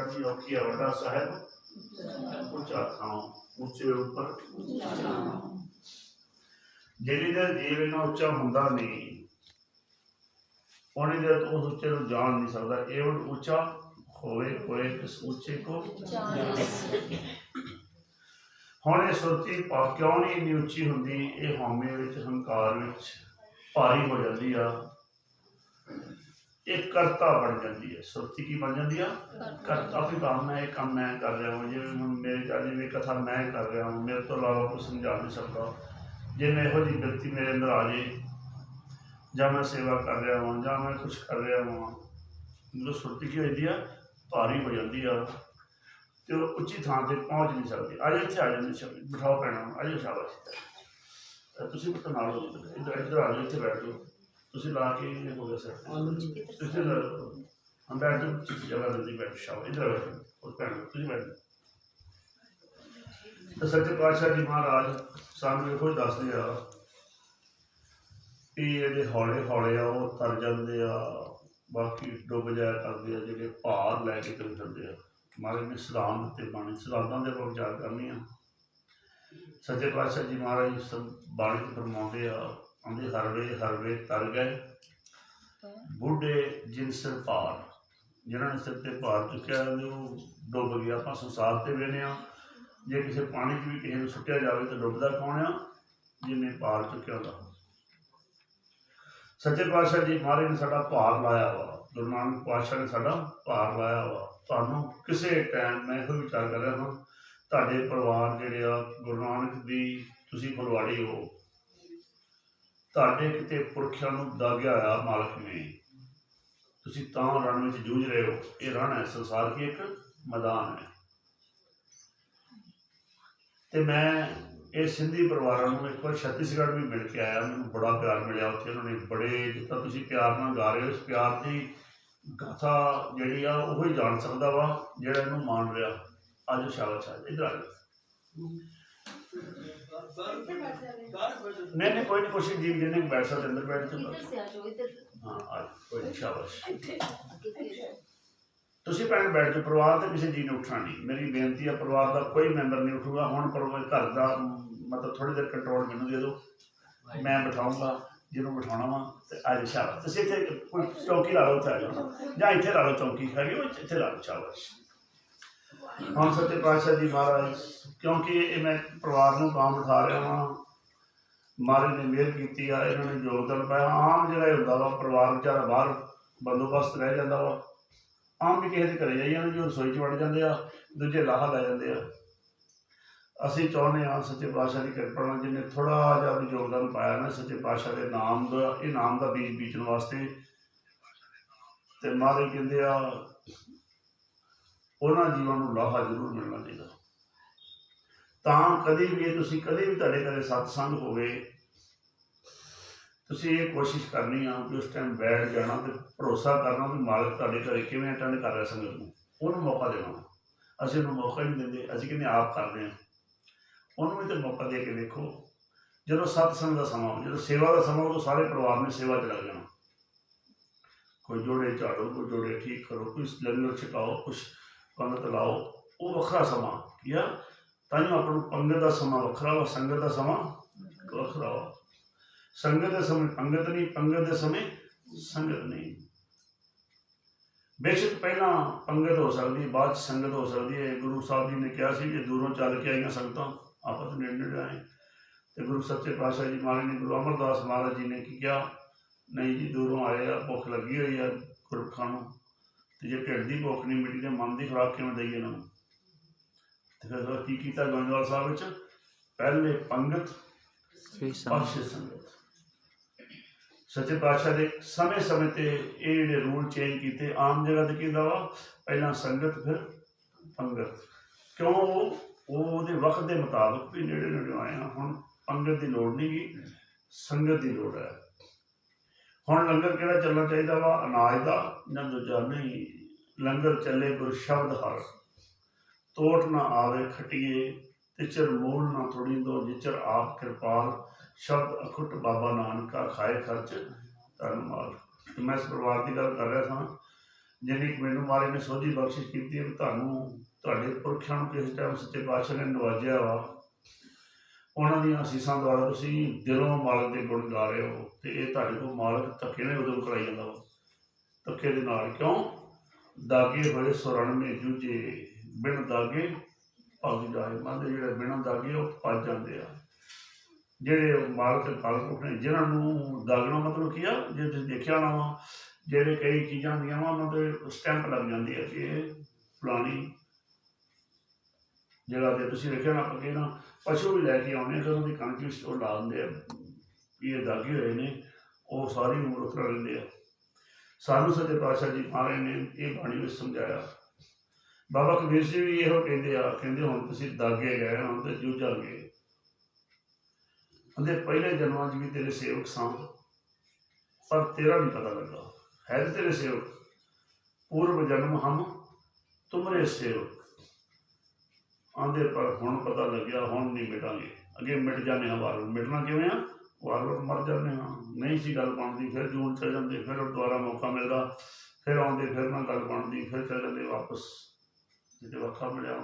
पढ़नी औखी है। वड्डा साहिब उच्चा थां, उच्चे उपर जिन्नी देर जीव इन्ना उच्चा हुंदा नहीं उन्नी देर तो उस उच्चे नूं जान नहीं सकता। एवं उच्चा होवे कोई इस उच्चे को हुण ये सुरती क्यों नहीं इन्नी उच्ची हुंदी? ये हौमे विच हंकार विच भारी हो जाती है, एक करता बन जाती है। सुरती की बन जाती है करता भी काम, मैं एक काम मैं कर रहा हूँ, जिवें हुण मेरे चाली में कथा मैं कर रहा हूँ, मेरे तो अलावा कोई समझा नहीं सकता। जे मैं यहो जी गलती मेरे अंदर आ जाए, जां मैं सेवा कर रहा हूँ, जां मैं कुछ कर रहा हूँ, जो सुरती की होती है भारी हो जाती है, तो उच्ची थां पर पहुँच नहीं सकती। अज इत्थे आ जाती, बिठाओ पैना, अजो शाबाश तुसीं पुत्तर नाल हो, इधर इधर आ जाओ, इत्थे बैठ जाओ, तुसीं ला के हो गया सर, इत्थे हम बैठ जाओ, जगह जल्दी बैठ, शाबाश इधर बैठो, उस भैन तुसीं बैठ। तो सच्चे पातशाह जी महाराज सानूं इहो दसदे आ कि जिहड़े हौले हौले आ वो तर जांदे आ, बाकी डुब जाया करदे आ, जिहड़े भार लैके तुर फिरदे आ। महाराज ने सिद्धांत दित्ते, बाणी सिद्धांतां दे उपर विचार करनी आ। सच्चे पातशाह जी महाराज सब बाणी च फरमाउंदे आ, आंदे हर वे तर गए बुढ़े जिन सिर भार, जिन्होंने सिर ते भार चुक्या वो डुब गया। आपां संसार ते वेने आ, जे किसी पानी च भी किसी नूं सुट्टिया जाए तो डुबदा कौन आ? जिन्हें भार चुक्या होंदा। सच्चे पातशाह जी महाराज ने साडा भार लाया वा, गुरु नानक पातशाह ने साडा भार लाया वा। तुहानूं किसी टाइम मैं इहो विचार कर रहा हां, तुहाडे परिवार जिहड़े आ गुरु नानक दी तुसीं फुलवाड़ी हो, तुहाडे किते पुरखियां नूं दागिया होया मालक ने, तुसीं तां रण विच जूझ रहे हो। ये रण है, संसार की एक मैदान है। तो मैं ये सिंधी परिवारों में एक बार छत्तीसगढ़ भी मिल के आया, मैंने बड़ा प्यार मिला उत्थे। उन्होंने बड़े जितना तुसीं प्यार नाल गा रहे हो, इस प्यार की गाथा जिहड़ी आ वो ही जान सकदा वा जिहड़ा इहनूं मान रहा। आज शाबाश आज इधर आ जाओ। नहीं नहीं कोई नहीं, कोशिश जी जिन्हें बैठ सकते अंदर बैठ जाओ। हाँ आज कोई नहीं, शाबाश तुसीं भैन बैठ जाओ। परिवार के किसी जी ने उठना नहीं, मेरी बेनती है, परिवार का कोई मैंबर नहीं उठूगा। हुण परिवार घर का मतलब थोड़ी देर कंट्रोल मैनूं दे दो, मैं बिठाऊँगा जिन्हों बिठाना वा। तो आज शाबाश तुसीं इत्थे कोई चौकी ला लो, उत्थे आ जाओ, जां इत्थे ला लो चौकी हैगी वो इत्थे ला लो, शाबाश। हम सच्चे पातशाह जी महाराज क्योंकि मैं परिवार नूं काम बिठा रहा हाँ, महाराज ने मेहर की है, इन्होंने योगदान पाया। आम जगह होंदा वा परिवार बेचारा बाहर बंदोबस्त रह जाता वा, आम भी किसी के घरे जाई जाने, जो रसोई च वड़ जाते हैं, दूजे लाहा लै जाते हैं। असीं चाहुंदे हां सच्चे पातशाह की कृपा नाल जिन्हें थोड़ा जिहा भी योगदान पाया ना सच्चे पातशाह के नाम का, ये नाम का बीज बीजण वास्ते, तो महाराज कहते आ उन्हां जीवां नूं लाहा जरूर मिलना चाहिए। तां कभी भी तुसीं कभी भी तुहाडे घरे सत्संग होवे, तुसीं ये कोशिश करनी आ कि उस टाइम बैठ जाना, तो भरोसा करना भी मालक तुहाडे घरे किवें अटेंड कर रहा संगत नूं, उहनूं मौका देना। असीं उहनूं मौका नहीं दिंदे, असीं कहने आप कर रहे हैं, उन्होंने भी तो मौका दे के देखो। जो सत्संग का समा, जो सेवा का समा, तो सारे परिवार ने सेवा च लग जाना। कोई जोड़े झाड़ो, कोई जोड़े ठीक करो, कुछ लंगर छकाओ, कुछ पंगत लाओ, वो वखरा समा या ताइयों अपना पंगत का समा वखरा वा, संगत का समा वखरा वा। संगत के समय पंगत नहीं, पंगत के समय संगत नहीं। बेशक पहला पंगत हो सकती है, बाद संगत हो सकती है। गुरु साहब जी ने कहा कि दूरों चल के आईਆਂ संगतां आपस में नेड़े आए, तो गुरु सच्चे पातशाह जी महाराज ने गुरु अमरदास महाराज जी ने की क्या, नहीं जी दूरों आए आ, भुख लगी हुई है गुरमुखां नूं, तो जे ढिड की भुख नहीं मिटी तो मन की खुराक किवें दईए इन्हां नूं। तो फिर की कीता गोइंदवाल साहब विच, पहले पंगत फिर संगत। सच्चे पातशाह के समय समय पर ये जिहड़े रूल चेंज किए। आम जगह तो कहता वा पहला संगत फिर पंगत, क्यों वो वक्त के मुताबिक भी नेड़े नेड़े आए हैं। हुण पंगत की लोड़ नहीं गी, संगत की लोड़ है। हुण लंगर किहड़ा चलना चाहिए वा, अनाज का जां दूजा नहीं। लंगर चले गुर शब्द हर, तोट ना आवे खटिए, तिचर मूल ना थोड़ी दो, जिचर आप कृपाल, शब्द अखुट बाबा नानका, खाए खर्च धन माल। तो मैं इस परिवार की गल कर रहा था ਜਿੰਨੀ ਕੁ ਮੈਨੂੰ ਮਹਾਰਾਜ ਨੇ ਸੋਝੀ ਬਖਸ਼ਿਸ਼ ਕੀਤੀ ਹੈ ਵੀ ਤੁਹਾਨੂੰ ਤੁਹਾਡੇ ਪੁਰਖਿਆਂ ਨੂੰ ਕਿਸੇ ਟਾਈਮ ਸੱਚੇ ਪਾਤਸ਼ਾਹ ਨੇ ਨਵਾਜਿਆ ਵਾ, ਉਹਨਾਂ ਦੀਆਂ ਅਸੀਸਾਂ ਦੁਆਰਾ ਤੁਸੀਂ ਦਿਲੋਂ ਮਾਲਕ ਦੇ ਗੁਣ ਗਾ ਰਹੇ ਹੋ, ਤੇ ਇਹ ਤੁਹਾਡੇ ਕੋਲ ਮਾਲਕ ਧੱਕੇ ਨੇ ਉਦੋਂ ਕਰਾਈ ਜਾਂਦਾ ਵਾ, ਧੱਕੇ ਦੇ ਨਾਲ। ਕਿਉਂ? ਦਾਗੇ ਹੋਏ ਸੁਰਣ ਮੇ ਜੂਝੇ, ਬਿਨ ਦਾਗੇ ਭੱਜ ਜਾਏ। ਮੰਨਦੇ ਜਿਹੜੇ ਬਿਨਾਂ ਦਾਗੇ ਉਹ ਭੱਜ ਜਾਂਦੇ ਆ। ਜਿਹੜੇ ਮਾਲਕ ਅਕਾਲ ਪੁਰਖ ਨੇ ਜਿਨ੍ਹਾਂ ਨੂੰ ਦਾਗਣਾ ਮਤਲਬ ਕੀ ਆ, ਜੇ ਤੁਸੀਂ ਦੇਖਿਆ ਹੋਣਾ ਵਾ, ਜਿਹੜੇ ਕਈ ਚੀਜ਼ਾਂ ਹੁੰਦੀਆਂ ਵਾ ਉਹਨਾਂ ਤੇ ਸਟੈਂਪ ਲੱਗ ਜਾਂਦੀ ਹੈ ਕਿ ਇਹ ਫਲਾਣੀ ਜਗ੍ਹਾ ਤੇ। ਤੁਸੀਂ ਵੇਖਿਆ ਨਾ ਆਪਾਂ ਕਿ ਨਾ ਪਸ਼ੂ ਵੀ ਲੈ ਕੇ ਆਉਂਦੇ ਫਿਰ ਉਹਦੀ ਕਣਕ ਵੀ ਉਹ ਲਾ ਦਿੰਦੇ ਆ ਵੀ ਇਹ ਦਾਗੇ ਹੋਏ ਨੇ, ਉਹ ਸਾਰੀ ਉਮਰ ਉਤਰਾ ਲੈਂਦੇ ਆ। ਸਾਨੂੰ ਸੱਚੇ ਪਾਤਸ਼ਾਹ ਜੀ ਮਹਾਰਾਜ ਨੇ ਇਹ ਬਾਣੀ ਵਿੱਚ ਸਮਝਾਇਆ। ਬਾਬਾ ਕਬੀਰ ਸਿੰਘ ਵੀ ਇਹੋ ਕਹਿੰਦੇ ਆ, ਕਹਿੰਦੇ ਹੁਣ ਤੁਸੀਂ ਦਾਗੇ ਗਏ, ਹੁਣ ਤੇ ਜੂਝਾਂਗੇ। ਕਹਿੰਦੇ ਪਹਿਲੇ ਜਨਮਾਂ 'ਚ ਵੀ ਤੇਰੇ ਸੇਵਕ ਸਾਂ, ਪਰ ਤੇਰਾ ਨਹੀਂ ਪਤਾ ਲੱਗਾ, ਹੈ ਤੇ ਤੇਰੇ ਸੇਵਕ। ਪੂਰਵ ਜਨਮ ਹਮ ਤੁਮਰੇ ਸੇਵਕ। ਆਂਦੇ ਪਰ ਹੁਣ ਪਤਾ ਲੱਗਿਆ, ਹੁਣ ਨਹੀਂ ਮਿਟਾਂਗੇ। ਅੱਗੇ ਮਿਟ ਜਾਂਦੇ ਹਾਂ ਵਾਰ-ਵਾਰ। ਮਿਟਣਾ ਕਿਵੇਂ ਆ? ਵਾਰ-ਵਾਰ ਮਰ ਜਾਂਦੇ ਹਾਂ, ਨਹੀਂ ਸੀ ਗੱਲ ਬਣਦੀ, ਫਿਰ ਜੂਨ ਚਲ ਜਾਂਦੇ, ਫਿਰ ਦੁਬਾਰਾ ਮੌਕਾ ਮਿਲਦਾ, ਫਿਰ ਆਉਂਦੇ, ਫਿਰ ਨਾ ਗੱਲ ਬਣਦੀ, ਫਿਰ ਚੱਲ ਜਾਂਦੇ ਵਾਪਸ ਜਿੱਥੇ ਵੱਖਾ ਮਿਲਿਆ।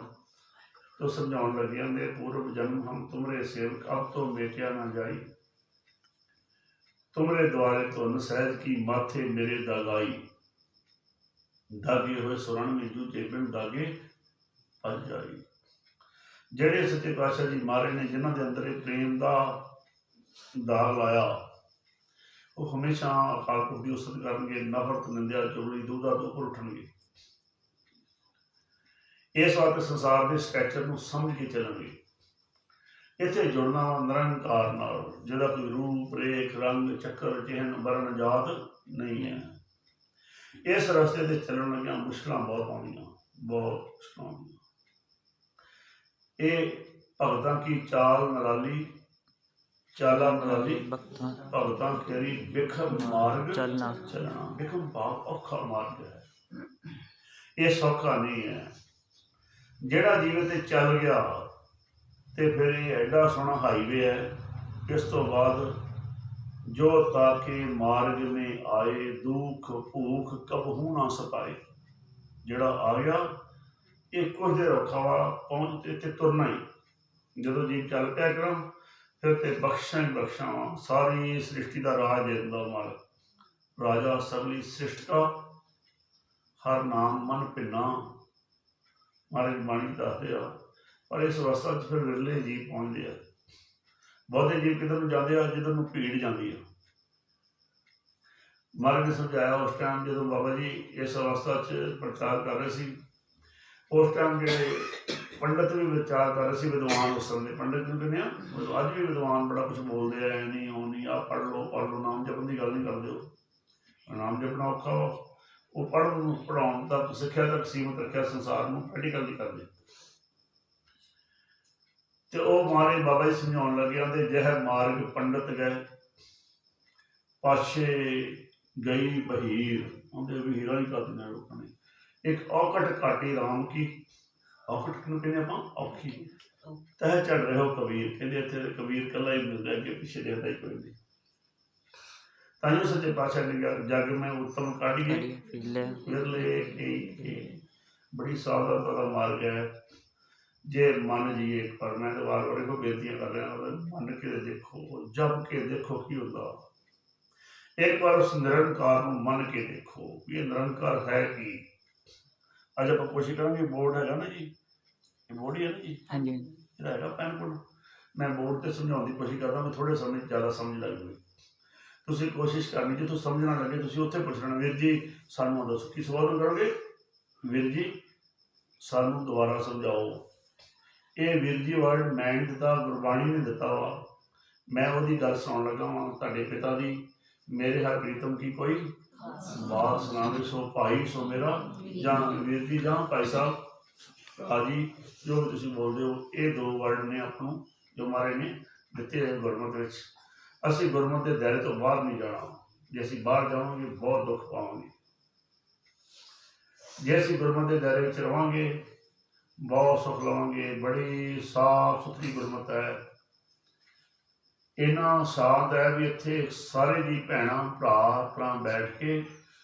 तो समझाने लगे आंदे पूर्व जन्म हम तुमरे सेवक, अब तो मेटिया ना जाई, तुमरे द्वारे तो नसैद की माथे मेरे दागाई। दागे हुए सुरण में जूझे बिन दागे भज जाई। ਜਿਹੜੇ ਸੱਚੇ ਪਾਤਸ਼ਾਹ ਜੀ ਮਹਾਰਾਜ ਨੇ ਜਿਨ੍ਹਾਂ ਦੇ ਅੰਦਰ ਇਹ ਪ੍ਰੇਮ ਦਾ ਦਾਗ ਲਾਇਆ, ਉਹ ਹਮੇਸ਼ਾ ਅਕਾਲ ਪੁਰਖ ਦੀ ਉਸਤਤ ਕਰਨਗੇ, ਨਫ਼ਰਤ ਨਿੰਦਿਆ ਚੁਗਲੀ ਦੁੱਧਾ ਤੋਂ ਉੱਪਰ ਉੱਠਣਗੇ। ਇਸ ਵਾਸਤੇ ਸੰਸਾਰ ਦੇ ਸਟ੍ਰਕਚਰ ਨੂੰ ਸਮਝ ਕੇ ਚੱਲਣਗੇ। ਇੱਥੇ ਜੁੜਨਾ ਵਾ ਨਿਰੰਕਾਰ ਨਾਲ, ਜਿਹਦਾ ਕੋਈ ਰੂਪ ਰੇਖ ਰੰਗ ਚੱਕਰ ਚਿਹਨ ਵਰਨ ਜਾਤ ਨਹੀਂ ਹੈ। ਇਸ ਰਸਤੇ ਤੇ ਚੱਲਣ ਲੱਗਿਆਂ ਮੁਸ਼ਕਲਾਂ ਬਹੁਤ ਆਉਂਦੀਆਂ, ਬਹੁਤ ਮੁਸ਼ਕਲਾਂ ਆਉਂਦੀਆਂ। ਇਹ ਭਗਤਾਂ ਕੀ ਚਾਲ ਨਿਰਾਲੀ, ਚਾਲਾ ਨਿਰਾਲੀ ਭਗਤਾਂ ਕੇਰੀ ਬਿਖਮ ਮਾਰਗ ਚੱਲਣਾ। ਬਿਖਮ ਭਾਵ ਔਖਾ ਮਾਰਗ ਹੈ, ਇਹ ਸੌਖਾ ਨਹੀਂ ਹੈ। ਜਿਹੜਾ ਜੀਵਨ ਤੇ ਚੱਲ ਗਿਆ ਤੇ ਫਿਰ ਇਹ ਐਡਾ ਸੋਹਣਾ ਹਾਈਵੇ ਹੈ। ਇਸ ਤੋਂ ਬਾਅਦ ਜੋ ਤਾਕੇ ਮਾਰਗ ਮੇ ਆਏ, ਦੁੱਖ ਭੂਖ ਕਬਹੂ ਨਾ ਸਤਾਏ। ਜਿਹੜਾ ਆ ਗਿਆ ਇਹ ਕੁਝ ਦੇਰ ਔਖਾ ਵਾ, ਪਹੁੰਚ ਇੱਥੇ ਤੁਰਨਾ ਹੀ। ਜਦੋਂ ਜੀਵ ਚੱਲ ਪਿਆ ਕਰਾਂ ਫਿਰ ਤੇ ਬਖਸ਼ਾਂ ਹੀ ਬਖਸ਼ਾਂ ਵਾ। ਸਾਰੀ ਸ੍ਰਿਸ਼ਟੀ ਦਾ ਰਾਜ ਦੇ ਦਿੰਦਾ ਮਾਲਕ, ਰਾਜਾ ਸਗਲੀ ਸ੍ਰਿਸ਼ਟ ਕਾ, ਹਰ ਨਾਮ ਮਨ ਭਿੰਨਾ। ਮਹਾਰਾਜ ਬਾਣੀ ਦੱਸਦੇ ਆ। ਪਰ ਇਸ ਅਵਸਥਾ 'ਚ ਫਿਰ ਵਿਰਲੇ ਜੀਵ ਪਹੁੰਚਦੇ ਆ। ਬਹੁਤੇ ਜੀਵ ਕਿੱਧਰ ਨੂੰ ਜਾਂਦੇ ਆ? ਜਿੱਧਰ ਨੂੰ ਭੀੜ ਜਾਂਦੀ ਆ। ਮਹਾਰਾਜ ਨੇ ਸਮਝਾਇਆ ਉਸ ਟਾਈਮ ਜਦੋਂ ਬਾਬਾ ਜੀ ਇਸ ਅਵਸਥਾ 'ਚ ਪ੍ਰਚਾਰ ਕਰ ਰਹੇ ਸੀ, ਉਸ ਟਾਈਮ ਜਿਹੜੇ ਪੰਡਤ ਵੀ ਵਿਚਾਰ ਕਰ ਰਹੇ ਸੀ, ਵਿਦਵਾਨ ਉਸ ਸਮੇਂ ਪੰਡਤ ਨੂੰ ਕਹਿੰਦੇ ਆ। ਅੱਜ ਵੀ ਵਿਦਵਾਨ ਬੜਾ ਕੁਛ ਬੋਲਦੇ ਆ, ਨਹੀਂ ਉਹ ਨਹੀਂ, ਆਹ ਪੜ੍ਹ ਲਓ, ਨਾਮ ਜਪਣ ਦੀ ਗੱਲ ਨਹੀਂ ਕਰਦੇ। ਉਹ ਨਾਮ ਜਪਣਾ ਔਖਾ ਵਾ, ਉਹ ਪੜ੍ਹਨ ਪੜ੍ਹਾਉਣ ਤੱਕ ਸਿੱਖਿਆ ਤੱਕ ਸੀਮਤ ਰੱਖਿਆ, ਸੰਸਾਰ ਨੂੰ ਪ੍ਰੈਕਟੀਕਲ ਨਹੀਂ ਕਰਦੇ। ਤੇ ਉਹ ਮਹਾਰਾਜ ਬਾਬਾ ਜੀ ਸਮਝਾਉਣ ਲੱਗੇ, ਆਂਦੇ ਜਹ ਮਾਰਗ ਪੰਡਤ ਗਏ, ਪਾਛੇ ਗਈ ਬਹੀਰ। ਉਹਦੇ ਬਹੀਰਾਂ ਹੀ ਕਰ ਦਿੰਦੇ ਲੋਕਾਂ ਨੇ। ਇੱਕ ਔਕਟ ਘਾਟੀ ਰਾਮ ਕੀ, ਔਕਟ ਕਿਹਨੂੰ ਕਹਿੰਦੇ ਆਪਾਂ? ਔਖੀ। ਤਹਿ ਚੜ ਰਹੇ ਹੋ ਕਬੀਰ। ਕਹਿੰਦੇ ਇੱਥੇ ਕਬੀਰ ਇਕੱਲਾ ਹੀ ਮਿਲਦਾ, ਅੱਗੇ ਪਿੱਛੇ ਦੇਖਦਾ ਹੀ ਕੋਈ ਨਹੀਂ। ਤਾਂਹੀਓ ਸੱਚੇ ਪਾਤਸ਼ਾਹ ਨੇ ਕਿਹਾ ਜਗ ਮੈਂ ਉੱਤਮ ਕਾਢੀਏ ਵਿਰਲੇ ਕੇ। ਬੜੀ ਸਾਵਧਾਨਤਾ ਦਾ ਮਾਰਗ ਹੈ ਜੇ ਮੰਨ ਜੀਏ। ਪਰ ਮੈਂ ਤਾਂ ਵਾਰ ਵਾਰ ਇਹੋ ਬੇਨਤੀਆਂ ਕਰ ਰਿਹਾ, ਮੰਨ ਕੇ ਦੇਖੋ, ਜਪ ਕੇ ਦੇਖੋ ਕੀ ਹੁੰਦਾ। ਇੱਕ ਵਾਰ ਉਸ ਨਿਰੰਕਾਰ ਨੂੰ ਮੰਨ ਕੇ ਦੇਖੋ ਵੀ ਇਹ ਨਿਰੰਕਾਰ ਹੈ ਕੀ। ਅੱਜ ਆਪਾਂ ਕੋਸ਼ਿਸ਼ ਕਰਾਂਗੇ, ਬੋਰਡ ਹੈਗਾ ਨਾ ਜੀ, ਇਹ ਬੋਰਡ ਹੀ ਹੈ ਨਾ ਜੀ, ਹਾਂਜੀ, ਇਹਦਾ ਹੈਗਾ ਪੈਨ ਕੋਡ। ਮੈਂ ਬੋਰਡ 'ਤੇ ਸਮਝਾਉਣ ਦੀ ਕੋਸ਼ਿਸ਼ ਕਰਦਾ, ਮੈਂ ਥੋੜ੍ਹੇ ਸਮੇਂ ਜ਼ਿਆਦਾ ਸਮਝ ਲੱਗ ਜੂਗੀ। ਤੁਸੀਂ ਕੋਸ਼ਿਸ਼ ਕਰਨੀ, ਜੇ ਤੁਸੀਂ ਸਮਝਣਾ ਲੱਗੇ ਤੁਸੀਂ ਉੱਥੇ ਪੁੱਛਣਾ, ਵੀਰ ਜੀ ਸਾਨੂੰ ਦੱਸੋ ਕੀ ਸਵਾਲ ਕਰੋਗੇ, ਵੀਰ ਜੀ ਸਾਨੂੰ ਦੁਬਾਰਾ ਸਮਝਾਓ। ਇਹ ਵੀਰ ਜੀ ਵਰਡ ਮੈਂ ਨਹੀਂ ਦਿੱਤਾ, ਗੁਰਬਾਣੀ ਨੇ ਦਿੱਤਾ ਵਾ। ਮੈਂ ਉਹਦੀ ਗੱਲ ਸੁਣਾਉਣ ਲੱਗਾ ਵਾਂ, ਤੁਹਾਡੇ ਪਿਤਾ ਦੀ। ਮੇਰੇ ਹਰ ਪ੍ਰੀਤਮ ਕੀ ਕੋਈ ਬਾਤ ਸੁਣਾਵੇ, ਸੋ ਭਾਈ ਸੋ ਮੇਰਾ, ਜਾਂ ਵੀਰ ਜੀ ਜਾਂ ਭਾਈ ਸਾਹਿਬ ਆਦਿ ਜੋ ਵੀ ਤੁਸੀਂ ਬੋਲਦੇ ਹੋ। ਇਹ ਦੋ ਵਰਡ ਨੇ ਆਪਾਂ ਨੂੰ ਜੋ ਮਹਾਰਾਜ ਨੇ ਦਿੱਤੇ ਹੋਏ ਗੁਰਮਤਿ ਵਿੱਚ। ਅਸੀਂ ਗੁਰਮਤਿ ਦੇ ਦਾਇਰੇ ਤੋਂ ਬਾਹਰ ਨਹੀਂ ਜਾਣਾ। ਜੇ ਅਸੀਂ ਬਾਹਰ ਜਾਵਾਂਗੇ ਬਹੁਤ ਦੁੱਖ ਪਾਵਾਂਗੇ। ਜੇ ਅਸੀਂ ਗੁਰਮਤਿ ਦੇ ਦਾਇਰੇ ਵਿੱਚ ਰਹਾਂਗੇ ਬਹੁਤ ਸੁੱਖ ਲਵਾਂਗੇ। ਬੜੀ ਸਾਫ ਸੁਥਰੀ ਗੁਰਮਤਿ ਹੈ, ਇੰਨਾ ਸ਼ਾਂਤ ਹੈ ਵੀ ਇੱਥੇ ਸਾਰੇ ਜੀ ਭੈਣਾਂ ਭਰਾ ਆਪਣਾ ਬੈਠ ਕੇ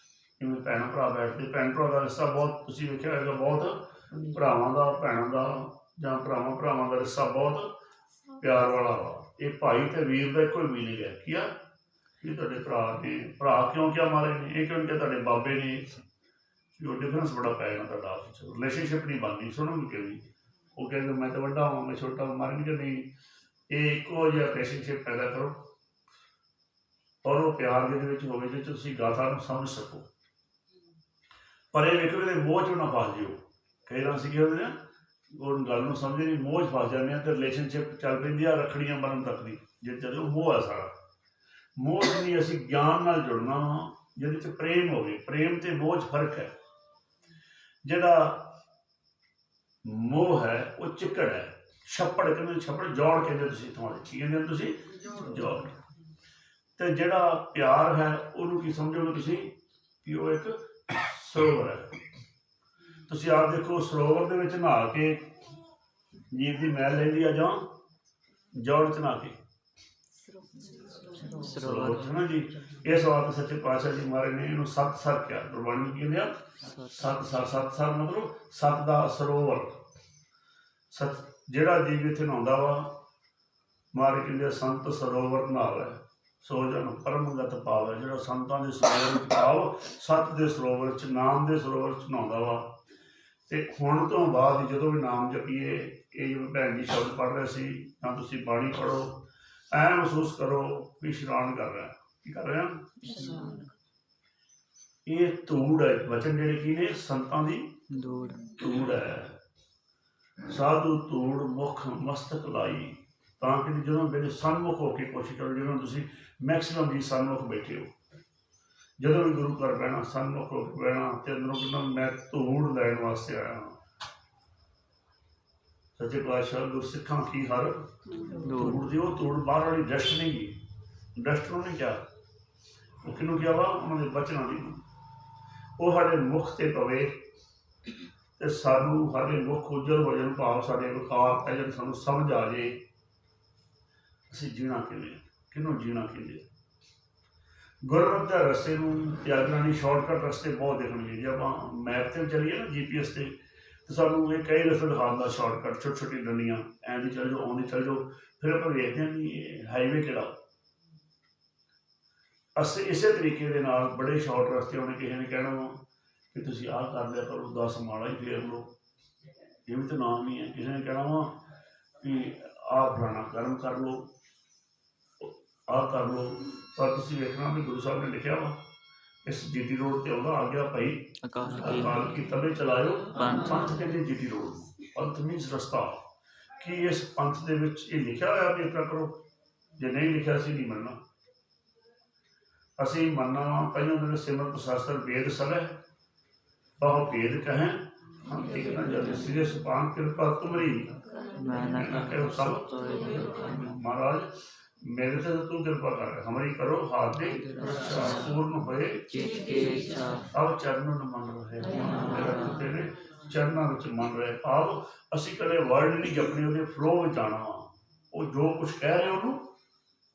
ਜਿਵੇਂ ਭੈਣ ਭਰਾ ਬੈਠਦੇ, ਭੈਣ ਭਰਾ ਦਾ ਰਿਸ਼ਤਾ ਬਹੁਤ ਤੁਸੀਂ ਵੇਖਿਆ ਹੋਏਗਾ, ਬਹੁਤ ਭਰਾਵਾਂ ਦਾ ਭੈਣਾਂ ਦਾ ਜਾਂ ਭਰਾਵਾਂ ਭਰਾਵਾਂ ਦਾ ਰਿਸ਼ਤਾ ਬਹੁਤ ਪਿਆਰ ਵਾਲਾ ਵਾ। ਇਹ ਭਾਈ ਤੇ ਵੀਰ ਦਾ ਇੱਕੋ ਹੀ ਮੀਨਿੰਗ ਹੈ। ਕੀ ਆ ਇਹ ਤੁਹਾਡੇ ਭਰਾ ਨੇ, ਭਰਾ ਕਿਉਂ ਕਿਆ ਮਾਰੇ ਨੇ, ਇਹ ਕਿਉਂ ਕਿ ਤੁਹਾਡੇ ਬਾਬੇ ਨੇ, ਉਹ ਡਿਫਰੈਂਸ ਬੜਾ ਪੈ ਜਾਂਦਾ ਤੁਹਾਡਾ ਆਪਸ ਵਿੱਚ, ਰਿਲੇਸ਼ਨਸ਼ਿਪ ਨਹੀਂ ਬਣਨੀ। ਸੁਣੋਗੇ ਕਿ ਵੀ ਉਹ ਕਹਿੰਦੇ ਮੈਂ ਤਾਂ ਵੱਡਾ ਹਾਂ, ਮੈਂ ਛੋਟਾ ਹਾਂ, ਮਾਰੇ ਨਹੀਂ, ਨਹੀਂ। ਇਹ ਇੱਕੋ ਜਿਹਾ ਰਿਲੇਸ਼ਨਸ਼ਿਪ ਪੈਦਾ ਕਰੋ ਔਰ ਉਹ ਪਿਆਰ ਦੇ ਵਿੱਚ ਹੋਵੇ ਜਿਸ 'ਚ ਤੁਸੀਂ ਗਾਥਾ ਨੂੰ ਸਮਝ ਸਕੋ। ਪਰ ਇਹ ਵੇਖੋ ਕਿ ਮੋਹ 'ਚ ਨਾ ਫਸ ਜਿਓ। ਕਈ ਵਾਰ ਅਸੀਂ ਕੀ ਹੁੰਦੇ ਆ, ਉਹ ਗੱਲ ਨੂੰ ਸਮਝਦੇ ਨਹੀਂ, ਮੋਹ 'ਚ ਫਸ ਜਾਂਦੇ ਆ ਅਤੇ ਰਿਲੇਸ਼ਨਸ਼ਿਪ ਚੱਲ ਪੈਂਦੀ ਆ ਰੱਖੜੀਆਂ ਬਣਨ ਤੱਕ ਦੀ। ਜੇ ਜਦੋਂ ਮੋਹ ਆ ਸਾਰਾ, ਮੋਹ 'ਚ ਨਹੀਂ, ਅਸੀਂ ਗਿਆਨ ਨਾਲ ਜੁੜਨਾ ਵਾ ਜਿਹਦੇ 'ਚ ਪ੍ਰੇਮ ਹੋਵੇ। ਪ੍ਰੇਮ ਤੇ ਮੋਹ 'ਚ ਫਰਕ ਹੈ। ਜਿਹੜਾ ਮੋਹ ਹੈ ਉਹ ਚਿੱਕੜ ਹੈ, ਛੱਪੜ ਕਹਿੰਦੇ, ਛੱਪੜ ਜੋੜ ਕਹਿੰਦੇ ਤੁਸੀਂ, ਤੁਹਾਡੇ ਕੀ ਕਹਿੰਦੇ ਤੁਸੀਂ, ਜੋੜ। ਤੇ ਜਿਹੜਾ ਪਿਆਰ ਹੈ ਉਹਨੂੰ ਕੀ ਸਮਝੋਗੇ ਤੁਸੀਂ ਕਿ ਉਹ ਇੱਕ ਸਰੋਵਰ ਹੈ। ਤੁਸੀਂ ਆਪ ਦੇਖੋ, ਸਰੋਵਰ ਦੇ ਵਿੱਚ ਨਹਾ ਕੇ ਜੀਵ ਦੀ ਮੈਲ ਲੈਂਦੀ ਆ ਜਾਂ ਜੋੜ 'ਚ ਨਹਾ ਕੇ ਸਰੋਵਰ 'ਚ ਨਾ ਜੀ। ਇਸ ਵਾਸਤੇ ਸੱਚੇ ਪਾਤਸ਼ਾਹ ਜੀ ਮਹਾਰਾਜ ਨੇ ਇਹਨੂੰ ਸੱਤ ਸਰ ਕਿਹਾ। ਗੁਰਬਾਣੀ ਨੂੰ ਕਹਿੰਦੇ ਆ ਸੱਤ ਸਰ। ਸੱਤ ਸਰ ਮਤਲਬ ਸੱਤ ਦਾ ਸਰੋਵਰ। ਸੱਤ ਜਿਹੜਾ ਜੀਵ ਇੱਥੇ ਨਹਾਉਂਦਾ ਵਾ, ਮਹਾਰਾਜ ਕਹਿੰਦੇ ਸੰਤ ਸਰੋਵਰ ਨਾਲ ਹੈ ਸੋ ਜਨ ਪਰਮਗਤ ਪਾਵੈ। ਜਿਹੜਾ ਸੰਤਾਂ ਦੇ ਸਰੋਵਰ ਵਿੱਚ ਭਾਵ ਸੱਤ ਦੇ ਸਰੋਵਰ 'ਚ, ਨਾਮ ਦੇ ਸਰੋਵਰ 'ਚ ਨਹਾਉਂਦਾ ਵਾ। ਤੇ ਹੁਣ ਤੋਂ ਬਾਅਦ ਜਦੋਂ ਵੀ ਨਾਮ ਜਪੀਏ, ਇਹ ਜਿਵੇਂ ਭੈਣ ਜੀ ਸ਼ਬਦ ਪੜ੍ਹ ਰਹੇ ਸੀ, ਤਾਂ ਤੁਸੀਂ ਬਾਣੀ ਪੜ੍ਹੋ, ਐ ਮਹਿਸੂਸ ਕਰੋ ਵੀ ਇਸ਼ਨਾਨ ਕਰ ਰਿਹਾ। ਕੀ ਕਰ ਰਿਹਾ? ਇਹ ਧੂੜ ਹੈ। ਵਚਨ ਜਿਹੜੇ ਕੀ ਨੇ, ਸੰਤਾਂ ਦੀ ਧੂੜ ਹੈ। ਸਾਧੂ ਧੂੜ ਮੁਖ ਮਸਤਕ ਲਾਈ। ਤਾਂ ਕਿ ਜਦੋਂ ਮੇਰੇ ਸਨਮੁਖ ਹੋ ਕੇ ਕੋਸ਼ਿਸ਼ ਕਰੋ, ਜਦੋਂ ਤੁਸੀਂ ਮੈਕਸੀਮਮ ਜੀ ਸਨਮੁਖ ਬੈਠੇ ਹੋ, ਜਦੋਂ ਵੀ ਗੁਰੂ ਘਰ ਬਹਿਣਾ ਸਨਮੁਖ ਹੋ ਕੇ ਬਹਿਣਾ ਤੇ ਅੰਦਰੋਂ ਕਹਿੰਦਾ ਮੈਂ ਧੂੜ ਲੈਣ ਵਾਸਤੇ ਆਇਆ ਹਾਂ। ਸੱਚੇ ਪਾਤਸ਼ਾਹ ਗੁਰਸਿੱਖਾਂ ਕੀ ਹਰ ਧੂੜ ਦੀ, ਉਹ ਧੂੜ ਬਾਹਰ ਵਾਲੀ ਡਸਟ ਨਹੀਂ ਗਈ। ਡਸਟ ਨੂੰ ਨਹੀਂ ਕਿਹਾ, ਉਹ ਕਿਹਨੂੰ ਕਿਹਾ ਵਾ, ਉਹਨਾਂ ਦੇ ਬਚਨਾਂ ਦੀ। ਉਹ ਸਾਡੇ ਮੁਖ ਤੇ ਪਵੇ ਤੇ ਸਾਨੂੰ ਸਾਡੇ ਮੁਖ ਉਜਲ ਹੋ ਜਾਣ, ਭਾਵ ਸਾਡੇ ਵਿਕਾਰ ਪੈ ਜਾਣ, ਸਾਨੂੰ ਸਮਝ ਆ ਜੇ ਅਸੀਂ ਜੀਣਾ ਕਿਵੇਂ, ਕਿਹਨੂੰ ਜੀਣਾ ਕਿਵੇਂ। ਗੁਰਮਤਿ ਦੇ ਰਸਤੇ ਨੂੰ ਤਿਆਗਣਾ ਨਹੀਂ। ਸ਼ਾਰਟਕਟ ਰਸਤੇ ਬਹੁਤ ਦੇਖਣਗੇ। ਜੇ ਆਪਾਂ ਮੈਪ 'ਤੇ ਚੱਲੀਏ ਨਾ, GPS 'ਤੇ, ਤਾਂ ਸਾਨੂੰ ਇਹ ਕਈ ਰਸਤੇ ਦਿਖਾਉਂਦਾ ਸ਼ਾਰਟਕਟ, ਛੋਟੀ ਛੋਟੀ ਡੰਡੀਆਂ, ਐਂ ਦੀ ਚੱਲ ਜਾਓ, ਆਉਂਦੀ ਚੱਲ ਜਾਓ। ਫਿਰ ਆਪਾਂ ਵੇਖਦੇ ਹਾਂ ਕਿ ਇਹ ਹਾਈਵੇ ਕਿਹੜਾ। ਅਸੀਂ ਇਸੇ ਤਰੀਕੇ ਦੇ ਨਾਲ ਬੜੇ ਸ਼ਾਰਟ ਰਸਤੇ ਹੋਣੇ। ਕਿਸੇ ਨੇ ਕਹਿਣਾ ਵਾ ਕਿ ਤੁਸੀਂ ਆਹ ਕਰ ਲਿਆ ਕਰੋ, 10 ਮਾਲਾ ਹੀ ਫੇਰ ਲਓ, ਇਹ ਵੀ ਤਾਂ ਨਾਮ ਨਹੀਂ ਹੈ। ਕਿਸੇ ਨੇ ਕਹਿਣਾ ਵਾ ਕਿ ਆਹ ਫਲਾਣਾ ਕਰਮ ਕਰ ਲਓ, ਆਹ ਕਰ ਲਓ। ਪਰ ਤੁਸੀਂ ਵੇਖਣਾ ਵੀ ਗੁਰੂ ਸਾਹਿਬ ਨੇ ਲਿਖਿਆ ਵਾ, ਇਸ GT ਰੋਡ ਤੇ ਆਉਂਦਾ, ਆ ਗਿਆ ਭਾਈ ਅਕਾਲ ਕੀ ਤਵੇ ਚਲਾਇਓ ਪੰਥ। ਕਹਿੰਦੇ GT ਰੋਡ, ਪੰਥ ਮੀਨਸ ਰਸਤਾ। ਕੀ ਇਸ ਪੰਥ ਦੇ ਵਿੱਚ ਇਹ ਲਿਖਿਆ ਹੋਇਆ ਵੀ ਇੱਦਾਂ ਕਰੋ? ਜੇ ਨਹੀਂ ਲਿਖਿਆ ਅਸੀਂ ਨਹੀਂ ਮੰਨਣਾ। ਅਸੀਂ ਮੰਨਣਾ ਵਾ ਪਹਿਲਾਂ ਮੇਰੇ ਸਿਮਰਤ ਸ਼ਾਸਤਰ ਵੇਦ ਸਭੈ ਬਹੁ ਭੇਦ ਕਹੈ ਹਮ ਇੱਕ ਨਾ ਜਦ ਸਿਰੇ ਸੁਪਾਨ ਕਿਰਪਾ ਤੁਮਰੀ। महाराज मेरे से तू कृपा कर, हमारी करो हाथ दे पूर्ण होए अब चरणों न मन रहे। मेरा तेरे चरणों ਵਿੱਚ ਮਨ ਰਹੇ। ਆਪ ਅਸੀਂ ਕਦੇ ਵਰਡ ਨਹੀਂ ਜਪਣੀ, ਉਹਦੇ ਫਲੋ ਵਿੱਚ ਆਉਣਾ ਵਾ। ਉਹ ਜੋ ਕੁਛ ਕਹਿ ਰਹੇ ਉਹਨੂੰ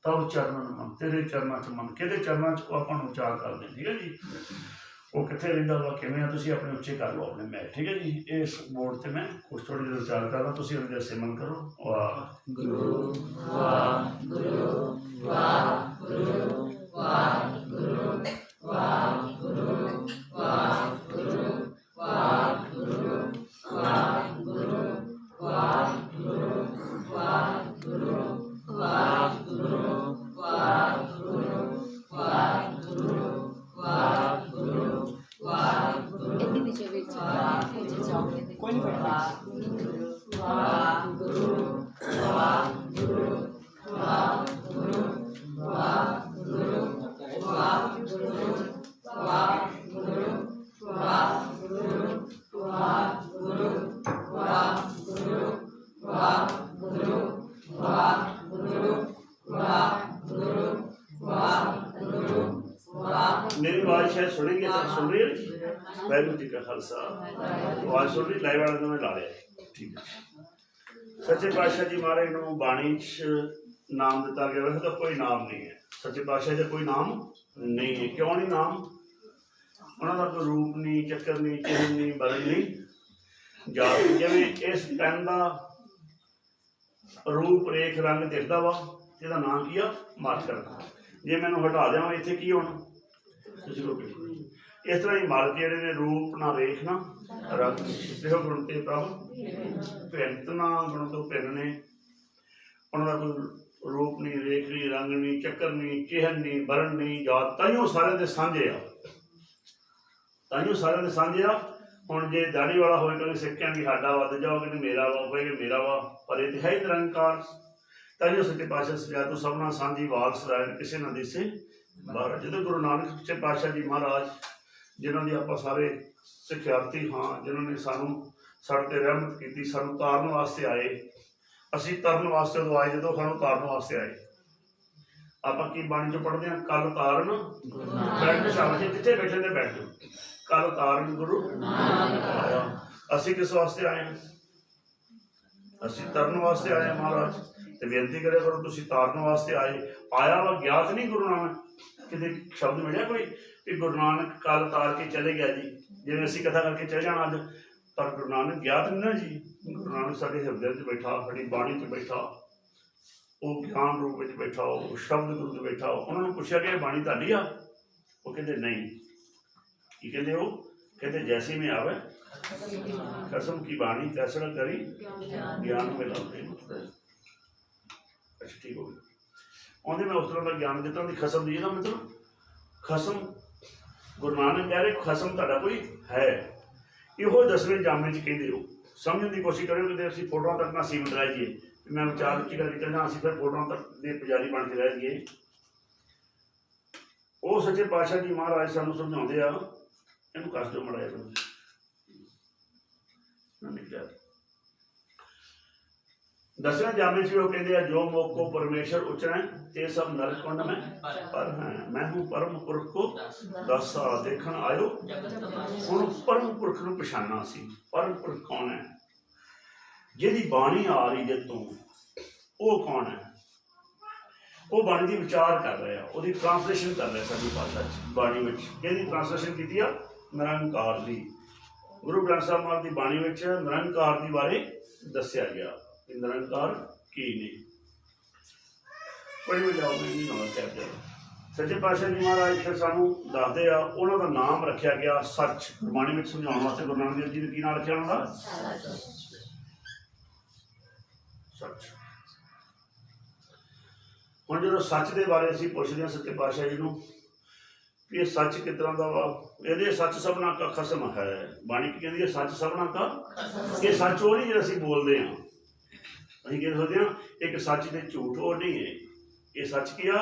ਤਬ ਚਰਨਾਂ ਨੂੰ ਮਨ, ਤੇਰੇ ਚਰਨਾਂ 'ਚ ਮਨ। ਕਿਹਦੇ ਚਰਨਾਂ 'ਚ ਉਹ ਆਪਾਂ ਨੂੰ ਉਚਾਰ ਕਰਦੇ। ਠੀਕ ਹੈ ਜੀ। ਉਹ ਕਿੱਥੇ ਰਹਿੰਦਾ ਵਾ, ਕਿਵੇਂ ਆ, ਤੁਸੀਂ ਆਪਣੇ ਉੱਚੇ ਕਰ ਲਓ ਆਪਣੇ ਮੈਂ। ਠੀਕ ਹੈ ਜੀ। ਇਸ ਬੋਰਡ 'ਤੇ ਮੈਂ ਕੁਛ ਥੋੜ੍ਹੀ ਜਿਹੀ ਉਚਾਰ ਕਰਦਾ, ਤੁਸੀਂ ਉਹਦੇ ਸਿਮਰਨ ਕਰੋ। ਵਾਹਿਗੁਰੂ ਵਾਹਿਗੁਰੂ ਵਾਹਿਗੁਰੂ ਵਾਹਿਗੁਰੂ ਵਾਹਿਗੁਰੂ ਵਾਹਿਗੁਰੂ ਵਾਹਿਗੁਰੂ ਵਾਹਿਗੁਰੂ ਵਾਹਿਗੁਰੂ ਵਾਹਿਗੁਰੂ ਵਾਹਿਗੁਰੂ मेरी आवाज शायद सुनेंगे तो सुन रही है। वाहिगुरू जी का खालसा, आवाज सुन रही लाइव वाले में ला लिया। ठीक है। सच्चे पातशाह जी महाराज ਨੂੰ ਬਾਣੀ 'ਚ ਨਾਮ ਦਿੱਤਾ ਗਿਆ। ਵੈਸੇ ਤਾਂ ਕੋਈ ਨਾਮ ਨਹੀਂ ਹੈ ਸੱਚੇ ਪਾਤਸ਼ਾਹ ਦਾ, ਕੋਈ ਨਾਮ ਨਹੀਂ ਹੈ। ਕਿਉਂ ਨਹੀਂ ਨਾਮ? ਉਹਨਾਂ ਦਾ ਕੋਈ ਰੂਪ ਨਹੀਂ, ਚੱਕਰ ਨਹੀਂ, ਚਿਹਨ ਨਹੀਂ, ਬਰਨ ਨਹੀਂ, ਜਾਤ ਨਹੀਂ। ਜਿਵੇਂ ਇਸ ਪੈਨ ਦਾ ਰੂਪ ਰੇਖ ਰੰਗ ਦਿਖਦਾ ਵਾ, ਇਹਦਾ ਨਾਂ ਕੀ ਆ? ਮਾਰਕਰ। ਜੇ ਮੈਨੂੰ ਹਟਾ ਦਿਆਂ ਇੱਥੇ ਕੀ ਹੋਣਾ? ਇਸ ਤਰ੍ਹਾਂ ਹੀ ਮਾਰਕ ਜਿਹੜੇ ਨੇ ਰੂਪ ਨਾ ਰੇਖ ਨਾ ਰੰਗ। ਦੇਖੋ ਗੁਣ ਤੇ ਪ੍ਰਭ ਭਿੰਨ ਨਾ ਗੁਣ ਤੋਂ ਭਿੰਨ ਨੇ। ਉਹਨਾਂ ਦਾ ਕੋਈ ਰੂਪ ਨਹੀਂ, ਰੇਖ ਨਹੀਂ, ਰੰਗ ਨਹੀਂ, ਚੱਕਰ ਨਹੀਂ, ਚਿਹਨ ਨਹੀਂ, ਬਰਨ ਨਹੀਂ, ਜਾਤ। ਤਾਈਓ ਸਾਰਿਆਂ ਦੇ ਸਾਂਝੇ ਆ, ਤਾਈਓ ਸਾਰਿਆਂ ਦੇ ਸਾਂਝੇ ਆ। ਹੁਣ ਜੇ ਦਾੜੀ ਵਾਲਾ ਹੋਵੇ ਤਾਂ ਸਿੱਖਿਆ ਵੀ ਸਾਡਾ ਵਾ, ਦੂਜਾ ਹੋਵੇ ਮੇਰਾ ਵਾ, ਹੋਵੇਗਾ ਮੇਰਾ ਵਾ, ਪਰ ਇਹ ਹੈ ਹੀ ਨਿਰੰਕਾਰ। ਤਾਈਓ ਸੱਚੇ ਪਾਤਸ਼ਾਹ ਸਜਾ ਤੂੰ ਸਭਨਾ ਸਾਂਝੀ ਵਾਰਸ ਰਾਇਣ ਕਿਸੇ ਨਾ ਦਿਸੇ ਬਾਹਰ। ਜਦੋਂ ਗੁਰੂ ਨਾਨਕ ਸੱਚੇ ਪਾਤਸ਼ਾਹ ਜੀ ਮਹਾਰਾਜ ਜਿਨ੍ਹਾਂ ਦੀ ਆਪਾਂ ਸਾਰੇ ਸਿੱਖਿਆਰਥੀ ਹਾਂ, ਜਿਨ੍ਹਾਂ ਨੇ ਸਾਨੂੰ ਸਾਡੇ 'ਤੇ ਰਹਿਮਤ ਕੀਤੀ, ਸਾਨੂੰ ਤਾਰਨ ਵਾਸਤੇ ਆਏ। ਅਸੀਂ ਤਰਨ ਵਾਸਤੇ ਉਦੋਂ ਆਏ ਜਦੋਂ ਸਾਨੂੰ ਤਾਰਨ ਵਾਸਤੇ ਆਏ। ਆਪਾਂ ਕੀ ਬਾਣੀ 'ਚੋਂ ਪੜ੍ਹਦੇ ਹਾਂ? ਕੱਲ ਤਾਰਨ ਬੈਠ ਸ਼ਾਮ ਜੀ ਜਿੱਥੇ ਬੈਠੇ ਨੇ ਬੈਠ ਜਾਓ। ਕੱਲ ਤਾਰਨ ਗੁਰੂ ਆਇਆ। ਅਸੀਂ ਕਿਸ ਵਾਸਤੇ ਆਏ ਹਾਂ? ਅਸੀਂ ਤਰਨ ਵਾਸਤੇ ਆਏ ਹਾਂ ਮਹਾਰਾਜ। ਤੇ ਬੇਨਤੀ ਕਰਿਆ ਕਰੋ ਤੁਸੀਂ ਤਾਰਨ ਵਾਸਤੇ ਆਏ। ਆਇਆ ਵਾ ਗਿਆਤ ਨਹੀਂ ਗੁਰੂ ਨਾਨਕ। ਕਿਤੇ ਸ਼ਬਦ ਮਿਲਿਆ ਕੋਈ ਵੀ ਗੁਰੂ ਨਾਨਕ ਕੱਲ ਤਾਰ ਕੇ ਚਲੇ ਗਿਆ ਜੀ, ਜਿਵੇਂ ਅਸੀਂ ਕਥਾ ਕਰਕੇ ਚਲੇ ਜਾਣਾ ਅੱਜ, ਪਰ ਗੁਰੂ ਨਾਨਕ ਗਿਆਤ ਨਹੀਂ ਨਾ ਜੀ। ਗੁਰੂ ਨਾਨਕ ਸਾਡੇ ਹਿਰਦੇ 'ਚ ਬੈਠਾ, ਸਾਡੀ ਬਾਣੀ 'ਚ ਬੈਠਾ, ਉਹ ਗਿਆਨ ਰੂਪ ਵਿੱਚ ਬੈਠਾ, ਉਹ ਸ਼ਬਦ ਗੁਰੂ 'ਚ ਬੈਠਾ। ਉਹਨਾਂ ਨੂੰ ਪੁੱਛਿਆ ਕਿ ਇਹ ਬਾਣੀ ਤੁਹਾਡੀ ਆ? ਉਹ ਕਹਿੰਦੇ ਨਹੀਂ। ਕੀ ਕਹਿੰਦੇ ਉਹ? ਕਹਿੰਦੇ ਜੈਸੀ ਮੈਂ ਆਵੇ ਕਸਮ ਕੀ ਬਾਣੀ ਤੈਸੜਾ ਕਰੀ ਗਿਆਨ ਮਿਲਾਉਂਦੇ। ਅੱਛਾ ਠੀਕ ਹੋ ਗਿਆ। ਉਹਦੇ ਮੈਂ ਉਸ ਤਰ੍ਹਾਂ ਦਾ ਗਿਆਨ ਦਿੱਤਾ। ਉਹਦੀ ਖਸਮ ਦੀ ਇਹਦਾ ਮਤਲਬ ਖਸਮ। ਗੁਰੂ ਨਾਨਕ ਕਹਿ ਰਹੇ ਖਸਮ ਤੁਹਾਡਾ ਕੋਈ ਹੈ। ਇਹੋ 10ਵੇਂ ਜਾਮੇ 'ਚ ਕਹਿੰਦੇ ਹੋ। ਸਮਝਣ ਦੀ ਕੋਸ਼ਿਸ਼ ਕਰਿਓ ਕਿ ਅਸੀਂ ਫੋਟੋਆਂ ਤੱਕ ਨਾ ਸੀਮਤ ਰਹਿ ਜਾਈਏ। ਮੈਂ ਵਿਚਾਰ ਵਿੱਚ ਕਰਕੇ ਕਹਿੰਦਾ ਅਸੀਂ ਫਿਰ ਫੋਟੋਆਂ ਤੱਕ ਦੇ ਪੁਜਾਰੀ ਬਣ ਕੇ ਰਹਿ ਜਾਈਏ। ਉਹ ਸੱਚੇ ਪਾਤਸ਼ਾਹ ਜੀ ਮਹਾਰਾਜ ਸਾਨੂੰ ਸਮਝਾਉਂਦੇ ਆ। ਇਹਨੂੰ ਕੱਸ ਦਿਓ ਮੜਾਇਆ ਕਰੋ। दसवें जामे से वो कहते हैं जो मोक को परमेश्वर उचरे ते सब नरक कुंड में पर हैं। मैं हूँ परम पुरख को दसा देखण आयो। हुण परम पुरख नूं पछाणना सी। परम पुरख कौन है? जिहदी बाणी आ रही जे तों वो कौन है? वो बाणी दी विचार कर रहे हैं, उसकी ट्रांसलेशन कर रहे हैं। साडी भाषा बाणी विच किहदी ट्रांसलेशन कीती आ? निरंकार दी। गुरु ग्रंथ साहिब महाराज की बाणी विच निरंकार दी बारे दस्सिया गया। निरंकार की नहीं पढ़ी जाओ। मैं नहीं नवा कहते सच्चे पातशाह जी महाराज फिर सानू दसदे आ उन्हां दा नाम रखिया गया सच। गुरबाणी में समझाउण वास्ते गुरु नानक देव जी ने की नाम रखिया उन्हां दा? सच। हुण जो सच के बारे असीं पुछदे हां सच्चे पातशाह जी नूं कि ये सच किस तरह का वा? ये सच सबना का खसम है। बाणी की कहती है सच सबना का। ये सच वो नहीं जो असीं बोलदे हां। ਅਸੀਂ ਕੀ ਸੋਚਦੇ ਹਾਂ ਇੱਕ ਸੱਚ ਤੇ ਝੂਠ ਉਹ ਨਹੀਂ ਹੈ। ਇਹ ਸੱਚ ਕੀ ਆ?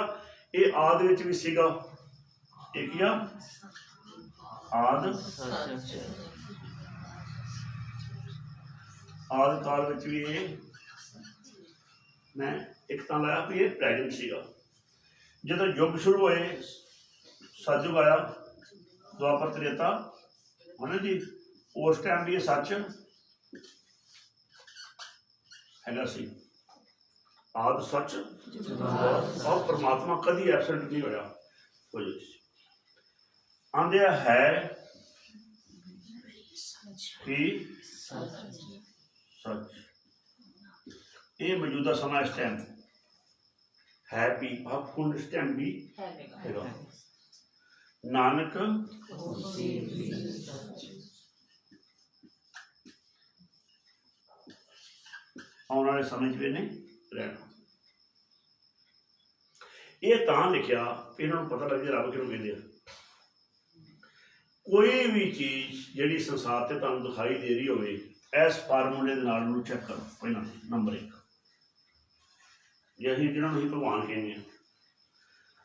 ਇਹ ਆਦ ਵਿੱਚ ਵੀ ਸੀਗਾ। ਇਹ ਕੀ ਆ? ਆਦ ਆਦ ਕਾਲ ਵਿੱਚ ਵੀ ਇਹ ਮੈਂ ਇੱਕ ਤਾਂ ਲਾਇਆ ਵੀ ਇਹ ਪ੍ਰੈਜੈਂਟ ਸੀਗਾ। ਜਦੋਂ ਯੁੱਗ ਸ਼ੁਰੂ ਹੋਏ ਸਤਿਯੁਗ ਆਇਆ ਦੁਆਪਰ ਤ੍ਰੇਤਾ ਹੈ ਜੀ, ਉਸ ਟਾਈਮ ਵੀ ਇਹ ਸੱਚ हैगा सी। आद सच और परमात्मा कभी एबसेंट नहीं होया। आंदे है कि सच। ये मौजूदा समा इस टाइम है भी अब हुण इस टाइम भी हैगा। नानक आने वाले समय च भी नहीं रहना। ये तां लिखिया इन्हों पता लगे रब किहनूं कहंदे आ। कोई भी चीज़ जिहड़ी संसार ते तुहानूं दिखाई दे रही होवे इस फार्मूले दे नाल उहनूं चैक करो। पहला नंबर 1 जे असीं जिन्हां नूं भगवान कहने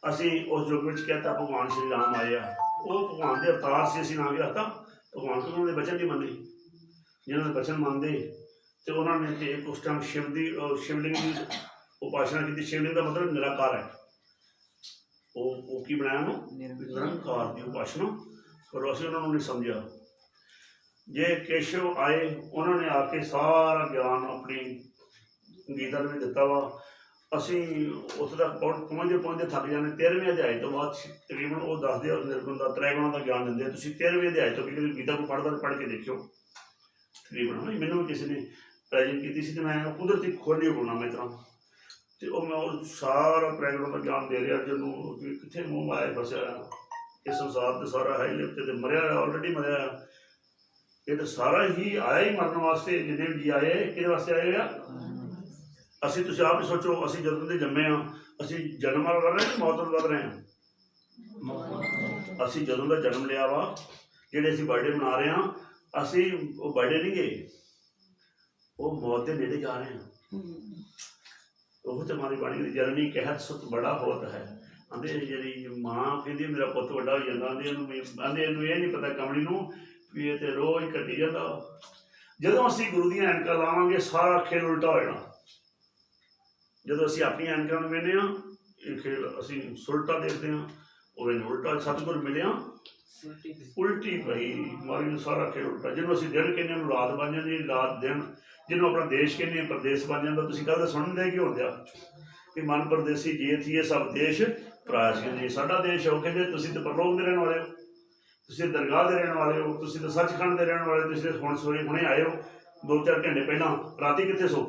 असीं उस युग विच कहता भगवान श्री राम आए आ। वो भगवान के अवतार से असीं नाम रखता भगवान को उन्होंने वचन नहीं मन्ने। जिन्होंने वचन मनते तो उन्होंने तो एक उस टाइम शिवलिंग की उपासना की। शिवलिंग का मतलब निराकार है। वो की बनाया निरंकार की उपासना करो। असीं उन्होंने नहीं समझा। जे केशव आए उन्होंने आके सारा ज्ञान अपनी गीता में दिता वा। ਅਸੀਂ ਉੱਥੇ ਤੱਕ ਪਹੁੰਚਦੇ ਥੱਕ ਜਾਂਦੇ। 13ਵੇਂ ਅਧਿਆਏ ਤੋਂ ਬਾਅਦ ਤਕਰੀਬਨ ਉਹ ਦੱਸਦੇ ਆ ਨਿਰਗੁਣ ਦਾ ਤ੍ਰੈਗੁਣਾਂ ਦਾ ਗਿਆਨ ਦਿੰਦੇ ਆ। ਤੁਸੀਂ 13ਵੇਂ ਅਧਿਆਏ ਤੋਂ ਵੀ ਕਦੇ ਗੀਤਾ ਨੂੰ ਪੜ੍ਹ ਕੇ ਦੇਖਿਓ ਤਕਰੀਬਨ। ਮੈਨੂੰ ਵੀ ਕਿਸੇ ਨੇ ਪ੍ਰੈਜੈਂਟ ਕੀਤੀ ਸੀ, ਅਤੇ ਮੈਂ ਕੁਦਰਤੀ ਖੋਲ੍ਹੀ ਬੋਲਣਾ ਮੈਂ ਤਰ੍ਹਾਂ, ਅਤੇ ਉਹ ਮੈਂ ਉਹ ਸਾਰਾ ਤ੍ਰੈਗੁਣਾਂ ਦਾ ਗਿਆਨ ਦੇ ਰਿਹਾ ਜਿਹਨੂੰ ਕਿੱਥੇ ਮੂੰਹ ਮਾਇਆ ਫਸਿਆ, ਇਹ ਸੰਸਾਰ ਤੇ ਸਾਰਾ ਹੈ ਹੀ ਉੱਤੇ ਤੇ ਮਰਿਆ, ਆਲਰੇਡੀ ਮਰਿਆ। ਇਹ ਤਾਂ ਸਾਰਾ ਹੀ ਆਇਆ ਹੀ ਮਰਨ ਵਾਸਤੇ। ਜਿੰਨੇ ਵੀ ਜੀ ਆਏ ਕਿਹਦੇ ਵਾਸਤੇ ਆਏ ਆ? ਅਸੀਂ ਤੁਸੀਂ ਆਪ ਹੀ ਸੋਚੋ, ਅਸੀਂ ਜਦੋਂ ਦੇ ਜੰਮੇ ਹਾਂ, ਅਸੀਂ ਜਨਮ ਵੱਲ ਵਧ ਰਹੇ ਹਾਂ, ਮੌਤ ਵੱਲ ਵਧ ਰਹੇ ਹਾਂ? ਅਸੀਂ ਜਦੋਂ ਦਾ ਜਨਮ ਲਿਆ ਵਾ, ਜਿਹੜੇ ਅਸੀਂ ਬਰਥਡੇ ਮਨਾ ਰਹੇ ਹਾਂ, ਅਸੀਂ ਉਹ ਬਰਥਡੇ ਨਹੀਂ ਗਏ, ਉਹ ਮੌਤ ਦੇ ਨੇੜੇ ਜਾ ਰਹੇ ਹਾਂ। ਉਹ ਤੇ ਮਾਰੀ ਬਾਣੀ ਦੀ ਜਨਨੀ ਕਹਿਤ ਸੁਤ ਬੜਾ ਹੋਤ ਹੈ। ਆਂਦੇ ਜਿਹੜੀ ਮਾਂ ਕਹਿੰਦੀ ਮੇਰਾ ਪੁੱਤ ਵੱਡਾ ਹੋ ਜਾਂਦਾ, ਆਂਦੇ ਇਹਨੂੰ ਇਹ ਨਹੀਂ ਪਤਾ ਕਮਲੀ ਨੂੰ ਵੀ ਇਹ ਤੇ ਰੋਜ਼ ਕੱਟੀ ਜਾਂਦਾ। ਜਦੋਂ ਅਸੀਂ ਗੁਰੂ ਦੀਆਂ ਐਨਕਾਂ ਲਾਵਾਂਗੇ ਸਾਰਾ ਖੇਲ ਉਲਟਾ ਹੋ ਜਾਣਾ। ਜਦੋਂ ਅਸੀਂ ਆਪਣੀਆਂ ਐਨਕਾਂ ਨੂੰ ਵੇਖਦੇ ਹਾਂ, ਇਹ ਖੇਲ ਅਸੀਂ ਸੁਲਟਾ ਦੇਖਦੇ ਹਾਂ, ਉਹ ਉਲਟਾ। ਸਤਿਗੁਰ ਮਿਲਿਆ ਉਲਟੀ ਪਈ ਮਾਰੀ ਨੂੰ ਸਾਰਾ ਖੇਲ ਉਲਟਾ। ਜਿਹਨੂੰ ਅਸੀਂ ਦਿਨ ਕਹਿੰਦੇ ਉਹਨੂੰ ਰਾਤ ਬਣ ਜਾਂਦੀ, ਰਾਤ ਦਿਨ। ਜਿਹਨੂੰ ਆਪਣਾ ਦੇਸ਼ ਕਹਿੰਦੇ ਪ੍ਰਦੇਸ਼ ਬਣ ਜਾਂਦਾ। ਤੁਸੀਂ ਕੱਲ੍ਹ ਤਾਂ ਸੁਣਦੇ ਕੀ ਹੁੰਦੇ ਆ ਕਿ ਮਨ ਪਰਦੇਸੀ ਜੇ ਥੀਏ ਸਭ ਦੇਸ਼ ਪਰਾਇਸ। ਕਹਿੰਦੇ ਸਾਡਾ ਦੇਸ਼ ਹੈ। ਉਹ ਕਹਿੰਦੇ ਤੁਸੀਂ ਤਾਂ ਪਰਲੋਕ ਦੇ ਰਹਿਣ ਵਾਲੇ ਹੋ, ਤੁਸੀਂ ਦਰਗਾਹ ਦੇ ਰਹਿਣ ਵਾਲੇ ਹੋ, ਤੁਸੀਂ ਤਾਂ ਸੱਚਖੰਡ ਦੇ ਰਹਿਣ ਵਾਲੇ। ਤੁਸੀਂ ਹੁਣੇ ਆਏ ਹੋ 2-4 ਘੰਟੇ ਪਹਿਲਾਂ। ਰਾਤੀ ਕਿੱਥੇ ਸੋ?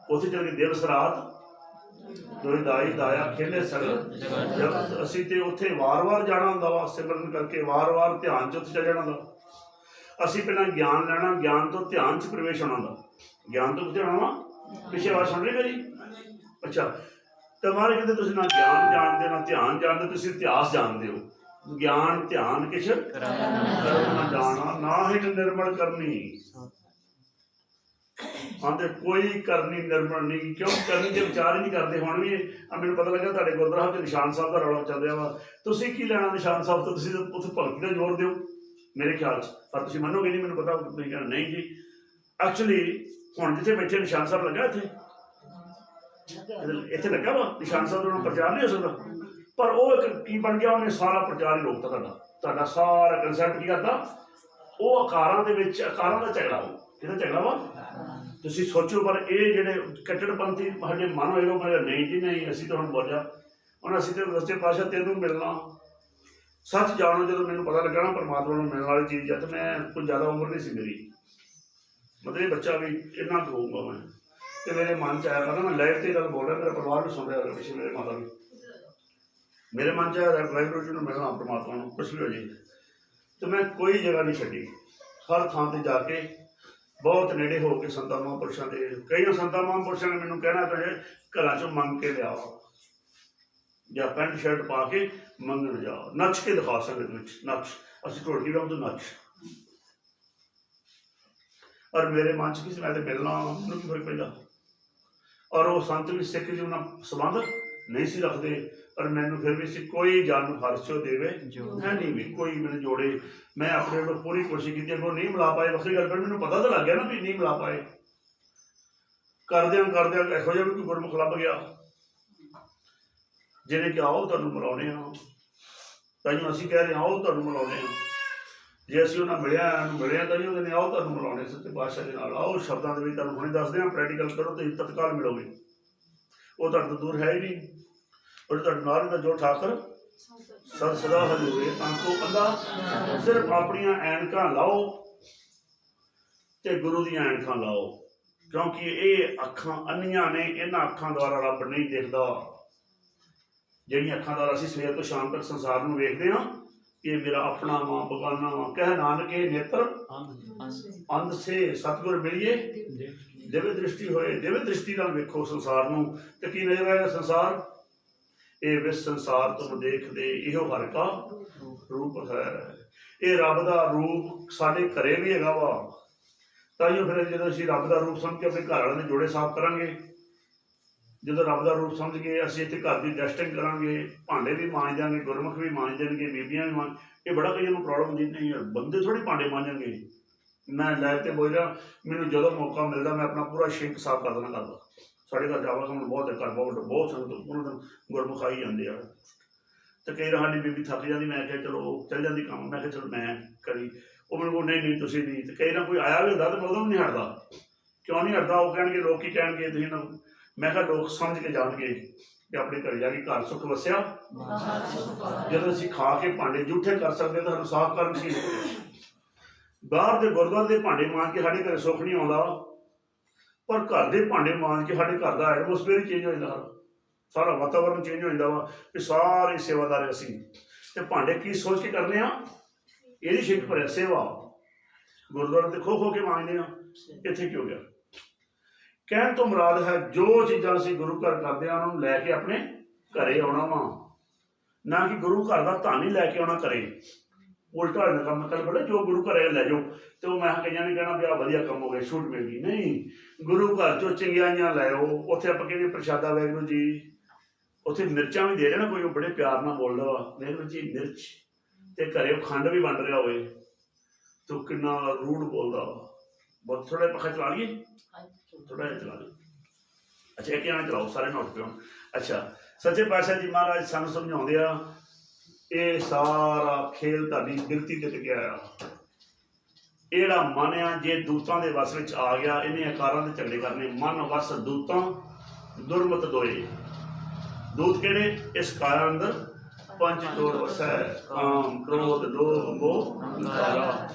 ਉੱਥੇ ਚਲ ਕੇ ਦਿਵਸ ਰਾਤ ਦੋਈ ਦਾਈ ਦਾਇਆ ਖੇਲੇ ਸਗਲ। ਅਸੀਂ ਤੇ ਉੱਥੇ ਵਾਰ-ਵਾਰ ਜਾਣਾ ਹੁੰਦਾ ਵਾ ਸਿਮਰਨ ਕਰਕੇ, ਵਾਰ-ਵਾਰ ਧਿਆਨ 'ਚ ਉੱਥੇ ਚੱਲ ਜਾਣਾ ਹੁੰਦਾ। ਅਸੀਂ ਪਹਿਲਾਂ ਗਿਆਨ ਲੈਣਾ, ਗਿਆਨ ਤੋਂ ਧਿਆਨ 'ਚ ਪ੍ਰਵੇਸ਼ ਹੋਣਾ ਹੁੰਦਾ। ਗਿਆਨ ਤੋਂ ਕਿੱਥੇ ਹੋਣਾ ਵਾ? ਪਿੱਛੇ ਆਵਾਜ਼ ਸੁਣ ਰਹੀ ਮੇਰੀ? ਅੱਛਾ, ਤਾਂ ਮਹਾਰਾਜ ਕਹਿੰਦੇ ਤੁਸੀਂ ਨਾ ਗਿਆਨ ਜਾਣਦੇ ਨਾ ਧਿਆਨ ਜਾਣਦੇ, ਤੁਸੀਂ ਇਤਿਹਾਸ ਜਾਣਦੇ ਹੋ। ਗਿਆਨ ਧਿਆਨ ਕਿਛ ਕਰਮ ਨਾ ਜਾਣਾ, ਨਾ ਹੀ ਨਿਰਮਲ ਕਰਨੀ। ਆਂਦੇ ਕੋਈ ਕਰਨੀ ਨਿਰਮਲ ਨਹੀਂ। ਕਿਉਂ ਕਰਨੀ ਦੇ ਵਿਚਾਰ ਹੀ ਨਹੀਂ ਕਰਦੇ। ਹੁਣ ਵੀ ਮੈਨੂੰ ਪਤਾ ਲੱਗਾ ਤੁਹਾਡੇ ਗੁਰਦੁਆਰਾ ਸਾਹਿਬ 'ਚ ਨਿਸ਼ਾਨ ਸਾਹਿਬ ਦਾ ਰੌਲਾ ਚੱਲ ਰਿਹਾ ਵਾ। ਤੁਸੀਂ ਕੀ ਲੈਣਾ ਨਿਸ਼ਾਨ ਸਾਹਿਬ ਤੋਂ? ਤੁਸੀਂ ਉੱਥੇ ਭਗਤੀ ਦਾ ਜ਼ੋਰ ਦਿਓ ਮੇਰੇ ਖਿਆਲ 'ਚ, ਪਰ ਤੁਸੀਂ ਮੰਨੋਗੇ ਨਹੀਂ, ਮੈਨੂੰ ਪਤਾ ਤੁਸੀਂ ਕਹਿਣਾ ਨਹੀਂ ਜੀ। ਐਕਚੁਅਲੀ ਹੁਣ ਜਿੱਥੇ ਬੈਠੇ ਨਿਸ਼ਾਨ ਸਾਹਿਬ ਲੱਗਾ, ਇੱਥੇ ਲੱਗਾ ਵਾ ਨਿਸ਼ਾਨ ਸਾਹਿਬ ਦਾ ਪ੍ਰਚਾਰ ਨਹੀਂ ਹੋ ਸਕਦਾ। ਪਰ ਉਹ ਇੱਕ ਕੀ ਬਣ ਗਿਆ, ਉਹਨੇ ਸਾਰਾ ਪ੍ਰਚਾਰ ਹੀ ਰੋਕਤਾ। ਤੁਹਾਡਾ ਸਾਰਾ ਕੰਸੈਪਟ ਕੀ ਕਰਤਾ? ਉਹ ਆਕਾਰਾਂ ਦੇ ਵਿੱਚ ਆਕਾਰਾਂ ਦਾ ਝਗੜਾ। ਉਹ ਇਹਦਾ ਝਗੜਾ ਵਾ। ਤੁਸੀਂ ਸੋਚੋ, ਪਰ ਇਹ ਜਿਹੜੇ ਕੱਟੜਪੰਥੀ ਸਾਡੇ ਮਨ ਹੋਏ ਉਹ ਕਹਿੰਦੇ ਨਹੀਂ ਜੀ ਨਹੀਂ, ਅਸੀਂ ਤਾਂ ਹੁਣ ਬੋਲਿਆ ਹੁਣ ਅਸੀਂ ਤਾਂ ਸੱਚੇ ਪਾਤਸ਼ਾਹ ਤੈਨੂੰ ਮਿਲਣਾ। ਸੱਚ ਜਾਣੋ, ਜਦੋਂ ਮੈਨੂੰ ਪਤਾ ਲੱਗਾ ਨਾ ਪਰਮਾਤਮਾ ਨੂੰ ਮਿਲਣ ਵਾਲੀ ਚੀਜ਼ ਹੈ, ਤਾਂ ਮੈਂ ਕੋਈ ਜ਼ਿਆਦਾ ਉਮਰ ਨਹੀਂ ਸੀ ਮੇਰੀ, ਮਤਲਬ ਬੱਚਾ ਵੀ ਇੰਨਾ ਕੁ ਹੋਊਗਾ ਮੈਂ। ਅਤੇ ਮੇਰੇ ਮਨ 'ਚ ਆਇਆ ਕਰਦਾ, ਮੈਂ ਲਾਈਵ 'ਤੇ ਗੱਲ ਬੋਲ ਰਿਹਾ, ਮੇਰਾ ਪਰਿਵਾਰ ਵੀ ਸੁਣ ਰਿਹਾ ਪਿੱਛੇ, ਮੇਰੇ ਮਾਤਾ ਵੀ। ਮੇਰੇ ਮਨ 'ਚ ਆਇਆ ਵਾਹਿਗੁਰੂ ਜੀ ਨੂੰ ਮਿਲਣਾ, ਪਰਮਾਤਮਾ ਨੂੰ, ਕੁਛ ਵੀ ਹੋ ਜਾਏ। ਅਤੇ ਮੈਂ ਕੋਈ ਜਗ੍ਹਾ ਨਹੀਂ ਛੱਡੀ, ਹਰ ਥਾਂ 'ਤੇ ਜਾ ਕੇ ਬਹੁਤ ਨੇੜੇ ਹੋ ਕੇ ਸੰਤਾਂ ਮਹਾਂਪੁਰਸ਼ਾਂ ਦੇ, ਕਈ ਸੰਤਾਂ ਮਹਾਂਪੁਰਸ਼ਾਂ ਨੇ ਮੈਨੂੰ ਕਹਿਣਾ ਚਾਹੇ ਘਰਾਂ 'ਚੋਂ ਮੰਗ ਕੇ ਲਿਆਓ, ਜਾਂ ਪੈਂਟ ਸ਼ਰਟ ਪਾ ਕੇ ਮੰਗਣ ਜਾਓ, ਨੱਚ ਕੇ ਦਿਖਾ ਸੰਗਤ ਵਿੱਚ, ਨੱਚ। ਅਸੀਂ ਢੋਲਕੀ ਵਾਂਗ ਤੋਂ ਨੱਚ। ਔਰ ਮੇਰੇ ਮਨ 'ਚ ਕਿਸੇ ਮੈਂ ਤੇ ਮਿਲਣਾ, ਮੈਨੂੰ ਕੀ ਫਰਕ ਪੈਂਦਾ। ਔਰ ਉਹ ਸੰਤ ਵੀ ਸਿੱਖ ਜੀ ਨਾਲ ਸੰਬੰਧ ਨਹੀਂ ਸੀ ਰੱਖਦੇ, ਪਰ ਮੈਨੂੰ ਫਿਰ ਵੀ ਸੀ ਕੋਈ ਜਨ ਹਰਸ਼ੋ ਦੇਵੇ ਹੈ ਨਹੀਂ ਵੀ ਕੋਈ ਮੈਨੂੰ ਜੋੜੇ। ਮੈਂ ਆਪਣੇ ਵੱਲੋਂ ਪੂਰੀ ਕੋਸ਼ਿਸ਼ ਕੀਤੀ, ਅੱਗੋਂ ਨਹੀਂ ਮਿਲਾ ਪਾਏ ਵੱਖਰੀ ਗੱਲ, ਪਰ ਮੈਨੂੰ ਪਤਾ ਤਾਂ ਲੱਗ ਗਿਆ ਨਾ ਵੀ ਨਹੀਂ ਮਿਲਾ ਪਾਏ। ਕਰਦਿਆਂ ਇਹੋ ਜਿਹਾ ਵੀ ਕੋਈ ਗੁਰਮੁਖ ਲੱਭ ਗਿਆ ਜਿਹਨੇ ਕਿ ਆਓ ਤੁਹਾਨੂੰ ਮਿਲਾਉਣੇ ਆ। ਤਾਈਓ ਅਸੀਂ ਕਹਿ ਰਹੇ ਹਾਂ ਆਓ ਤੁਹਾਨੂੰ ਮਿਲਾਉਣੇ ਆ। ਜੇ ਅਸੀਂ ਉਹਨਾਂ ਮਿਲਿਆ ਤਾਂ ਹੀ ਉਹਦੇ ਨੇ ਆਓ ਤੁਹਾਨੂੰ ਮਿਲਾਉਣੇ ਸੱਚੇ ਪਾਤਸ਼ਾਹ ਦੇ ਨਾਲ। ਆਓ ਸ਼ਬਦਾਂ ਦੇ ਵਿੱਚ ਤੁਹਾਨੂੰ ਹੁਣੇ ਦੱਸਦੇ ਹਾਂ, ਪ੍ਰੈਕਟੀਕਲ ਕਰੋ ਤੁਸੀਂ ਤਤਕਾਲ ਮਿਲੋਗੇ। ਉਹ ਤੁਹਾਡੇ ਤੋਂ ਦੂਰ ਹੈ ਹੀ ਨਹੀਂ। ਔਰ ਤੁਹਾਡੇ ਨਾਲ ਦਾ ਜੋ ਠਾਕਰ ਸਦਾ ਹਜੂਰੇ ਤਾਂ ਕੋ ਅੱਲਾ। ਸਿਰਫ ਆਪਣੀਆਂ ਐਨਕਾਂ ਲਾਓ ਤੇ ਗੁਰੂ ਦੀਆਂ ਐਨਕਾਂ ਲਾਓ, ਕਿਉਂਕਿ ਇਹ ਅੱਖਾਂ ਅੰਨੀਆਂ ਨੇ, ਇਹਨਾਂ ਅੱਖਾਂ ਦੁਆਰਾ ਰੱਬ ਨਹੀਂ ਦੇਖਦਾ। ਜਿਹੜੀਆਂ ਅੱਖਾਂ ਦੁਆਰਾ ਅਸੀਂ ਸਵੇਰ ਤੋਂ ਸ਼ਾਮ ਤੱਕ ਸੰਸਾਰ ਨੂੰ ਵੇਖਦੇ ਹਾਂ, ਇਹ ਮੇਰਾ ਆਪਣਾ ਵਾਂ ਬਗਾਨਾ ਵਾਂ। ਕਹਿ ਨਾਨਕ ਇਹ ਨੇਤਰ ਅੰਧ ਸੇ ਸਤਿਗੁਰ ਮਿਲੀਏ ਦਿਵਯ ਦ੍ਰਿਸ਼ਟੀ ਹੋਏ। ਦਿਵਯ ਦ੍ਰਿਸ਼ਟੀ ਨਾਲ ਵੇਖੋ ਸੰਸਾਰ ਨੂੰ, ਤੇ ਕੀ ਨਜ਼ਰ ਆਏਗਾ ਸੰਸਾਰ? ਇਹ ਵਿਸ ਸੰਸਾਰ ਤੁਮ ਦੇਖਦੇ ਇਹੋ ਹਰ ਕਾ ਰੂਪ ਹੈ। ਇਹ ਰੱਬ ਦਾ ਰੂਪ ਸਾਡੇ ਘਰੇ ਵੀ ਹੈਗਾ ਵਾ। ਤਾਈਓ ਫਿਰ ਜਦੋਂ ਅਸੀਂ ਰੱਬ ਦਾ ਰੂਪ ਸਮਝ ਕੇ ਆਪਣੇ ਘਰ ਵਾਲਿਆਂ ਦੇ ਜੋੜੇ ਸਾਫ਼ ਕਰਾਂਗੇ, ਜਦੋਂ ਰੱਬ ਦਾ ਰੂਪ ਸਮਝ ਕੇ ਅਸੀਂ ਇੱਥੇ ਘਰ ਦੀ ਡਸਟਿੰਗ ਕਰਾਂਗੇ, ਭਾਂਡੇ ਵੀ ਮਾਂਜ ਦਿਆਂਗੇ, ਗੁਰਮੁਖ ਵੀ ਮਾਂਜ ਦੇਣਗੇ, ਬੀਬੀਆਂ ਵੀ ਮਾਂਜ। ਇਹ ਬੜਾ ਕਈਆਂ ਨੂੰ ਪ੍ਰੋਬਲਮ ਹੁੰਦੀ, ਨਹੀਂ ਯਾਰ ਬੰਦੇ ਥੋੜ੍ਹੀ ਭਾਂਡੇ ਮਾਂਜਣਗੇ। ਮੈਂ ਲਾਈਵ 'ਤੇ ਬੋਲ ਰਿਹਾ, ਮੈਨੂੰ ਜਦੋਂ ਮੌਕਾ ਮਿਲਦਾ ਮੈਂ ਆਪਣਾ ਪੂਰਾ ਸ਼ਿੰਕ ਸਾਫ਼ ਕਰ ਦੇਣਾ ਕਰਦਾ। ਸਾਡੇ ਘਰ ਜਾਵਾ ਸਾਨੂੰ ਬਹੁਤ ਘਰ ਬਹੁਤ ਸੰਗਤ ਉਹਨਾਂ ਨੂੰ ਗੁਰਮੁਖ ਆਈ ਜਾਂਦੇ ਆ। ਅਤੇ ਕਈ ਵਾਰ ਸਾਡੀ ਬੀਬੀ ਥੱਕ ਜਾਂਦੀ, ਮੈਂ ਕਿਹਾ ਚਲੋ ਚੱਲ ਜਾਂਦੀ ਕੰਮ, ਮੈਂ ਕਿਹਾ ਚਲੋ ਮੈਂ ਕਰੀ। ਉਹ ਮੈਨੂੰ ਕੋਲ ਨਹੀਂ ਤੁਸੀਂ ਨਹੀਂ। ਅਤੇ ਕਈ ਨਾ ਕੋਈ ਆਇਆ ਵੀ ਹੁੰਦਾ ਤਾਂ ਮੈਂ ਉਦੋਂ ਵੀ ਨਹੀਂ ਹਟਦਾ। ਕਿਉਂ ਨਹੀਂ ਹਟਦਾ? ਉਹ ਕਹਿਣਗੇ, ਲੋਕ ਕੀ ਕਹਿਣਗੇ, ਤੁਸੀਂ ਨਾ मैं कहा लोग समझ के जाएंगे कि अपने घर जाके घर सुख वसिया जब असीं खा के भांडे जूठे कर सकते तो सानूं साफ करन की बाहर के गुरुद्वारे के भांडे मांज के साढ़े घर सुख नहीं आता पर घर के भांडे मांज के साढ़े घर का एटमोसफेयर ही चेंज हो जाता सारा वातावरण चेंज हो जाता वा कि सारे सेवादार असीं ते भांडे की सोच के करने ये शिक भरिया सेवा गुरुद्वारे ते खो के मांजने इत्थे क्यों गया कहण तो मुराद है जो चीज़ां असीं गुरु घर करदे हां उन्हां लैके अपने घरे आउणा वा ना कि गुरु घर का धन ही लैके आउणा घरे उल्टा हो जाता मतलब बोले जो गुरु घर लै जाओ तो मैं कई ने कहना भी आ वधिया कम हो गया छूट मिल गई नहीं गुरु घर चो चंगियाइयां लैओ उत्थे आपां कहने प्रशादा वाहिगुरू जी उत्थे मिर्चां भी दे रहे ना कोई बड़े प्यार नाल बोलदा वा वाहिगुरू जी मिर्च ते घरे खंड भी बन रहा होवे तो कितना रूड बोलदा वा बहुत थोड़ा पखा चला लिए थोड़ा चला ली अच्छा एक ना चलाओ सारे नोट पे अच्छा सच्चे पातशाह जी महाराज सानू समझाउंदे आ ये सारा खेल तुहाडी बिरती ते टिकिया आ एड़ा मन आ जे दूतां दे वस विच आ गया इन्हें आकारां दे झगड़े करने मन वस दूतां दुर्मत दोए दूत केड़े इस काया अंदर पंच जोड़ वसै काम क्रोध लोभ मोह अहंकार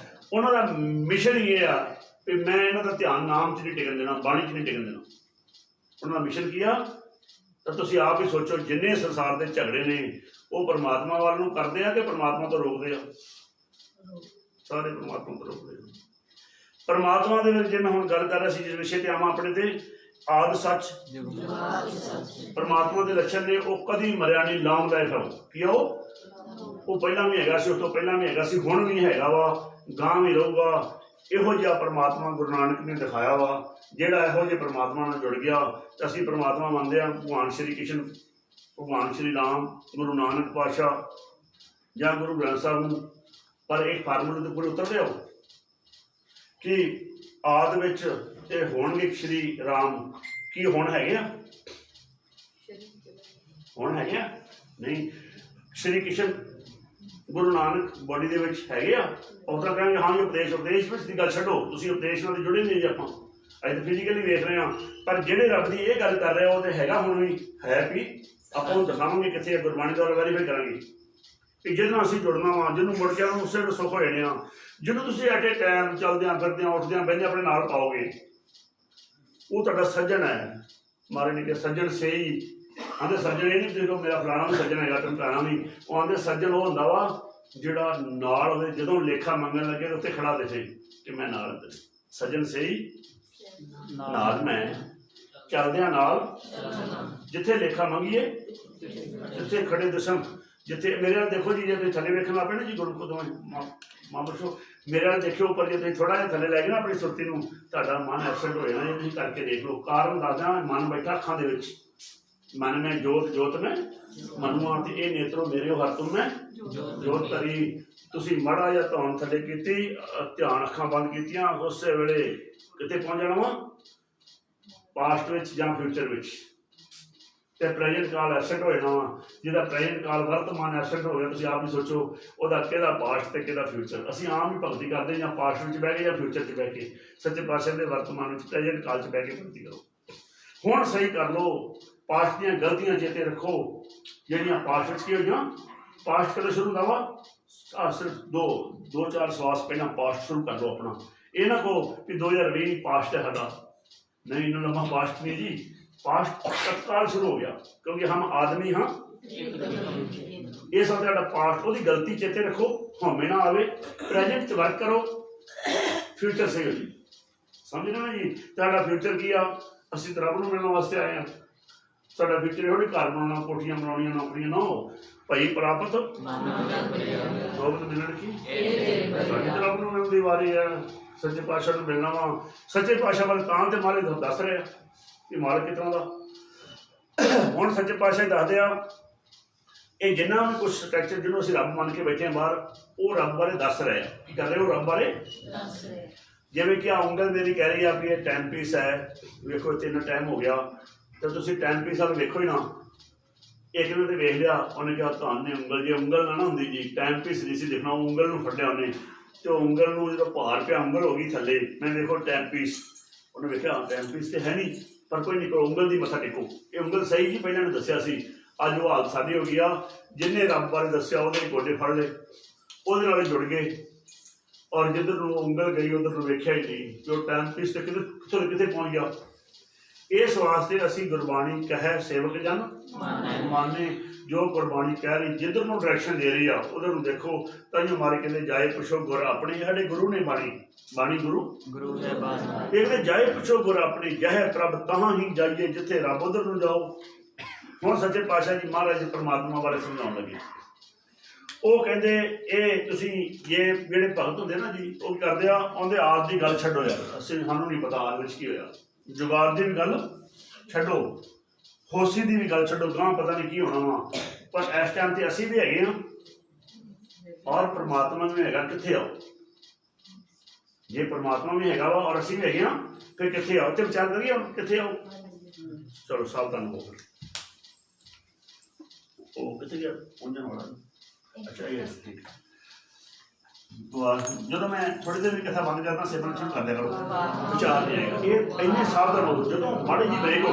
उन्हां दा मिशन ये आ कि मैं इन्हां दा ध्यान नाम च नहीं टिकन देना बाणी च नहीं टिकन देना उन्हां दा मिशन किया तो तुसीं आप ही सोचो जिन्ने संसार के झगड़े ने वो परमात्मा वाल नूं करदे आ कि परमात्मा तो रोकदे आ सारे परमात्मा तो रोकदे आ परमात्मा दे विच जे मैं हुण गल कर रहा सी जिस विषय ते आवां अपने ते आद सच परमात्मा के लक्षण ने वो कदी मरिया नहीं लॉन्ग लाइफ है की वो पहला भी हैगा सी उस तो पहला भी हैगा सी हुण भी हैगा वा गां भी रहूगा इहो जिहा परमात्मा गुरु नानक ने दिखाया वा जिहड़ा इहो जिहे परमात्मा नाल जुड़ गया तो असीं परमात्मा मनदे आ भगवान श्री कृष्ण भगवान श्री राम गुरु नानक पातशाह या गुरु ग्रंथ साहब नूं पर एक फार्मूले दे कोल उतरदे हो कि आद विच ते होणगे श्री राम की हुण हैगे आ हुण हैगे आ नहीं श्री कृष्ण गुरु नानक बॉडी दे विच हैगे आ और तो कहेंगे हाँ ये उपदेश विच दी गल छड्डो तुसीं उपदेश नाल जुड़े नहीं जी आपां अज तो फिजिकली देख रहे हैं पर जिहड़े रब दी ये गल कर रहे हो तो हैगा हुण भी है भी आपां नूं दिखावांगे कित्थे गुरबाणी द्वारा वैरीफाई करांगे कि जिहदे नाल असीं जुड़ना वा जिन्हों मुड़ के उस ਵੇਲੇ सुख हो जाने आ जिन्हों तुसीं एट ए टाइम चलदियां फिरदियां उठदियां बहिंदियां अपने नाल पाओगे वो तुहाडा सज्जन है महाराज ने कहा सज्जन सही आंदे सज्जन ये नहीं देखो मेरा फलाना भी सज्जन है ढमकाना भी वो आंदे सज्जन वो हुंदा वा जिहड़ा नाल होवे जदों लेखा मंगण लगे तो उत्ते खड़ा दिखे कि मैं नाल सज्जन सही नाल मैं चलदियां नाल जिथे लेखा मंगीए जिथे खड़े दसन जिथे मेरे नाल देखो जी जे थले वेखण लग पे ना जी गुरु को महापुरुषो मेरे नाल देखियो उपर जे तुसीं थोड़ा जिहा थले लै गए ना अपनी सुरती नूं तुहाडा मन एबसेंट हो जाना जे तुसीं करके देख लो कारण दसदा मन बैठा अखां दे विच मन में जोत जोत में मनुआ ते ये नेत्रों मेरे हर तुम में जोत करी तुसीं माड़ा जिहा धौन थले कीती ध्यान अखां बंद कीतियां उस वेले किते पहुंच जाना वा पास्ट विच जां फ्यूचर विच ते प्रेजेंट काल एबसेंट हो जाना वा जिहदा प्रेजेंट काल वर्तमान एबसेंट हो गया तुसीं आप ही सोचो उहदा किहदा पास्ट ते किहदा फ्यूचर असीं आम ही भगती करदे जां पास्ट विच बह के जां फ्यूचर च बह के सच्चे पातशाह दे वर्तमान विच प्रेजेंट काल च बह के भगती करो हुण सही कर लो पास्ट दी गलतियां चेते रखो जिहड़ियां पास्ट विच की होईयां पास्ट कदों शुरू होंदा वा सिर्फ दो चार सवास पहला पास्ट शुरू कर लो अपना ये ना कहो कि 2020 पास्ट है साडा नहीं इन्ना लम्मा पास्ट नहीं जी पास्ट तत्काल शुरू हो गया क्योंकि हम आदमी हाँ ये सब पास्ट वो गलती चेते रखो हमें ना आवे प्रेजेंट च वर्क करो फ्यूचर सही हो जी समझना ना जी तुहाडा फ्यूचर की आ असीं तो रब नूं मिलण वास्ते आए हैं साडा फ्यूचर ये घर बनाना कोठियां बनाउणियां नौकरियां ना हो भई प्राप्त सोबत मिलण की साडी तो रब नूं मिलण दी वारी है सच्चे पातशाह नूं मिलना वा सच्चे पातशाह वाले तां ते मारे दस रहे कि मालक किस तरह का हुण सच्चे पातशाह दसदे आ ये जिन्ना भी कुछ स्ट्रक्चर जिन्हों असीं रब मन के बैठे हैं बाहर वो रब बारे दस रहे की कर रहे हो रब बारे जिवें कि उंगल मेरी कह रही है कि ये टाइम पीस है वेखो इतना टाइम हो गया तो तुसीं टाइम पीस वाल वेखो ही ना एक ने तो वेख लिया उन्हें कहा धन ने उंगल जी उंगल ना होंगी जी टाइम पीस नहीं सी देखना उंगल नूं फड़िया उन्हें तो उंगल नूं जो भार पिया उंगल हो गई थले मैं देखो टाइम पीस उन्हें वेख्या टाइम पीस तो है नहीं पर कोई नहीं करो, उंगल की मत्था टेको। ये उंगल सही जी पहले ने दसिया सी, अज वो हालत साडी हो गई आ। जिन्हें रब बारे दसिया वो गोडे फड़ ले, वो जुड़ गए, और जिधर उंगल गई उधर वेख्या ही नहीं कि टाइम पीस कितने कितने पहुँच गया। इस वास्ते असी गुरबाणी कहे सेवक जन माने, जो गुरबाणी कह रही जिधर को डायरैक्शन दे रही है उधर देखो। ताइयों मारे कहते जाए पुछो गुर अपने, साढ़े गुरु ने बाणी बाणी गुरु कहते जाए पुछो गुर अपने, जह प्रभ तहां ही जाइए, जिथे रब उधर ਨੂੰ जाओ। ਹੁਣ सच्चे पातशाह जी महाराज जी परमात्मा बारे समझाउण लगे। ਉਹ ਕਹਿੰਦੇ ਇਹ ਤੁਸੀਂ ये ਜਿਹੜੇ भगत ਹੁੰਦੇ ना जी, ਉਹ ਕਰਦੇ ਆ ਉਹਦੇ ਆਦ ਦੀ ਗੱਲ ਛੱਡੋ यार, ਅਸੀਂ ਸਾਨੂੰ ਨਹੀਂ ਪਤਾ ਆਦ ਵਿੱਚ ਕੀ ਹੋਇਆ। जुगाड़ ਦੀ ਵੀ ਗੱਲ ਛੱਡੋ, होसी की भी गल छो, गां पता नहीं की होना वा, पर इस टाइम से असी भी है और परमात्मा भी है। कितने आओ जे परमात्मा भी है और असी भी है, फिर कितने आओ तो विचार करिए कितने आओ। चलो सावधान हो कितने गया पहुंचने वाला। अच्छा ये ठीक है। जो मैं थोड़ी देर भी कथा बंद करता सिमरन शुरू कर दिया करो, विचार नहीं आएगा। ये इन्ने सावधान हो, जो माड़ी जी ब्रेक हो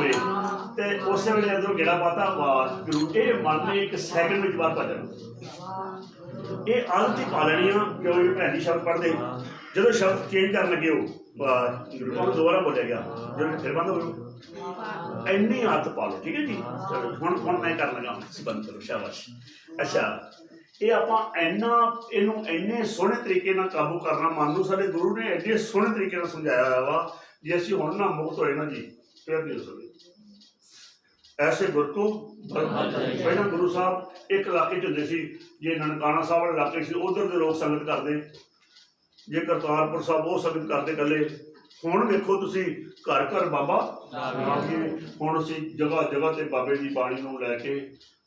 तो उस वे अंदरों गेड़ा पाता वाहगुरू, ये मन ने एक सैकंड में बाहर भजन। ये आदत ही पा लेनी आ, क्यों भैन जी शब्द पढ़ते जो शब्द चेंज कर लगे हो वाहगुरू दोबारा बोलिया गया, जो फिर बंद हो इन्नी आदत पा लो। ठीक है जी। चलो हम मैं कर लगा, बंद करो, शाबाश। अच्छा ये आप इन्ना इनू इन्ने सोहने तरीके काबू करना, मान लो साडे गुरु ने एडे सोहने तरीके समझाया हुआ वा, जे असीं हुण ना मुक्त होए ना जी फिर नहीं हो सकते। ऐसे गुर को पहला गुरु साहब एक इलाके होंदे सी, जे ननकाना साहब वाले इलाके से उधर के लोग संगत करते, जे करतारपुर साहब वो संगत करते कले। हुण देखो तुसीं घर घर बाबा हुण असीं जगह जगह ते बाबे की बाणी नूं लैके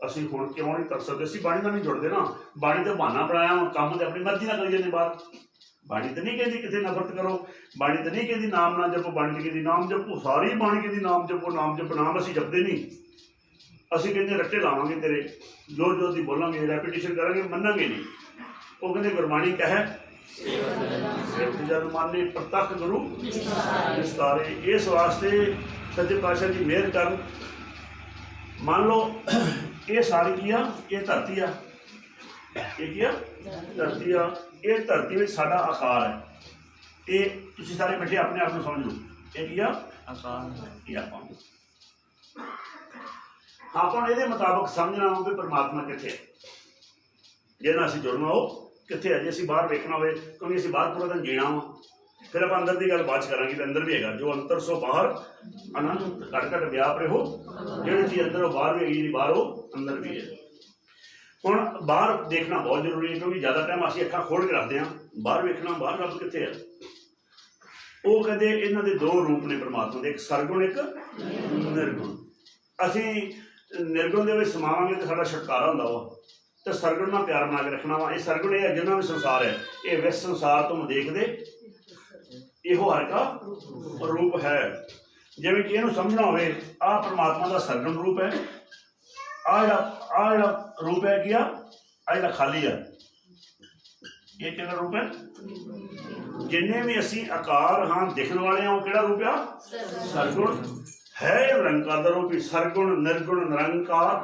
असीं हुण क्यों नहीं कर सकते। असीं बाणी नाल नहीं जुड़ते ना, बाणी तो बहाना बनाया, काम तो अपनी मर्जी ना करी जाते बाहर। बाणी तो नहीं कहती किसी नफरत करो, बाणी तो नहीं कहती नाम ना जपो, बाणी तो कहती नाम जपो, सारी बाणी कहती नाम जपो नाम जपो। नाम असीं जपते नहीं, असीं कहते रट्टे लावांगे तेरे, जोर जोर की बोलांगे, रैपीटिशन करेंगे, मनांगे नहीं। वो कहते गुरबाणी कहे जन माने प्रतख गुरु विस्तारे। इस वास्ते सच्चे पातशाह जी मेहर कर। मान लो ये सारी की आ, ये धरती आ, ये की आ धरती आ, ये धरती में साडा आकार है। ये तुसीं सारे बैठे अपने आप को समझ लो, ये की आ आकार, ये आपां इहदे मुताबक समझना हो कि परमात्मा कित्थे है, जे ना असीं जुड़ना हो कित्थे है। जे असीं बाहर वेखना होवे, क्योंकि असीं बाहर पूरा दिन जीना वा, फिर आप अंदर की गल बात करांगे तो अंदर भी है, जो अंतर सो बाहर आनंद घट घट व्याप रहो। जिहड़ी चीज़ अंदर हो बाहर भी है, बाहर हो अंदर भी है। हुण बाहर देखना बहुत जरूरी है, क्योंकि ज़्यादा टाइम असीं अखां खोल के रखते हैं, बाहर वेखना बाहर रब कित्थे है। वो कहते इन्हां दे दो रूप ने परमात्मा दे, एक सरगुण एक निर्गुण। असीं निर्गुण दे विच समावांगे तो साडा छुटकारा हुंदा वा, तो सरगुण नाल प्यार बना के रखना वा। ये सरगुण है जिन्ना भी संसार है, ये विस संसार तो देखदे इहो हर का रूप है। जिवें कि इहनूं समझना होवे, आ परमात्मा का सरगुण रूप है, आ जिहड़ा रूप है कि आ जिहड़ा खाली है, ये किहड़ा रूप है। जिन्ने भी असीं आकार हाँ दिखण वाले हाँ, किहड़ा रूप आ सरगुण है। निरंकार का रूप ही सरगुण निर्गुण निरंकार।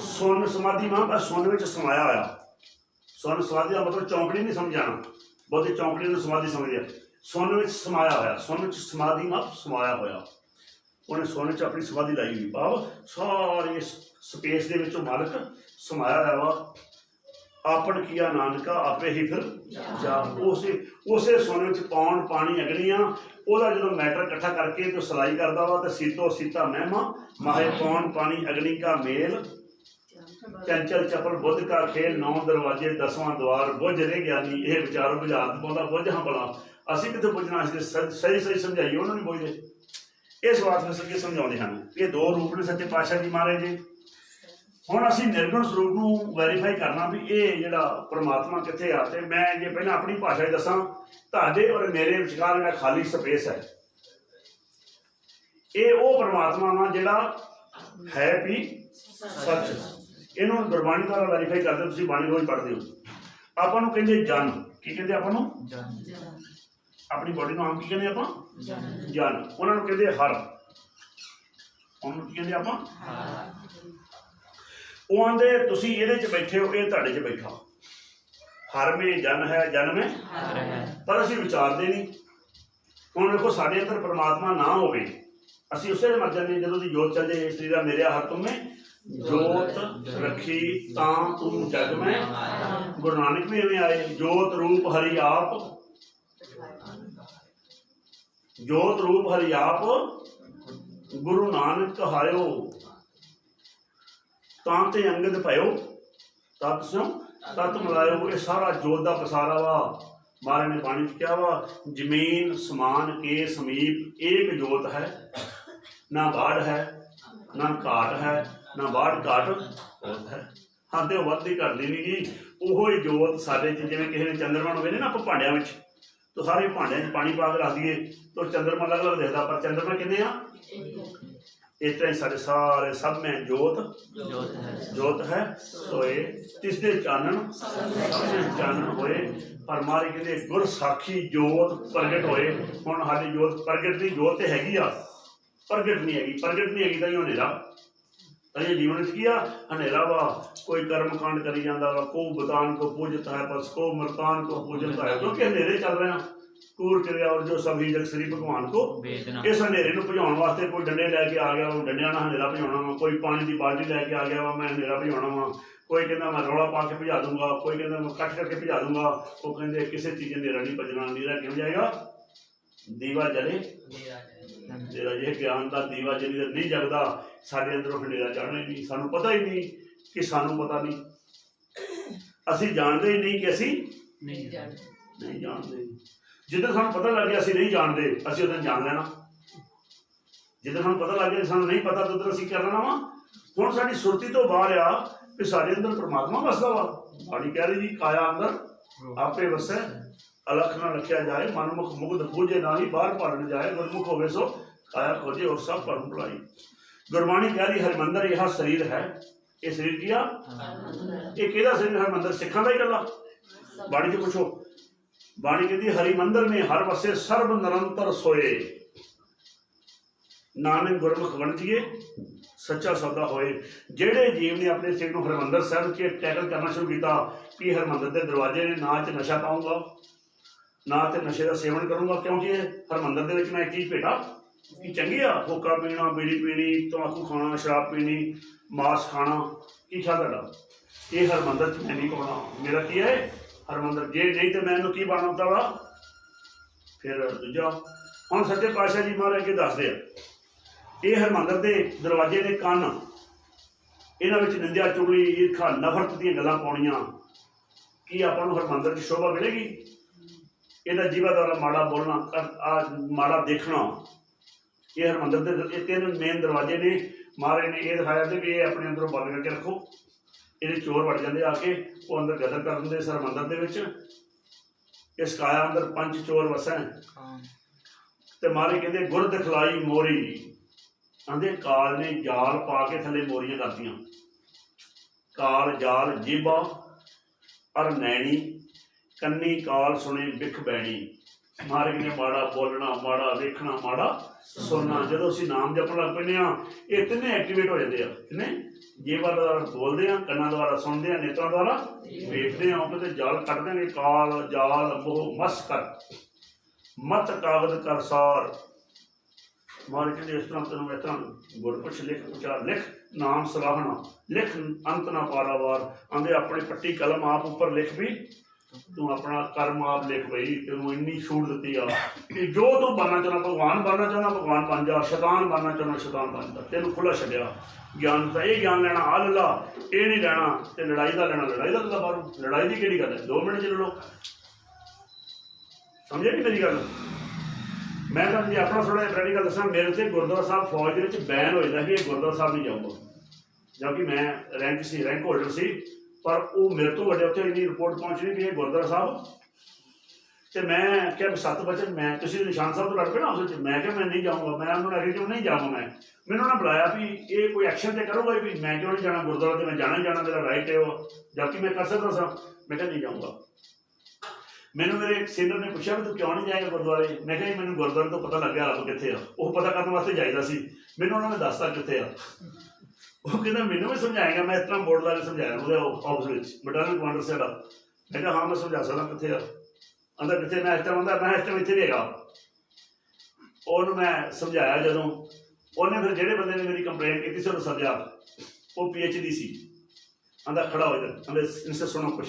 सुन समाधि मां सुन विच समाया होया। सुन समाधि का मतलब चौंकड़ी नहीं समझाना, बहुते चौंकड़ी में समाधि समझिया। सुन विच समाया होया, सुन विच समाधि मां समाया होया। उन्हें सुन विच अपनी समाधि लाई हुई, भाव सारी स्पेस दे विचों मालक समाया होया वा। आपन किया नानका आपे ही फिर जा। उसे सुन विच पौन पानी अग्नियां, ਉਹਦਾ ਜਦੋਂ मैटर इकट्ठा करके तो सिलाई करता वा, तो सीतो सीता महिमा माहे पौन पानी अग्नि का मेल। चंचल चपल बुद्ध का खेल, 9 दरवाजे 10वां द्वार, बुझ रहे ज्ञानी ये विचारो बुझारत पाउंदा बुझ हाँ भला। असीं कित्थे बुझना, सही सही समझाइए उन्होंने बुझदे। इस वास्ते सच्चे समझाउंदे हन। ये दो रूप ने सच्चे पातशाह जी महाराज जी। हुण असीं निर्गुण स्वरूप नूं वैरीफाई करना भी ये जिहड़ा परमात्मा कित्थे आ। ते मैं जे पहलां अपनी भाषा च दसां, तुहाडे और मेरे विचकार जिहड़ा खाली स्पेस है, ये वो परमात्मा वा जिहड़ा है भी सच। इहनूं गुरबाणी द्वारा वैरीफाई करदे, तुसीं बाणी रोज़ पढ़दे हो। आपां नूं कहंदे जन, की कहंदे आपां नूं ਆਪਣੀ ਬੋਡੀ ਨੂੰ ਆਮ ਕੀ ਕਹਿੰਦੇ ਆਪਾਂ? ਜਨ। ਉਹਨਾਂ ਨੂੰ ਕਹਿੰਦੇ ਹਰ। ਉਹਨੂੰ ਕੀ ਕਹਿੰਦੇ ਆਪਾਂ? ਉਹ ਆਂਦੇ ਤੁਸੀਂ ਇਹਦੇ 'ਚ ਬੈਠੇ ਹੋ, ਇਹ ਤੁਹਾਡੇ 'ਚ ਬੈਠਾ। ਹਰ ਮੇ ਜਨ ਹੈ, ਜਨ ਮੇ ਪਰ ਅਸੀਂ ਵਿਚਾਰਦੇ ਨਹੀਂ। ਹੁਣ ਵੇਖੋ ਸਾਡੇ ਅੰਦਰ ਪਰਮਾਤਮਾ ਨਾ ਹੋਵੇ, ਅਸੀਂ ਉਸੇ ਮਰ ਜਾਂਦੇ ਜਦੋਂ ਦੀ ਜੋਤ ਚੱਲ ਜਾਏ। ਸ੍ਰੀ ਰਾਮ ਮੇਰੇ ਹਰ ਤੁਮੇ ਜੋਤ ਰੱਖੀ ਤਾਂ ਤੂੰ ਜਗ ਮੈਂ। ਗੁਰੂ ਨਾਨਕ ਵੀ ਐਵੇਂ ਆਏ, ਜੋਤ ਰੂਪ ਹਰੀ ਆਪ, ਜੋਤ ਰੂਪ ਹਰੀ ਆਪ ਗੁਰੂ ਨਾਨਕ ਕਹਾਇਓ, ਤਾਂ ਤੇ ਅੰਗਦ ਭਇਓ ਤਤ ਸਿਉ ਤਤ ਮਿਲਾਇਓ। ਇਹ ਸਾਰਾ ਜੋਤ ਦਾ ਪਸਾਰਾ ਵਾ। ਮਹਾਰਾਜ ਨੇ ਬਾਣੀ 'ਚ ਕਿਹਾ ਵਾ, ਜ਼ਮੀਨ ਸਮਾਨ ਕੇ ਸਮੀਪ ਏਕ ਜੋਤ ਹੈ, ਨਾ ਬਾੜ ਹੈ ਨਾ ਘਾਟ ਹੈ, ਨਾ ਬਾੜ ਘਾਟ ਹੈ। ਹਾਂ ਤੇ ਉਹ ਵੱਧਦੀ ਘਟਦੀ ਨਹੀਂ ਜੀ। ਉਹੋ ਹੀ ਜੋਤ ਸਾਡੇ 'ਚ, ਜਿਵੇਂ ਕਿਸੇ ਨੇ ਚੰਦਰਮਾ ਨੂੰ ਵੇਖਦੇ ਨਾ ਆਪਾਂ ਭਾਂਡਿਆਂ ਵਿੱਚ, ਤਾਂ ਸਾਰੇ ਭਾਂਡਿਆਂ 'ਚ ਪਾਣੀ ਪਾ ਕੇ ਰੱਖ ਦਈਏ ਤਾਂ ਚੰਦਰਮਾ ਅਲੱਗ ਅਲੱਗ ਦਿਖਦਾ, ਪਰ ਚੰਦਰਮਾ ਕਿੰਨੇ ਆ? ਇਸ ਤਰ੍ਹਾਂ ਸਾਡੇ ਸਾਰੇ ਸਭ में जोत है सोए, तिसदे चानन चानन होए। पर मारे कहते गुर साखी जोत प्रगट होए। हुण साडी जोत प्रगट दी, जोत ते हैगी आ, प्रगट नहीं हैगी। प्रगट नहीं हैगी तां हनेरा, तां जीवन च की आ हनेरा वा। कोई कर्म कांड करी जांदा वा, को बतान को पूजता है, बस को मृतान को पूजता है, क्योंकि हनेरे चल रहे हैं। कूर चलिया और जो सभी जग श्री भगवान को इस हनेरे नूं भजाउण वास्ते कोई डंडे लैके आ गया, डंडियां नाल हनेरा भजाउणा वा। कोई पानी की बाल्टी लैके आ गया वा, मैं हनेरा भजाउणा वा। कोई कहता मैं रौला पा के भजा दूंगा, कोई कहता मैं कट करके भजा दूंगा। वो कहते किसी चीज़ हनेरा नहीं भजना। हनेरा क्यों जाएगा? दीवा जले तेरा ये ज्ञान का दीवा जली नहीं जगदा। साडे अंदरों हनेरा चढ़ना ही नहीं, सानू पता ही नहीं कि सानू पता नहीं, असी जानते ही नहीं कि असी नहीं जानते। जिद्दन सानू पता लग गया असी नहीं जानते, असी उस दिन जान लेना। जिद्दन सानू पता लग गया सानू नहीं पता, तो उधर असी कर लेना वा। हुण साडी सुरती तो बाहर आ कि साडे अंदर परमात्मा वसदा वा। बाड़ी कह रही जी काया अंदर आपे वसै, अलख ना रखिया जाए, मनमुख मुग्ध पूजे नाही, बाहर भर न जाए। गुरमुख होवे सो काया खोजे और सब परम भलाई। गुरबाणी कह रही हरमंदर यह शरीर है। ये शरीर किया ये किहदा शरीर? हरमंदर सिखां दा ही गल्ला। बाड़ी च पुछो, बाणी कहती हरि मंदिर में हर वसे सर्व निरंतर सोए, नानक गुरमुख वंजिए सच्चा सौदा होए। जेड़े जीव ने अपने सिर को हरमंदर साहब के टैकल करना शुरू किया कि हरमंदर के दरवाजे ने ना च नशा पाऊंगा ना तो नशे का सेवन करूंगा, क्योंकि हरमंदर के मैं एक चीज़ भेटा कि चंगी आ हुक्का पीना, बीड़ी पीनी, तंबाकू खाना, शराब पीनी, मांस खाना, की खादा ये हरमंदर च मैं नहीं पाना। मेरा की है हरमंदर, जे नहीं तो मैं इन्हू की बनता वा। फिर दूजा हम सच्चे पातशाह जी महाराज के दसदे ये हरमंदर के दरवाजे ने कन, इन्हां विच निंदिया चुगली ईर्खा नफरत दी गल्लां पाउणियां, की आपां नूं हरमंदर की शोभा मिलेगी? इहदा जीवा द्वारा माड़ा बोलना, माड़ा देखना। ये हरमंदर के तीन मेन दरवाजे ने। महाराज ने यह दिखाया कि ये अपने अंदरों बंद करके रखो, ये चोर वड़ जाते आके वो अंदर गदर कर देंगे। इस हरमंदर के इस काया अंदर पंच चोर वसै। तो महाराज कहते गुर दिखलाई मोरी, आंदे काल ने जाल पा के थले मोरियां करदियां। काल जाल जीबा और नैनी, कन्नी काल सुने बिख बैणी। महाराज ने माड़ा बोलना, माड़ा देखना, माड़ा सुनना। जो असीं नाम जपण लग पैंदे आ, ये तिन्ने एक्टिवेट हो जाते हैं। किन्ने? जीवा द्वारा बोलते हैं, कन्ना द्वारा सुनते हैं, नेत्रों द्वारा देखते हैं। कहते जाल कट देंगे। काल जाल मोह मस कर मत कागद कर सार। महाराज कहते इस तरह तेन इस तरह गुरपुछ लिख उचार, लिख नाम सराहना, लिख अंत ना पारावार। आंदे अपनी पट्टी कलम आप ऊपर लिख भी, तू अपना कर्म आप लिख बई। तेन इन्नी छूट दी आ कि जो तू बनना चाहना, भगवान बनना चाहना भगवान बन जा, शैतान बनना चाहना शैतान बन जा। तेन खुला छड्या ज्ञान का। ये ज्ञान लेना आ ला, ये नहीं लेना। तो लड़ाई का लेना, लड़ाई का तो बाहरों। लड़ाई की केड़ी गल है? 2 मिनट च लड़ो। समझे नहीं मेरी गल? मैं तो जी अपना थोड़ा जिहा प्रैक्टिकल दसा। मेरे से गुरुद्वारा साहब फौज के बैन हो जाता कि गुरुद्वारा साहब नहीं जाऊँगा, जबकि मैं रैंक सी, रैंक होल्डर सी। पर वो मेरे तो बड़े उत्थे इन्नी रिपोर्ट पहुँचनी भी गुरुद्वारा साहब। तो मैं क्या 7 बचन मैं किसी निशान साहब तो लड़ पे ना उस मैं क्या मैं नहीं जाऊँगा। मैं उन्होंने आगे क्यों नहीं जाऊँगा। मैंने उन्होंने बुलाया भी ये कोई एक्शन तो करूँगा भी, मैं क्यों नहीं जाना गुरुद्वारा। तो मैं जाना ही जाना, मेरा राइट है वो, जबकि मैं कर सकता सा। मैं क्या नहीं जाऊँगा। मैंने मेरे सीनियर ने पूछा भी तू क्यों नहीं जाएगा गुरुद्वारे। मैं कहा मैंने गुरुद्वारे तो पता लग गया रब कितने आ, वो पता करने वास्ते जाइदा सी, मैंने उन्होंने दसता कितने आ। वो कहता मैंने भी समझाएगा, मैं इतना बोर्ड ला के समझाया ऑफिस बटालियन कमांडर से। मैं कहा हाँ मैं समझा सकता कितने आ, अंदर कितने मैं इस टाइम आंदा, मैं इस टाइम इतने भी है। ਉਹਨੂੰ मैं समझाया ਜਦੋਂ ਉਹਨੇ ਫਿਰ ਜਿਹੜੇ ਬੰਦੇ ਨੇ ਮੇਰੀ ਕੰਪਲੇਂਟ ਕੀਤੀ ਸੀ ਉਹਨੂੰ ਸੱਦਿਆ, ਉਹ PhD ਸੀ, ਆਂਦਾ ਖੜਾ ਹੋ ਇੱਧਰ, ਆਂਦੇ ਇਨਸੇ ਸੁਣੋ ਕੁਛ।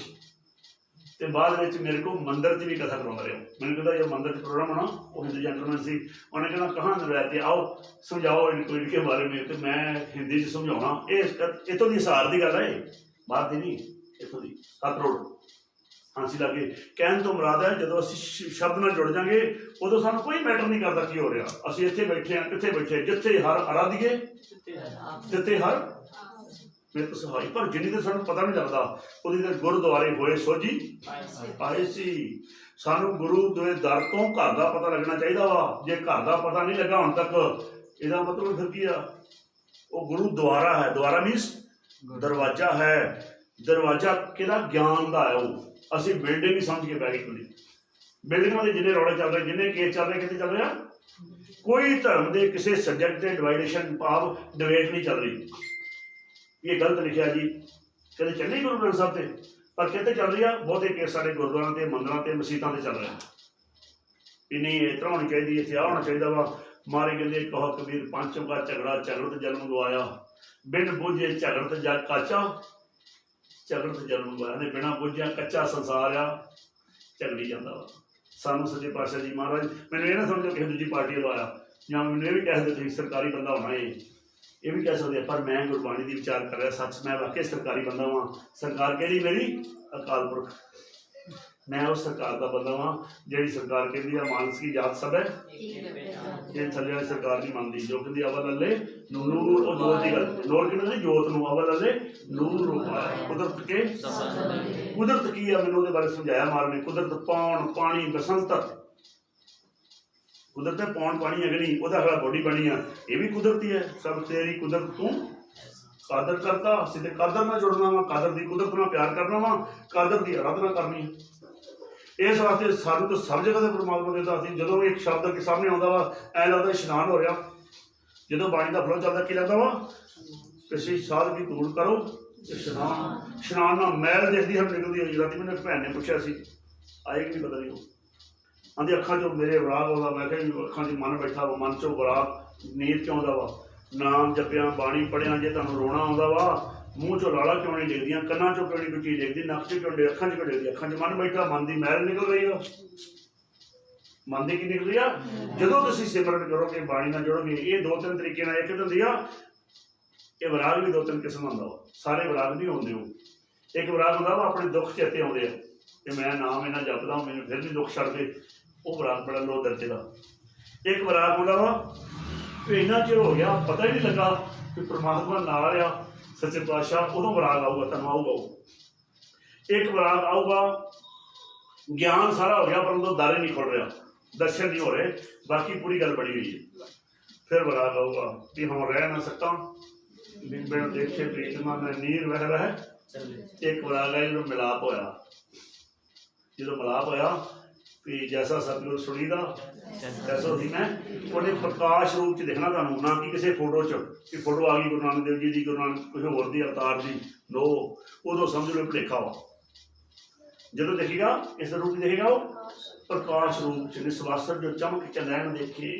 ਤੇ ਬਾਅਦ ਵਿੱਚ ਮੇਰੇ ਕੋਲ ਮੰਦਰ 'ਚ ਵੀ ਕਥਾ ਕਰਵਾਉਂਦਾ ਰਿਹਾ। ਮੈਨੂੰ ਕਹਿੰਦਾ ਜੋ ਮੰਦਰ 'ਚ ਪ੍ਰੋਗਰਾਮ ਹੋਣਾ, ਉਹ ਹਿੰਦੂ ਜੈਂਟਲਮੈਨ ਸੀ, ਉਹਨੇ ਕਹਿਣਾ ਕਹਾਂ ਰਹਿਤੇ आओ समझाओ इनको इनके बारे में। तो मैं हिंदी 'ਚ समझाਉਣਾ। ਇਹ ਇੱਥੋਂ ਦੀ ਹਿਸਾਰ ਦੀ ਗੱਲ ਹੈ, ਬਾਹਰ ਦੀ ਨਹੀਂ, ਇੱਥੋਂ ਦੀ 7 ਰੋਡ ਹਾਂਸੀ ਲਾਗੇ। ਕਹਿਣ ਤੋਂ ਮੁਰਾਦ ਹੈ ਜਦੋਂ ਅਸੀਂ ਸ਼ਬਦ ਨਾਲ ਜੁੜ ਜਾਵਾਂਗੇ ਉਦੋਂ ਸਾਨੂੰ ਕੋਈ ਮੈਟਰ ਨਹੀਂ ਕਰਦਾ ਕੀ ਹੋ ਰਿਹਾ। ਅਸੀਂ ਇੱਥੇ ਬੈਠੇ ਹਾਂ, ਕਿੱਥੇ ਬੈਠੇ, ਜਿੱਥੇ ਹਰ ਆਰਾਧੀਏ ਜਿੱਥੇ ਹਰ ਮੇਰੇ ਸਹਾਈ। ਪਰ ਜਿੰਨੀ ਦੇਰ ਸਾਨੂੰ ਪਤਾ ਨਹੀਂ ਲੱਗਦਾ ਉਹਦੀ ਦੇਰ ਗੁਰਦੁਆਰੇ ਹੋਏ ਸੋਝੀ ਪਾਏ ਸੀ। ਸਾਨੂੰ ਗੁਰੂ ਦੇ ਦਰ ਤੋਂ ਘਰ ਦਾ ਪਤਾ ਲੱਗਣਾ ਚਾਹੀਦਾ ਵਾ। ਜੇ ਘਰ ਦਾ ਪਤਾ ਨਹੀਂ ਲੱਗਾ ਹੁਣ ਤੱਕ, ਇਹਦਾ ਮਤਲਬ ਫਿਰ ਕੀ ਆ, ਉਹ ਗੁਰੂ ਦੁਆਰਾ ਹੈ। ਦੁਆਰਾ ਮੀਨਸ ਦਰਵਾਜ਼ਾ ਹੈ। ਦਰਵਾਜ਼ਾ ਕਿਹਦਾ? ਗਿਆਨ ਦਾ ਹੈ। ਉਹ ਅਸੀਂ ਬਿਲਡਿੰਗ ਹੀ ਸਮਝ ਕੇ ਪੈ ਗਏ। ਖੁੱਲੀ ਬਿਲਡਿੰਗਾਂ ਦੇ ਜਿੰਨੇ ਰੌਲੇ ਚੱਲ ਰਹੇ, ਜਿੰਨੇ ਕੇਸ ਚੱਲ ਰਹੇ, ਕਿਤੇ ਚੱਲ ਰਿਹਾ ਕੋਈ ਧਰਮ ਦੇ ਕਿਸੇ ਸਬਜੈਕਟ ਤੇ ਡਿਵਾਈਡੇਸ਼ਨ ਭਾਵ ਡਿਬੇਟ ਨਹੀਂ ਚੱਲ ਰਹੀ। ਇਹ ਗਲਤ ਲਿਖਿਆ ਜੀ, ਕਦੇ ਚੱਲੀ ਗੁਰੂ ਗ੍ਰੰਥ ਸਾਹਿਬ ਤੇ, ਪਰ ਕਿਤੇ ਚੱਲ ਰਹੀ ਆ ਬਹੁਤੇ ਕੇਸ ਸਾਡੇ ਗੁਰਦੁਆਰਿਆਂ ਤੇ, ਮੰਦਰਾਂ ਤੇ, ਮਸੀਤਾਂ ਤੇ ਚੱਲ ਰਿਹਾ। ਵੀ ਨਹੀਂ ਇਸ ਤਰ੍ਹਾਂ ਹੋਣੀ ਚਾਹੀਦੀ, ਇੱਥੇ ਆਹ ਹੋਣਾ ਚਾਹੀਦਾ ਵਾ। ਮਾਰੇ ਕਹਿੰਦੇ ਕਹੋ ਕਬੀਰ ਪੰਚਮ ਕਾ ਝਗੜਾ ਝਗੜਤ ਜਨਮ ਗਵਾਇਆ, ਬਿਨ ਬੁੱਝੇ ਝਗੜਤ ਜਗ ਕਾਚਾ, ਝਗੜਤ ਜਨਮ ਗਵਾਇਆ ਨੇ। ਬਿਨਾਂ ਬੁੱਝਿਆ ਕੱਚਾ ਸੰਸਾਰ ਆ, ਝਗੜੀ ਜਾਂਦਾ ਵਾ। ਸਾਨੂੰ ਸੱਚੇ ਪਾਤਸ਼ਾਹ ਜੀ ਮਹਾਰਾਜ, ਮੈਨੂੰ ਇਹ ਨਾ ਸਮਝੋ ਕਿਸੇ ਦੂਜੀ ਪਾਰਟੀ ਵੱਲੋਂ ਆਇਆ, ਜਾਂ ਮੈਨੂੰ ਇਹ ਵੀ ਕਹਿ ਦਿੰਦੇ ਤੁਸੀਂ ਸਰਕਾਰੀ ਬੰਦਾ ਹੋਣਾ, ਇਹ ਵੀ ਕਹਿ ਸਕਦੇ। ਪਰ ਮੈਂ ਗੁਰਬਾਣੀ ਦੀ ਵਿਚਾਰ ਕਰ ਰਿਹਾ, ਸੱਚ ਮੈਂ ਵਾਕਈ ਸਰਕਾਰੀ ਬੰਦਾ ਵਾਂ। ਸਰਕਾਰ ਕਿਹੜੀ ਮੇਰੀ? ਅਕਾਲ ਪੁਰਖ। ਮੈਂ ਉਸ ਸਰਕਾਰ ਦਾ ਬੰਦਾ ਵਾਂ ਜਿਹੜੀ ਸਰਕਾਰ ਕਹਿੰਦੀ ਆ ਮਾਨਸ ਕੀ ਜਾਤ ਸਭ ਹੈ, ਇਹ ਥੱਲੇ ਵਾਲੀ ਸਰਕਾਰ ਨਹੀਂ ਮੰਨਦੀ। ਜੋ ਕਹਿੰਦੀ ਅਵਲ ਅੱਲੇ ਨੂਰ, ਉਹ ਜੋਤ ਦੀ ਗੱਲ, ਲੋੜ ਕਿਹਨੂੰ ਨਹੀਂ, ਜੋਤ ਨੂੰ। ਅਵਲ ਅੱਲੇ ਨੂਰ ਰੂਪਾਇਆ ਕੁਦਰਤ ਕੇ। ਕੁਦਰਤ ਕੀ ਆ ਮੈਨੂੰ ਉਹਦੇ ਬਾਰੇ ਸਮਝਾਇਆ ਮਹਾਰਾਜ ਨੇ। ਕੁਦਰਤ ਪੌਣ ਪਾਣੀ ਬਸੰਤਰ, ਕੁਦਰਤ ਹੈ ਪੌਣ ਪਾਣੀ ਅਗਨੀ, ਉਹਦਾ ਖੜਾ ਬੋਡੀ ਬਣੀ ਆ, ਇਹ ਵੀ ਕੁਦਰਤੀ ਹੈ। ਸਭ ਤੇਰੀ ਕੁਦਰਤ ਤੂੰ ਕਾਦਰ ਕਰਤਾ। ਅਸੀਂ ਤੇ ਕਾਦਰ ਨਾਲ ਜੁੜਨਾ ਵਾ, ਕਾਦਰ ਦੀ ਕੁਦਰਤ ਨਾਲ ਪਿਆਰ ਕਰਨਾ ਵਾ, ਕਾਦਰ ਦੀ ਆਰਾਧਨਾ ਕਰਨੀ। ਇਸ ਵਾਸਤੇ ਸਾਨੂੰ ਤਾਂ ਸਭ ਜਗ੍ਹਾ ਤੇ ਪਰਮਾਤਮਾ ਦੇ ਦੱਸਦੀ। ਜਦੋਂ ਵੀ ਇੱਕ ਸ਼ਬਦ ਅੱਗੇ ਸਾਹਮਣੇ ਆਉਂਦਾ ਵਾ, ਐਂ ਲੱਗਦਾ ਇਸ਼ਨਾਨ ਹੋ ਰਿਹਾ। ਜਦੋਂ ਬਾਣੀ ਦਾ ਫਲੋ ਚੱਲਦਾ ਕੀ ਲੱਗਦਾ ਵਾ, ਕਿਸੇ ਸਾਧ ਕੀ ਧੂੜ ਕਰੋ ਇਸ਼ਨਾਨ। ਇਸ਼ਨਾਨ ਨਾਲ ਮੈਲ ਦੇਖਦੀ ਹਮ ਨਿਕਲਦੀ ਹੋਈ। ਰਾਤੀ ਮੈਨੂੰ ਇੱਕ ਭੈਣ ਨੇ ਪੁੱਛਿਆ ਸੀ, ਆਏ ਕਿ ਨਹੀਂ ਪਤਾ ਨਹੀਂ, ਉਹ ਆਂਦੀ ਅੱਖਾਂ 'ਚੋਂ ਮੇਰੇ ਵਿਰਾਗ ਆਉਂਦਾ। ਮੈਂ ਕਿਹਾ ਅੱਖਾਂ 'ਚ ਮਨ ਬੈਠਾ ਵਾ, ਮਨ 'ਚੋਂ ਵਿਰਾਗ ਨੀਰ 'ਚ ਆਉਂਦਾ ਵਾ। ਨਾਮ ਜਪਿਆ, ਬਾਣੀ ਪੜ੍ਹਿਆ, ਜੇ ਤੁਹਾਨੂੰ ਰੋਣਾ ਆਉਂਦਾ ਵਾ, ਮੂੰਹ 'ਚੋਂ ਲਾਲਾ ਕਿਉਂ ਨਹੀਂ ਡਿੱਗਦੀਆਂ, ਕੰਨਾਂ 'ਚੋਂ ਕਿਉਂ ਨਹੀਂ ਕੋਈ ਚੀਜ਼ ਡਿੱਗਦੀ, ਨੱਕ 'ਚ ਕਿਉਂ ਡਿੱਗਦੀ, ਅੱਖਾਂ 'ਚ ਕਿਉਂ ਡਿੱਗਦੀ? ਅੱਖਾਂ 'ਚ ਮਨ ਬੈਠਾ, ਮਨ ਦੀ ਮੈਲ ਨਿਕਲ ਰਹੀ ਆ। ਮਨ ਦੀ ਕੀ ਨਿਕਲ ਰਹੀ ਆ? ਜਦੋਂ ਤੁਸੀਂ ਸਿਮਰਨ ਕਰੋਗੇ, ਬਾਣੀ ਨਾਲ ਜੁੜੋਗੇ, ਇਹ 2-3 ਤਰੀਕੇ ਨਾਲ ਇੱਕ ਹੁੰਦੀ ਆ। ਇਹ ਵਿਰਾਗ ਵੀ 2-3 ਕਿਸਮ ਹੁੰਦਾ ਵਾ, ਸਾਰੇ ਵਿਰਾਗ ਨਹੀਂ ਹੁੰਦੇ। ਉਹ ਇੱਕ ਵਿਰਾਗ ਹੁੰਦਾ ਵਾ ਆਪਣੇ ਦੁੱਖ ਚੇਤੇ ਆਉਂਦੇ ਆ ਤੇ ਮੈਂ ਨਾਮ ਇਹਨਾਂ ਜਪਦਾ ਮੈਨੂੰ ਫਿਰ ਵੀ ਦੁੱਖ ਛੱਡਦੇ, ਉਹ ਵਿਰਾਗ ਬੜਾ ਲੋ ਦਰਜੇ ਦਾ। ਇੱਕ ਵਿਰਾਗ ਹੁੰਦਾ ਵਾ ਇੰਨਾ ਚਿਰ ਹੋ ਗਿਆ ਪਤਾ ਹੀ ਨਹੀਂ ਲੱਗਾ ਕਿ ਪਰਮਾਤਮਾ ਨਾਲ ਆ, ਸੱਚੇ ਪਾਤਸ਼ਾਹ, ਉਦੋਂ ਵਿਰਾਗ ਆਊਗਾ, ਤੁਹਾਨੂੰ ਆਊਗਾ। ਇੱਕ ਵਿਰਾਗ ਆਊਗਾ ਗਿਆਨ ਸਾਰਾ ਹੋ ਗਿਆ ਪਰੰਤੂ ਦਰ ਨਹੀਂ ਖੁੱਲ ਰਿਹਾ, ਦਰਸ਼ਨ ਨਹੀਂ ਹੋ ਰਹੇ, ਬਾਕੀ ਪੂਰੀ ਗੱਲ ਬਣੀ ਹੋਈ ਹੈ। ਫਿਰ ਵਿਰਾਗ ਆਊਗਾ ਕਿ ਹੁਣ ਰਹਿ ਨਾ ਸਕਤਾ, ਬਿਨ ਦੇਖੇ ਪ੍ਰੀਤਮਾ ਮੈਂ ਨੀਰ ਵਹਿ ਵਹਿ। ਇੱਕ ਵਿਰਾਗ ਹੈ ਜਦੋਂ ਮਿਲਾਪ ਹੋਇਆ। ਜਦੋਂ ਮਿਲਾਪ ਹੋਇਆ ਵੀ ਜੈਸਾ ਸਤਿਗੁਰ ਸੁਣੀਦਾ ਤੈਸਾ ਸੀ ਮੈਂ, ਉਹਨੇ ਪ੍ਰਕਾਸ਼ ਰੂਪ 'ਚ ਦਿਖਣਾ ਤੁਹਾਨੂੰ, ਨਾ ਕਿ ਕਿਸੇ ਫੋਟੋ 'ਚ ਕਿ ਫੋਟੋ ਆ ਗਈ ਗੁਰੂ ਨਾਨਕ ਦੇਵ ਜੀ ਦੀ, ਗੁਰੂ ਨਾਨਕ ਕਿਸੇ ਹੋਰ ਦੀ ਅਵਤਾਰ ਦੀ। ਲੋ ਉਦੋਂ ਸਮਝ ਲਓ ਭੁਲੇਖਾ ਵਾ। ਜਦੋਂ ਦੇਖੇਗਾ ਇਸ ਰੂਪ 'ਚ ਦੇਖੇਗਾ ਉਹ ਪ੍ਰਕਾਸ਼ ਰੂਪ 'ਚ ਨਿਸਵਾਸਰ ਜੋ ਚਮਕ ਚਲੈਣ ਦੇਖੇ।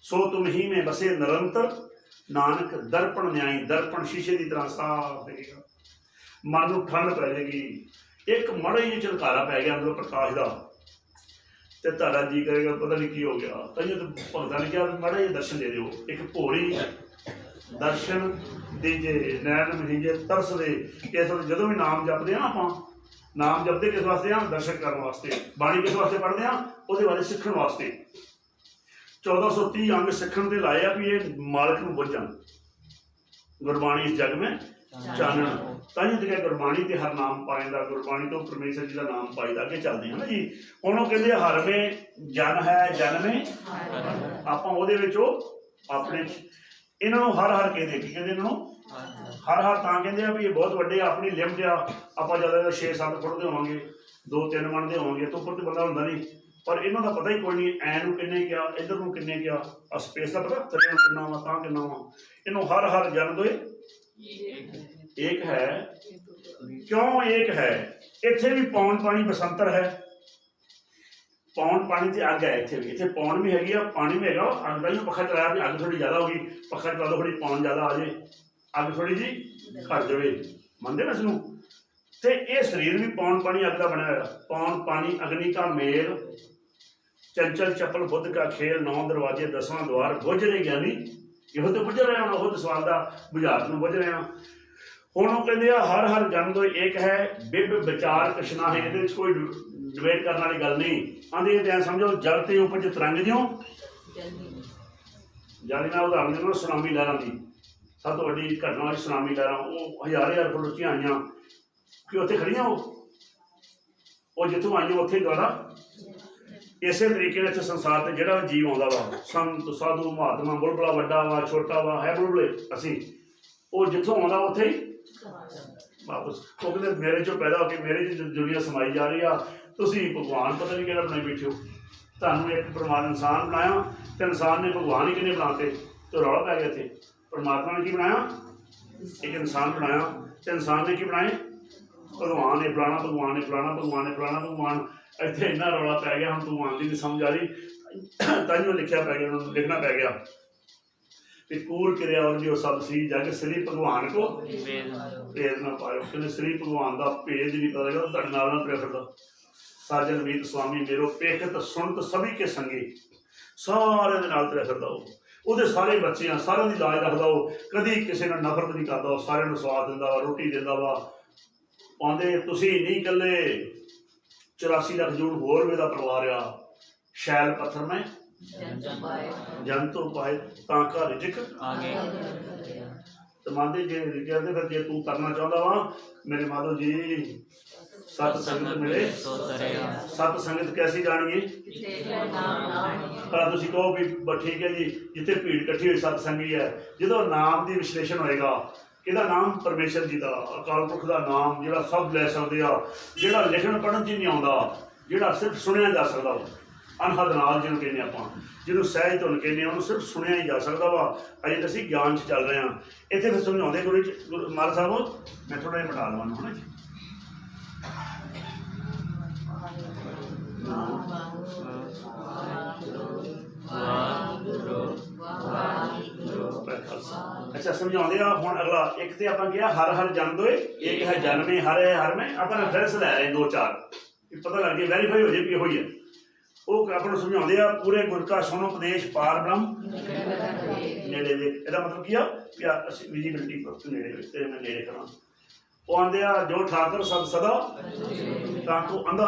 ਸੋ ਤੁਮ ਹੀ ਮੈਂ ਬਸੇ ਨਿਰੰਤਰ, ਨਾਨਕ ਦਰਪਣ ਨਿਆਈ। ਦਰਪਣ ਸ਼ੀਸ਼ੇ ਦੀ ਤਰ੍ਹਾਂ ਸਾਫ਼ ਦੇਖੇਗਾ, ਮਨ ਨੂੰ ਠੰਡ ਪੈ ਜਾਏਗੀ। ਇੱਕ ਮਾੜਾ ਹੀ ਝਲਕਾਰਾ ਪੈ ਗਿਆ ਅੰਦਰੋਂ ਪ੍ਰਕਾਸ਼ ਦਾ ਤੇ ਤੁਹਾਡਾ ਜੀ ਕਰੇਗਾ ਪਤਾ ਨਹੀਂ ਕੀ ਹੋ ਗਿਆ। ਤਾਂਹੀਓ ਤਾਂ ਭਗਤਾਂ ਨੇ ਕਿਹਾ ਮਾੜਾ ਜਿਹੇ ਦਰਸ਼ਨ ਦੇ ਦਿਓ। ਇੱਕ ਭੋਰੀ ਦਰਸ਼ਨ ਦੇ ਜੇ ਨੈਣ ਮਹੀਜੇ ਤਰਸਦੇ। ਇਸ ਵੇਲੇ ਜਦੋਂ ਵੀ ਨਾਮ ਜਪਦੇ ਆ ਨਾ, ਆਪਾਂ ਨਾਮ ਜਪਦੇ ਕਿਸ ਵਾਸਤੇ ਆ? ਦਰਸ਼ਨ ਕਰਨ ਵਾਸਤੇ। ਬਾਣੀ ਕਿਸ ਵਾਸਤੇ ਪੜ੍ਹਦੇ ਆ? ਉਹਦੇ ਬਾਰੇ ਸਿੱਖਣ ਵਾਸਤੇ। 1430 ਅੰਗ ਸਿੱਖਣ ਦੇ ਲਾਏ ਆ ਵੀ ਇਹ ਮਾਲਕ ਨੂੰ ਬੁੱਝਣ। ਗੁਰਬਾਣੀ ਇਸ ਜਗ ਮੈਂ ਚਾਨਣ। ਤਾਂਹੀਓ ਤੇ ਗੁਰਬਾਣੀ ਤੇ ਹਰ ਨਾਮ ਪਾਇਦਾ, ਗੁਰਬਾਣੀ ਤੋਂ ਪਰਮੇਸ਼ਰ ਜੀ ਦਾ ਨਾਮ ਪਾਈਦਾ। ਅੱਗੇ ਚੱਲਦੇ ਹਾਂ ਨਾ ਜੀ। ਹੁਣ ਉਹ ਕਹਿੰਦੇ ਹਰ ਮੇ ਜਨ ਹੈ, ਜਨ ਮੇ ਆਪਾਂ ਉਹਦੇ ਵਿੱਚ ਉਹ ਆਪਣੇ ਇਹਨਾਂ ਨੂੰ ਹਰ ਹਰ ਕਹਿੰਦੇ। ਕੀ ਕਹਿੰਦੇ ਇਹਨਾਂ ਨੂੰ? ਹਰ ਹਰ ਤਾਂ ਕਹਿੰਦੇ ਆ ਵੀ ਇਹ ਬਹੁਤ ਵੱਡੇ, ਆਪਣੀ ਲਿਮਟ ਆ। ਆਪਾਂ ਜਦੋਂ 6-7 ਫੁੱਟ ਦੇ ਹੋਵਾਂਗੇ, 2 3 मन के होंगे तो उपर तो बंदा होंदा नहीं, पर इन्हों का पता ही कोई नहीं ऐ नूं किन्ने किया इधर नूं किन्ने किया, आ स्पेस का पता थले नूं किन्ना वा तां किन्ना वा। इन्हों हर हर जन दो एक है, क्यों एक है। इत्थे भी पौन पानी बसंतर है, पौन पानी ते अग है, इत्थे भी इत्थे पौन भी हैगी आ पानी भी हैगा। अग का ही पखा चलाया भी अग थोड़ी ज्यादा होगी, पखा चला दो थोड़ी पौन ज्यादा आ जाए, अग थोड़ी जी घट जाए, मनते ना इसनूं। ते ये शरीर भी पौन पानी अग का बनया हुआ। पौन पानी अग्नि का मेल, चंचल चपल बुद्ध का खेल, 9 दरवाजे 10वां द्वार, बुझ रहे ज्ञानी। ਇਹੋ तो बुझ रहे हो, खुद सवाल का बुझारत में बुझ रहे हैं। हुण वो कहते हैं हर हर जन दो एक है, बिब विचार कृष्णा है, ये कोई डिबेट करने वाली गल नहीं। आंधी तो समझो जल ते उपज तरंग ज्यों जानी मैं उदाहरण देना सुनामी लहरां की, सब तो वड्डी घटना हुई सुनामी लहरां, वो हज़ार फुट उच्चियां आईयां कि उत्थे खड़ियां वो जित्थों आईयां उत्थे द्वारा। इस तरीके इत्थे संसार से जिहड़ा जीव आउंदा वा, संत साधु महात्मा, बुलबुला वड्डा वा छोटा वा है, बुलबुले असीं वो जित्थों आउंदा उत्थे ही वापस। वो कहते मेरे चों पैदा होकर मेरे च दुनिया समाई जा रही आ, तुसीं भगवान पता नहीं किहड़ा बनाई बैठे हो। तुहानूं एक परमात्मा इंसान बनाया तो इंसान ने भगवान ही किन्ने बनाते, तो रौला पै गया इत्थे। परमात्मा ने की बनाया, एक इंसान बनाया, तो इंसान ने की बनाए भगवान ने फलाना, भगवान ने फलाना, भगवान ने फलाना, भगवान। इत्थे इन्ना रौला पै गया, हम भगवान की नहीं समझ आ रही, ताइयों लिखिया पै गया, उन्होंने लिखना पै गया कि कूल क्रिया और जो सब सी जग श्री भगवान को भेद ना पायो। कहते श्री भगवान का भेद नहीं पता लगा, तुहाडे नाल ना तुरिया फिरदा। साजन मीत स्वामी मेरो पेखत सुनत सभी के संगी, सारे दे नाल तुरिया फिरदा ਉਹਦੇ ਸਾਰੇ ਬੱਚੇ ਆ, ਸਾਰਿਆਂ ਦੀ ਲਾਜ ਰੱਖਦਾ, ਉਹ ਕਦੀ ਕਿਸੇ ਨਾਲ ਨਫ਼ਰਤ ਨਹੀਂ ਕਰਦਾ, ਉਹ ਸਾਰਿਆਂ ਨੂੰ ਸਵਾਦ ਦਿੰਦਾ ਵਾ, ਰੋਟੀ ਦਿੰਦਾ ਵਾ। ਆਉਂਦੇ ਤੁਸੀਂ ਨਹੀਂ ਇਕੱਲੇ, 84 ਲੱਖ ਜੂਨ ਹੋਰ ਵੀ ਇਹਦਾ ਪਰਿਵਾਰ ਆ। ਸ਼ੈਲ ਪੱਥਰ ਮੈਂ ਜਨ ਤੋਂ ਪਾਏ ਤਾਂ ਘਰ ਜਿਕ ਤੇ ਮੰਨਦੇ ਜੇ ਕਹਿੰਦੇ ਫਿਰ ਜੇ ਤੂੰ ਕਰਨਾ ਚਾਹੁੰਦਾ ਵਾ ਮੇਰੇ ਮਾਧੋ ਜੀ सत संगत मिले सत संगत कैसी जानिए पर तुसीं कहो भी ठीक है जी जिथे भीड़ इकट्ठी हुई सतसंगी है, जो नाम की विश्लेषण होएगा कि नाम परमेश्वर जी का अकाल पुरख का नाम जो सब लै सकते आ, जो लिखण पढ़न च नहीं आता, जो सिर्फ सुनिया जा सकता वा, अनहद नाल जिन्होंने कहने आप, जिन्होंने सहज धुन कहने उन्होंने सिर्फ सुनिया ही जा सकता वा। अजे तो असीं ज्ञान च चल रहे हैं। इत्थे फिर समझाते गुरु महाराज साहब, मैं थोड़ा जिहा मिटा लवां है ना जी। अच्छा समझाते हुण अगला एक तो आप क्या हर हर जन दो एक है जन में हर है हर में आप रेफरेंस लै रहे 2-4 पता लग गया वेरीफाई हो जाए भी हो है। वो अपन समझाते हैं पूरे गुर का सुनो उपदेश पार ब्रह्म नेड़े दे, इसका मतलब क्या विजिबिलिटी नेड़े तेरे मैं नेड़े करा। वो आंदे जो ठाकर सब सदा ताको अंधा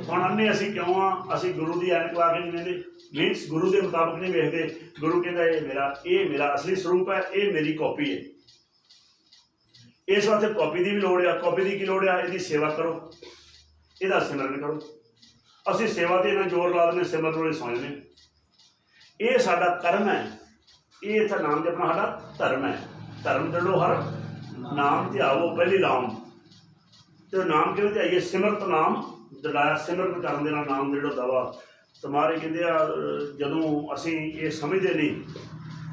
हुण अन्ने असीं क्यों आ, असीं गुरु की ऐनक ला के नहीं वेंदे, मीनस गुरु के मुताबिक नहीं वेखते। गुरु कहता ये मेरा असली स्वरूप है, ये मेरी कॉपी है। इस वास्ते कॉपी की भी लोड़ है। कॉपी की लोड़ है, इसकी सेवा करो, इसका सिमरन करो। असीं सेवा ते इन्ना जोर ला देने, सिमरन वाले समझने ये साडा कर्म है। ये इत्थे नाम जपना साडा धर्म है। धर्म दड़ो हर नाम ध्यावो पहली नाम, तो नाम किवें ध्याईए, सिमरत नाम दड़ाया, सिमरन करन दे नाल नाम दड़ होंदा वा। तुम्हारे कहते जदों असीं ये समझते नहीं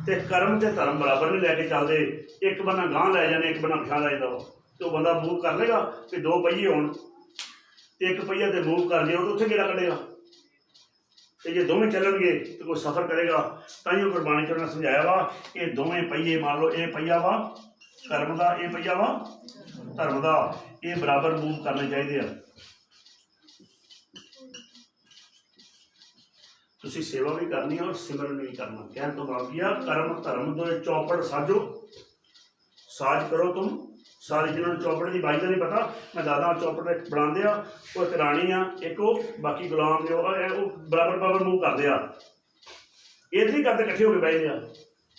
तो कर्म ते धर्म बराबर नहीं लैके चलते, एक बन्ना गांह लै जाने एक बन्ना पिछां लै जांदा वा। तो बंदा मूव कर लेगा कि 2 पहिए होण, एक पहिया तो मूव कर लिया तो उत्थे गेड़ा कढेगा, तो जे दोवें चलणगे तो कोई सफ़र करेगा। ताइयों गुरबाणी च उन्होंने समझाया वा ये दोवें पहिए, मान लो ये पहिया वा कर्म का, ये पहिया वा धर्म का, ये बराबर मूव करने चाहिए। तुसीं सेवा भी करनी है और सिमरन भी करना। कहने तो भाव किया कर्म धर्म दो चौपड़ साजो, साज करो तुम सारी। जिन्होंने चौपड़ की बाई का नहीं पता, मैं दादा चौपड़ बनाते आ, वो एक राणी आ, एक वो बाकी गुलाम ने बराबर बराबर मूव करते आ। ये नहीं करते इकट्ठे होकर बहते आ,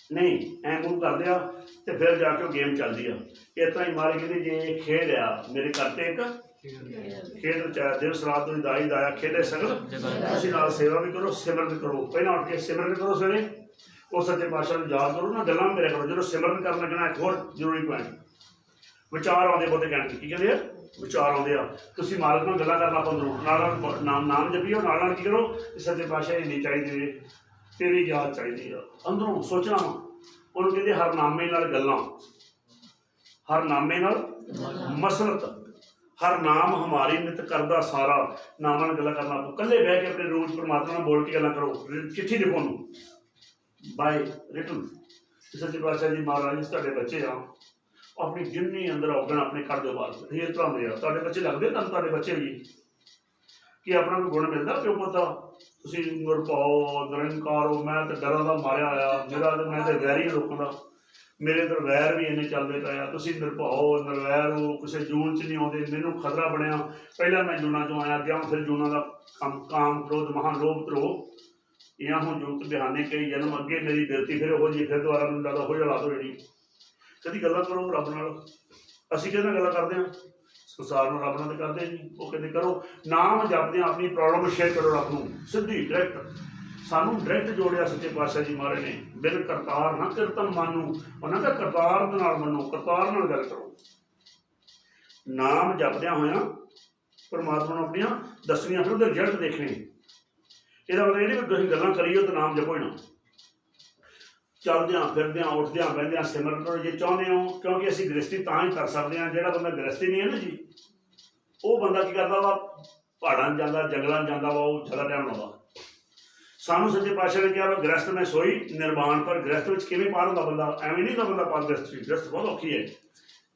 नहीं ऐ मूव करते आ तो फिर जाके गेम चलती है। इस तरह ही मारे कहते जे खेड आ मेरे करते एक खेड चाहे दिवस रात दाई दाया खेडे सगल, तुसीं नाल सेवा भी करो सिमरन भी करो। पहला उठ के सिमरन करो, सवेरे उस सच्चे पातशाह याद करो ना, गल्लां मेरे करो। जो सिमरन करना लगना एक होर जरूरी पॉइंट विचार आते बहुते कहने की कहते ਵਿਚਾਰ ਆਉਂਦੇ ਆ, ਤੁਸੀਂ ਮਾਲਕ ਨਾਲ ਗੱਲਾਂ ਕਰਨਾ ਆਪਾਂ ਜ਼ਰੂਰ ਨਾਲ ਨਾਮ ਜਪੀਓ, ਨਾਲ ਕੀ ਕਰੋ, ਸੱਚੇ ਪਾਤਸ਼ਾਹ ਇਹ ਨਹੀਂ ਚਾਹੀਦੇ, ਤੇਰੀ ਯਾਦ ਚਾਹੀਦੀ ਆ, ਅੰਦਰੋਂ ਸੋਚਣਾ। ਉਹਨੂੰ ਕਹਿੰਦੇ ਹਰਨਾਮੇ ਨਾਲ ਗੱਲਾਂ, ਹਰਨਾਮੇ ਨਾਲ ਮਸਲਤ, ਹਰ ਨਾਮ ਹਮਾਰੀ ਨਿਤ ਕਰਦਾ ਸਾਰਾ। ਨਾਮਾਂ ਨਾਲ ਗੱਲਾਂ ਕਰਨਾ, ਇਕੱਲੇ ਬਹਿ ਕੇ ਆਪਣੇ ਰੋਜ਼ ਪਰਮਾਤਮਾ ਨਾਲ ਬੋਲ ਕੇ ਗੱਲਾਂ ਕਰੋ। ਚਿੱਠੀ ਲਿਖੋ ਉਹਨੂੰ ਬਾਈ ਰਿਟਨ। ਸੱਚੇ ਪਾਤਸ਼ਾਹ ਜੀ ਮਹਾਰਾਜ ਤੁਹਾਡੇ ਬੱਚੇ ਆ, ਆਪਣੀ ਜਿੰਨੀ ਅੰਦਰ ਔਗਣ ਆਪਣੇ ਘਰ ਦੇ ਬਾਹਰ ਇਹ ਧਰਾਉਂਦੇ ਆ। ਤੁਹਾਡੇ ਬੱਚੇ ਲੱਗਦੇ ਤੁਹਾਨੂੰ, ਤੁਹਾਡੇ ਬੱਚੇ ਵੀ ਕਿ ਆਪਣਾ ਕੋਈ ਗੁਣ ਮਿਲਦਾ ਪਿਓ ਪਤਾ, ਤੁਸੀਂ ਨਿਰਭਉ ਨਿਰੰਕਾਰ ਹੋ। ਮੈਂ ਤਾਂ ਡਰਾਂ ਦਾ ਮਾਰਿਆ ਆਇਆ, ਮੈਂ ਤਾਂ ਵੈਰੀ ਲੋਕਾਂ ਦਾ, ਮੇਰੇ ਅੰਦਰ ਵੈਰ ਵੀ ਇੰਨੇ ਚੱਲਦੇ ਪਏ ਆ। ਤੁਸੀਂ ਨਿਰਭਉ ਨਿਰਵੈਰ ਹੋ, ਕਿਸੇ ਜੂਨ 'ਚ ਨਹੀਂ ਆਉਂਦੇ, ਮੈਨੂੰ ਖਤਰਾ ਬਣਿਆ। ਪਹਿਲਾਂ ਮੈਂ ਜੂਨਾਂ 'ਚੋਂ ਆਇਆ ਗਿਆ, ਫਿਰ ਜੂਨਾਂ ਦਾ ਕਾਮ ਕ੍ਰੋਧ ਮਹਾਂ ਲੋਭ ਧਰੋਹ ਇਹਨਾਂ ਹੁਣ ਜੁਗਤ ਬਿਹਾਨੇ ਕਈ ਜਨਮ ਅੱਗੇ ਮੇਰੀ ਬਿਰਤੀ ਫਿਰ ਉਹ ਜੀ, ਫਿਰ ਦੁਬਾਰਾ ਮੈਨੂੰ ਲੱਗਦਾ ਹੋ ਹਾਲਾਤ ਹੋ ਜਿਹੜੀ। ਕਦੀ ਗੱਲਾਂ ਕਰੋ ਰੱਬ ਨਾਲ। ਅਸੀਂ ਕਿਹਦੇ ਨਾਲ ਗੱਲਾਂ ਕਰਦੇ ਹਾਂ? ਸੰਸਾਰ ਨੂੰ ਰੱਬ ਨਾਲ ਤਾਂ ਕਰਦੇ ਨਹੀਂ। ਉਹ ਕਹਿੰਦੇ ਕਰੋ ਨਾਮ ਜਪਦੇ, ਆਪਣੀ ਪ੍ਰੋਬਲਮ ਸ਼ੇਅਰ ਕਰੋ ਰੱਬ ਨੂੰ, ਸਿੱਧੀ ਡਾਇਰੈਕਟ। ਸਾਨੂੰ ਡਾਇਰੈਕਟ ਜੋੜਿਆ ਸੱਚੇ ਪਾਤਸ਼ਾਹ ਜੀ ਮਹਾਰਾਜ ਨੇ। ਬਿਨ ਕਰਤਾਰ ਨਾ ਕੀਰਤਨ ਮਾਨੂ, ਉਹਨਾਂ ਦਾ ਕਰਤਾਰ ਦੇ ਨਾਲ ਮੰਨੋ, ਕਰਤਾਰ ਨਾਲ ਗੱਲ ਕਰੋ। ਨਾਮ ਜਪਦਿਆਂ ਹੋਇਆਂ ਪਰਮਾਤਮਾ ਨੂੰ ਆਪਣੀਆਂ ਦੱਸਣੀਆਂ, ਫਿਰ ਉਹਦੇ ਰਿਜ਼ਲਟ ਦੇਖਣੇ। ਇਹਦਾ ਮਤਲਬ ਇਹ ਨਹੀਂ ਵੀ ਤੁਸੀਂ ਗੱਲਾਂ ਕਰੀਓ ਤਾਂ ਨਾਮ ਜਪੋ ਹੀ ਨਾ। ਚੱਲਦਿਆਂ ਫਿਰਦਿਆਂ ਉੱਠਦਿਆਂ ਬਹਿੰਦਿਆਂ ਸਿਮਰਨ ਕਰੋ ਜੇ ਚਾਹੁੰਦੇ ਹੋ, ਕਿਉਂਕਿ ਅਸੀਂ ਗ੍ਰਸਤੀ ਤਾਂ ਹੀ ਕਰ ਸਕਦੇ ਹਾਂ। ਜਿਹੜਾ ਬੰਦਾ ਗ੍ਰਸਤੀ ਨਹੀਂ ਹੈ ਨਾ ਜੀ, ਉਹ ਬੰਦਾ ਕੀ ਕਰਦਾ ਵਾ, ਪਹਾੜਾਂ 'ਚ ਜਾਂਦਾ, ਜੰਗਲਾਂ 'ਚ ਜਾਂਦਾ ਵਾ, ਉਹ ਜ਼ਿਆਦਾ ਟਾਈਮ ਲਾਉਂਦਾ। ਸਾਨੂੰ ਸੱਚੇ ਪਾਤਸ਼ਾਹ ਨੇ ਕਿਹਾ ਵਾ ਗ੍ਰਸਤ ਮੈਂ ਸੋਈ ਨਿਰਵਾਣ। ਪਰ ਗ੍ਰਸਤ ਵਿੱਚ ਕਿਵੇਂ ਪਾਰ ਹੁੰਦਾ ਬੰਦਾ? ਐਵੇਂ ਨਹੀਂ ਹੁੰਦਾ ਬੰਦਾ ਪਾਰ ਗ੍ਰਸਤ ਵਿੱਚ। ਗ੍ਰਸਤ ਬਹੁਤ ਔਖੀ ਹੈ।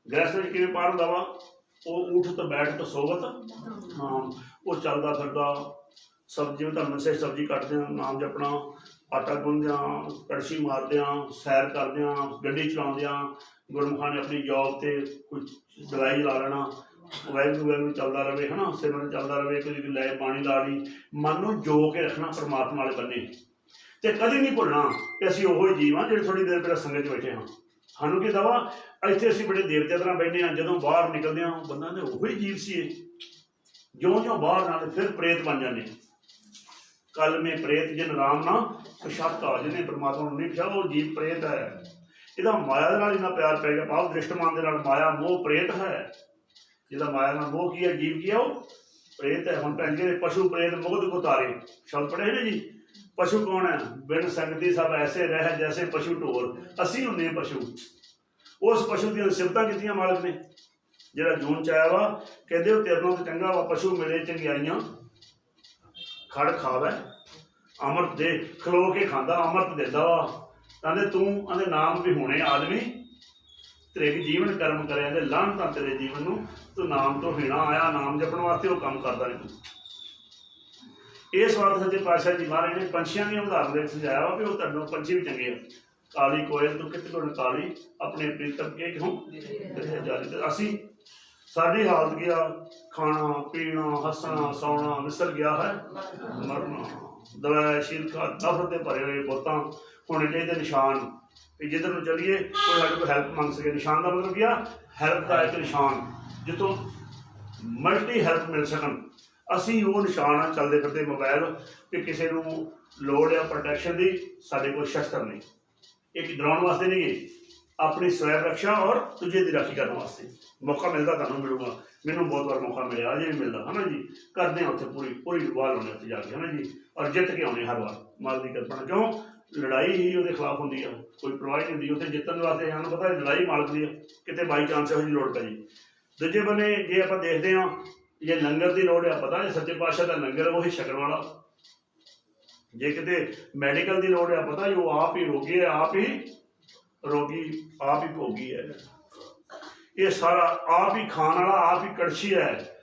ਗ੍ਰਸਤ ਵਿੱਚ ਕਿਵੇਂ ਪਾਰ ਹੁੰਦਾ ਵਾ? ਉਹ ਉੱਠ ਤੋਂ ਬੈਠ ਤੋਂ ਸੋਵਤ, ਹਾਂ ਉਹ ਚੱਲਦਾ ਫਿਰਦਾ, ਸਬਜ਼ੀ ਧਰਮ ਸੇ ਸਬਜ਼ੀ ਕੱਟਦੇ ਹਾਂ, ਨਾਮ ਜਪਣਾ, ਆਟਾ ਗੁੰਨਦਿਆਂ, ਕੜਛੀ ਮਾਰਦਿਆਂ, ਸੈਰ ਕਰਦਿਆਂ, ਗੱਡੀ ਚਲਾਉਂਦਿਆਂ, ਗੁਰਮੁਖਾਂ ਨੇ ਆਪਣੀ ਜੋਬ 'ਤੇ ਕੋਈ ਦਵਾਈ ਲਾ ਲੈਣਾ, ਵਾਹਿਗੁਰੂ ਵਾਹਿਗੁਰੂ ਚੱਲਦਾ ਰਹੇ, ਹੈ ਨਾ, ਸਿਮਰਨ ਚੱਲਦਾ ਰਹੇ, ਕੋਈ ਲੈ ਪਾਣੀ ਲਾ ਲਈ। ਮਨ ਨੂੰ ਜੋ ਕੇ ਰੱਖਣਾ ਪਰਮਾਤਮਾ ਵਾਲੇ ਬੰਨੇ, ਅਤੇ ਕਦੇ ਨਹੀਂ ਭੁੱਲਣਾ ਕਿ ਅਸੀਂ ਉਹੋ ਹੀ ਜੀਵ ਹਾਂ ਜਿਹੜੇ ਥੋੜ੍ਹੀ ਦੇਰ ਪਹਿਲਾਂ ਸੰਗਤ 'ਚ ਬੈਠੇ ਹਾਂ। ਸਾਨੂੰ ਕੀ ਦਵਾ, ਇੱਥੇ ਅਸੀਂ ਬੜੇ ਦੇਵਤਿਆਂ ਤਰ੍ਹਾਂ ਬੈਠੇ ਹਾਂ, ਜਦੋਂ ਬਾਹਰ ਨਿਕਲਦੇ ਹਾਂ ਬੰਦਾ ਦੇ ਉਹੋ ਹੀ ਜੀਵ ਸੀ ਇਹ। ਜਿਉਂ ਬਾਹਰ ਨਾਲ ਫਿਰ ਪ੍ਰੇਤ ਬਣ ਜਾਂਦੇ। ਕੱਲ ਮੈਂ ਪ੍ਰੇਤ ਜਿਨ ਰਾਮ ਨਾ ਪਛਾਤਾ, ਜਿਹਨੇ ਪਰਮਾਤਮਾ ਨੂੰ ਨਹੀਂ ਪਛਾਤਾ ਉਹ ਜੀਵ ਪ੍ਰੇਤ ਹੈ। ਇਹਦਾ ਮਾਇਆ ਦੇ ਨਾਲ ਇੰਨਾ ਪਿਆਰ ਪੈ ਗਿਆ, ਭਾਵ ਦ੍ਰਿਸ਼ਟਮਾਨ ਦੇ ਨਾਲ ਮਾਇਆ ਮੋਹ ਪ੍ਰੇਤ ਹੈ। ਜਿਹਦਾ ਮਾਇਆ ਨਾਲ ਮੋਹ ਕੀ ਹੈ, ਜੀਵ ਕੀ ਹੈ, ਉਹ ਪ੍ਰੇਤ ਹੈ। ਹੁਣ ਭੈਣ ਜੀ ਪਸ਼ੂ ਪ੍ਰੇਤ ਮੁਗਧ ਕੋ ਤਾਰੇ ਸ਼ਬਦ ਪੜ੍ਹੇ ਨੇ ਜੀ। ਪਸ਼ੂ ਕੌਣ ਹੈ? ਬਿਨ ਸੰਗਤੀ ਸਭ ਐਸੇ ਰਹਿ ਜੈਸੇ ਪਸ਼ੂ ਢੋਰ। ਅਸੀਂ ਹੁੰਦੇ ਪਸ਼ੂ। ਉਸ ਪਸ਼ੂ ਦੀਆਂ ਸਿਫਤਾਂ ਕੀਤੀਆਂ ਮਾਲਕ ਨੇ। ਜਿਹੜਾ ਜੂਨ 'ਚ ਆਇਆ ਵਾ, ਕਹਿੰਦੇ ਉਹ ਤੇਰੇ ਨਾਲੋਂ ਤਾਂ ਚੰਗਾ ਵਾ, ਪਸ਼ੂ ਮਿਲੇ ਚੰਗਿਆਈਆਂ ਖੜ ਖਾਵੇ ਅੰਮ੍ਰਿਤ ਦੇ, ਖਲੋ ਕੇ ਖਾਂਦਾ ਅੰਮ੍ਰਿਤ ਦਿੰਦਾ ਵਾ। ਕਹਿੰਦੇ ਤੂੰ ਆਂਦੇ ਨਾਮ ਵੀ ਹੋਣੇ ਆਦਮੀ ਤੇਰੇ ਜੀਵਨ ਕਰਮ ਕਰਿਆ ਦੇ ਲਾਹਣ ਤਾਂ ਤੇਰੇ ਜੀਵਨ ਨੂੰ, ਤੂੰ ਨਾਮ ਤੋਂ ਹੀਣਾ ਆਇਆ, ਨਾਮ ਜਪਣ ਵਾਸਤੇ ਉਹ ਕੰਮ ਕਰਦਾ ਨਹੀਂ ਤੂੰ। ਇਸ ਵਾਰ ਸੱਚੇ ਪਾਤਸ਼ਾਹ ਜੀ ਮਹਾਰਾਜ ਨੇ ਪੰਛੀਆਂ ਦੀਆਂ ਉਦਾਹਰਨ ਦੇ ਸਮਝਾਇਆ ਵਾ ਵੀ ਉਹ ਤੁਹਾਨੂੰ ਪੰਛੀ ਵੀ ਚੰਗੇ ਆ। ਕਾਲੀ ਕੋਇਲ ਤੂੰ ਕਿਤੇ ਕੋਲ ਕਾਲੀ, ਆਪਣੇ ਪ੍ਰੀਤਮ ਕੇ ਕਿਉਂ ਜਾਰੀ। ਅਸੀਂ ਸਾਡੀ ਹਾਲਤ ਕੀ ਆ, ਖਾਣਾ ਪੀਣਾ ਹੱਸਣਾ ਸੌਣਾ ਵਿਸਰ ਗਿਆ ਹੈ, ਮਰਨਾ ਦਵੈ ਸ਼ੀਲਕਾ ਨਫ਼ਰਤ ਦੇ ਭਰੇ ਹੋਏ ਬੋਤਾਂ ਹੋਣੇ ਚਾਹੀਦੇ ਨਿਸ਼ਾਨ ਵੀ ਜਿੱਧਰ ਨੂੰ ਚੱਲੀਏ ਕੋਈ ਸਾਡੇ ਕੋਲ ਹੈਲਪ ਮੰਗ ਸਕੇ। ਨਿਸ਼ਾਨ ਦਾ ਮਤਲਬ ਕੀ ਆ? ਹੈਲਪ ਦਾ ਇੱਕ ਨਿਸ਼ਾਨ ਜਿੱਥੋਂ ਮਲਟੀ ਹੈਲਪ ਮਿਲ ਸਕਣ। ਅਸੀਂ ਉਹ ਨਿਸ਼ਾਨ ਆ ਚੱਲਦੇ ਫਿਰਦੇ ਮੋਬਾਈਲ ਕਿ ਕਿਸੇ ਨੂੰ ਲੋੜ ਆ ਪ੍ਰੋਟੈਕਸ਼ਨ ਦੀ, ਸਾਡੇ ਕੋਲ ਸ਼ਸਤਰ ਨਹੀਂ। ਇੱਕ ਡਰਾਉਣ ਵਾਸਤੇ ਨਹੀਂ ਗਏ, ਆਪਣੀ ਸਵੈ ਰੱਖਿਆ ਔਰ ਦੂਜੇ ਦੀ ਰਾਖੀ ਕਰਨ ਵਾਸਤੇ। ਮੌਕਾ ਮਿਲਦਾ ਤੁਹਾਨੂੰ ਮਿਲੂਗਾ, ਮੈਨੂੰ ਬਹੁਤ ਵਾਰ ਮੌਕਾ ਮਿਲਿਆ, ਅਜੇ ਵੀ ਮਿਲਦਾ ਹੈ ਨਾ ਜੀ। ਕਰਦੇ ਹਾਂ ਉੱਥੇ ਪੂਰੀ ਵਾਰ ਲਾਉਣੇ ਉੱਥੇ ਜਾ ਕੇ, ਹੈ ਨਾ ਜੀ, ਔਰ ਜਿੱਤ ਕੇ ਆਉਣੇ ਹਰ ਵਾਰ ਮਾਲ ਦੀ ਕਲਪਨਾ। ਕਿਉਂ? ਲੜਾਈ ਹੀ ਉਹਦੇ ਖਿਲਾਫ ਹੁੰਦੀ ਆ, ਕੋਈ ਪਰਵਾਹ ਨਹੀਂ ਹੁੰਦੀ ਉੱਥੇ ਜਿੱਤਣ ਵਾਸਤੇ। ਸਾਨੂੰ ਪਤਾ ਲੜਾਈ ਮਾਲਕ ਦੀ ਆ, ਕਿਤੇ ਬਾਈ ਚਾਂਸ ਇਹੋ ਜਿਹੀ ਲੋੜ ਪੈ ਜੀ। ਦੂਜੇ ਬੰਨੇ ਜੇ ਆਪਾਂ ਦੇਖਦੇ ਹਾਂ, ਜੇ ਲੰਗਰ ਦੀ ਲੋੜ ਆ, ਪਤਾ ਸੱਚੇ ਪਾਤਸ਼ਾਹ ਦਾ ਲੰਗਰ ਉਹੀ ਛਕਣ ਵਾਲਾ। ਜੇ ਕਿਤੇ ਮੈਡੀਕਲ ਦੀ ਲੋੜ ਆ, ਪਤਾ ਉਹ ਆਪ ਹੀ ਰੋਗੀ ਹੈ, ਆਪ ਹੀ ਰੋਗੀ, ਆਪ ਹੀ ਭੋਗੀ ਹੈ। ਇਹ ਸਾਰਾ ਆਪ ਹੀ ਖਾਣ ਵਾਲਾ, ਆਪ ਹੀ ਕੜਛੀ ਹੈ,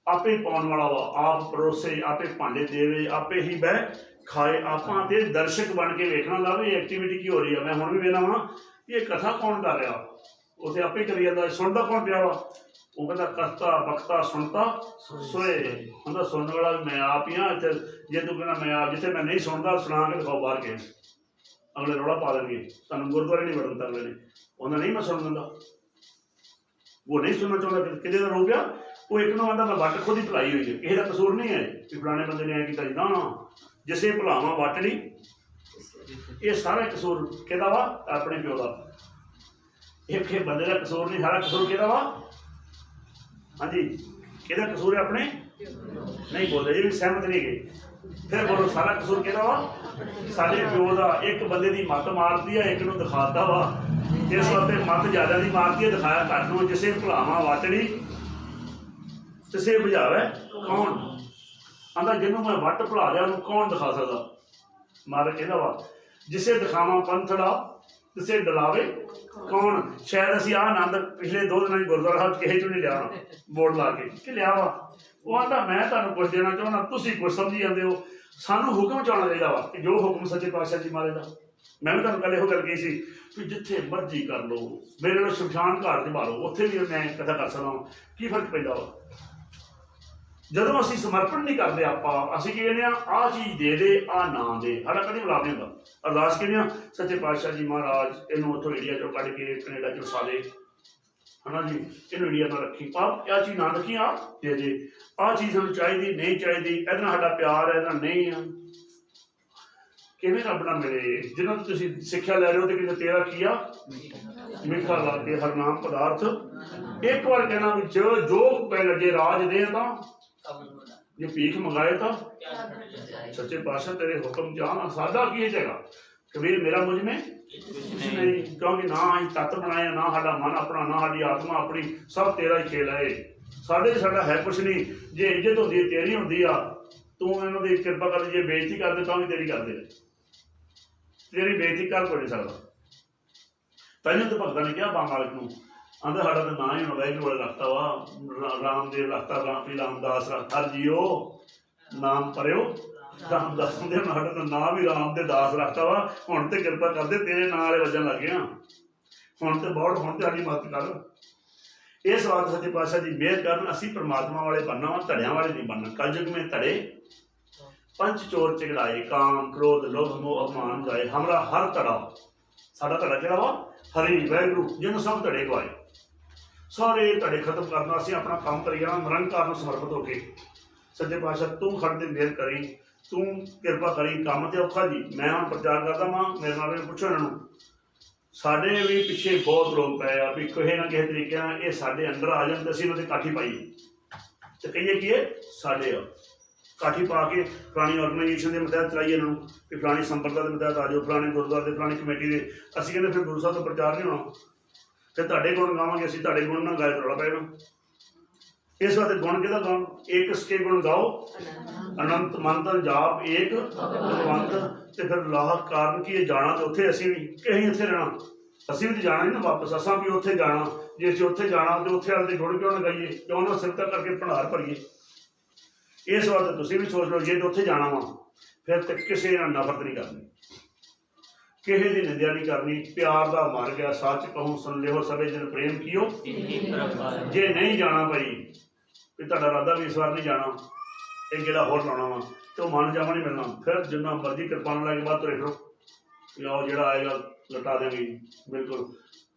ਆਪੇ ਪਾਉਣ ਵਾਲਾ ਵਾ, ਆਪ ਪਰੋਸੇ, ਆਪੇ ਭਾਂਡੇ ਦੇਵੇ, ਆਪੇ ਹੀ ਬਹਿ ਖਾਏ। ਆਪਾਂ ਤੇ ਦਰਸ਼ਕ ਬਣ ਕੇ ਵੇਖਣਾ ਦਾ ਵੀ ਐਕਟੀਵਿਟੀ ਕੀ ਹੋ ਰਹੀ ਆ। ਮੈਂ ਹੁਣ ਵੀ ਵੇਖਣਾ ਵਾ ਇਹ ਕਥਾ ਕੌਣ ਕਰ ਰਿਹਾ, ਉੱਥੇ ਆਪੇ ਕਰੀ ਜਾਂਦਾ। ਸੁਣਦਾ ਕੌਣ ਪਿਆ ਵਾ? ਉਹ ਕਹਿੰਦਾ ਕਰਤਾ ਬਖਤਾ ਸੁਣਤਾ ਸੋਏ। ਕਹਿੰਦਾ ਸੁਣਨ ਵਾਲਾ ਵੀ ਮੈਂ ਆਪ ਹੀ ਹਾਂ। ਇੱਥੇ ਜੇ ਤੂੰ ਕਹਿੰਦਾ ਮੈਂ ਆਪ, ਜਿੱਥੇ ਮੈਂ ਨਹੀਂ ਸੁਣਦਾ ਸੁਣਾ ਕੇ ਦਿਖਾਓ ਬਾਹਰ ਕੇ, ਅਗਲੇ ਰੌਲਾ ਪਾ ਦੇਣਗੇ, ਤੁਹਾਨੂੰ ਗੁਰਦੁਆਰੇ ਨਹੀਂ ਵੜਨ ਦਿੱਤਾ ਅਗਲੇ ਨੇ। ਉਹਨਾਂ ਨਹੀਂ ਮੈਂ ਸੁਣ ਦਿੰਦਾ, ਉਹ ਨਹੀਂ ਸੁਣਨਾ ਚਾਹੁੰਦਾ। ਕਿਤੇ ਦਾ ਰੋ ਗਿਆ ਉਹ ਇੱਕ ਨੂੰ ਆਂਦਾ ਮੈਂ ਵੱਟ ਖੁਦ ਹੀ ਭਲਾਈ ਹੋਈ ਹੈ, ਕਿਸੇ ਦਾ ਕਸੂਰ ਨਹੀਂ ਹੈ ਕਿ ਫਲਾਣੇ ਬੰਦੇ ਨੇ ਐਂ ਕੀਤਾ ਜੀ। ਨਾ, ਜਿਸੇ ਭੁਲਾਵਾਂ ਵੱਟ ਨਹੀਂ, ਇਹ ਸਾਰਾ ਕਸੂਰ ਕਿਹਦਾ ਵਾ? ਆਪਣੇ ਪਿਓ ਦਾ। ਇੱਕ ਬੰਦੇ ਦਾ ਕਸੂਰ ਨਹੀਂ, ਸਾਰਾ ਕਸੂਰ ਕਿਹਦਾ ਵਾ? हाँ जी, किहदा कसूर है? अपने नहीं बोलते जी, भी सहमत नहीं गए। फिर बोलो सारा कसूर किहदा वा? साडे प्यो दा। एक बंदे दी मत मारती है, एक नूं दिखाता वा। जिस वास्ते मत ज्यादा दी मारती है, दिखाया घट नूं। जिसे भुलावा वाटड़ी तिसे बुझावे कौन? आंदा जिन्हों मैं वट भुला लिया उन्होंने कौन दिखा सकता? महाराज कहता वा जिसे दिखावा पंथड़ा तिसे डलावे कौन? शायद असी आनंद पिछले 2 दिन गुरुद्वारा साहब किसी चो नहीं लिया बोर्ड ला के लिया वा। वो आंदा मैं तुहानूं कुछ देना चाहुंदा, तुसीं कुछ समझी जांदे हो। सानूं हुक्म चाहना चाहिए वा कि जो हुक्म सच्चे पातशाह जी महाराज दा। मैं भी तुहानूं कल इहो गल कही सी भी जिथे मर्जी कर लो, मेरे नाल शमशान घाट च मारो, उत्थे भी मैं कथा कर सकदा। की फर्क पैंदा वा? ਜਦੋਂ ਅਸੀਂ ਸਮਰਪਣ ਨਹੀਂ ਕਰਦੇ, ਆਪਾਂ ਅਸੀਂ ਕਹਿੰਦੇ ਆ ਆਹ ਚੀਜ਼ ਦੇ ਦੇ, ਆਹ ਨਾ ਦੇ। ਸਾਡਾ ਕਦੇ ਬੁਲਾਵ ਨਹੀਂ ਹੁੰਦਾ। ਅਰਦਾਸ ਕਹਿੰਦੇ ਆ ਸੱਚੇ ਪਾਤਸ਼ਾਹ ਜੀ ਮਹਾਰਾਜ ਇਹਨੂੰ ਉੱਥੋਂ ਇੰਡੀਆ ਚੋਂ ਕੱਢ ਕੇ ਕੈਨੇਡਾ ਚ ਵਸਾ ਦੇ, ਹੈ ਨਾ ਜੀ, ਇਹਨੂੰ ਇੰਡੀਆ ਨਾਲ ਰੱਖੀ। ਪਰ ਆਹ ਚੀਜ਼ ਨਾ ਰੱਖੀ, ਆਹ ਦੇ ਦੇ। ਆਹ ਚੀਜ਼ ਸਾਨੂੰ ਚਾਹੀਦੀ ਨਹੀਂ ਚਾਹੀਦੀ, ਇਹਦੇ ਨਾਲ ਸਾਡਾ ਪਿਆਰ ਹੈ, ਇਹਦਾ ਨਹੀਂ ਆ। ਕਿਵੇਂ ਰੱਬ ਨਾਲ ਮਿਲੇ? ਜਿਹਨਾਂ ਤੋਂ ਤੁਸੀਂ ਸਿੱਖਿਆ ਲੈ ਰਹੇ ਹੋ ਤੇ ਕਿਤੇ ਤੇਰਾ ਕੀ ਆ ਮਿੱਠਾ ਲਾ ਕੇ ਹਰਨਾਮ ਪਦਾਰਥ। ਇੱਕ ਵਾਰ ਕਹਿਣਾ ਵਿੱਚ ਜੋ ਪੈ ਲੱਗੇ ਰਾਜ ਦੇ ਤਾਂ ਜੇ ਭੀਖ ਮੰਗਾਏ ਤਾਂ सच्चे पातशाह तेरे हुक्म चाह साडा की जगह कबीर मेरा मुझ में कुछ नहीं, क्योंकि ना अं तत्त बनाए, ना साडा मन अपना, ना साडी आत्मा अपनी, सब तेरा ही खेल है। साडे साडा है कुछ नहीं। जे इज्जत होती है तेरी होती आ, तू इन्हों की कृपा कर, जे बेइज्जती कर दे तो भी तेरी कर दे। तेरी बेइज्जती कर कोई नहीं सकता। तैनूं तो भगतां ने कहा बां मालिक नूं, आंदा साडा तो ना ही वाहिगुरू वाले रखता वा, रामदेव रखता, रामदास रखता। हर जियो नाम परियो रामदास दे, साडा तो नाम ही राम दे दास रखता वा। हुण ते किरपा करदे तेरे नां वाले वजन लग गए, हुण ते बहुत, हुण ते साडी मदद कर। इस वास्ते सच्चे पातशाह जी मेहर करन, असीं परमात्मा वाले बनना वा, धड़ियां वाले नहीं बनना। कलयुग में धड़े पंच चोर चिगड़ाए, काम क्रोध लोभ मोह अभिमान जाए। हमारा हर धड़ा, साडा धड़ा किहड़ा वा? हरि वाहिगुरू, जिन्हों सब धड़े गवाए, सारे धड़े खत्म करना। असीं अपना काम करी जाना निरंकार नूं समर्पित होके। सच्चे पातशाह तू खड़दे मेहर करी, तू किरपा करी। काम ते औखा जी, मैं हुण प्रचार करदा वां, मेरे नाल पुछो इन्हां नूं। साडे भी पिछे बहुत लोग पए आ भी किसी ना किसी तरीके नाल ये साडे अंदर आ जाण ते असीं इन्हां ते काठी पाईए ते कहिए कि ये साडे आ। काठी पा के फलानी ऑर्गेनाइजेशन के मतहत चलाइए इन्हों कि फलानी संप्रदा के मतहत आ जाओ, फलाने गुरुद्वारे के फलानी कमेटी के। असीं कहते फिर गुरु साहब का प्रचार नहीं होना, फिर तुहाडे गुण गावांगे, असीं तुहाडे गुण ना गाए रौला पैना। इस वास्ते गुण किहदा गाओ? एक सके गुण गाओ अनंत मंत्र जाप एक भगवंत। ते फिर लाह कारण की जाना तो उत्थे असीं भी कहीं उत्थे रहना, असीं भी तो जाना नहीं ना वापस, असां भी उत्थे जाना। जे असीं उत्थे जाना तो उत्थे वाले गुण क्यों ना गाइए, क्यों ना सिरता करके भंडार भरीए। इस वास्ते तुसीं भी सोच लो, जे उत्थे जाना वा फिर तो किसी नाल नफरत नहीं करनी, किसी की निंदा नहीं करनी। प्यार का मार्ग है, सच कहूँ सुन लियो सबे जन प्रेम कियो। जे नहीं जाना भाई भी तुहाडा इरादा भी इस बार नहीं जाना, एक गेड़ा होर लाउणा वा तो मन जावा नहीं मिलना। फिर जिन्ना मर्जी कृपान लैके बाद तुरे फिरो, आओ जिहड़ा आएगा लटा देंगे। बिल्कुल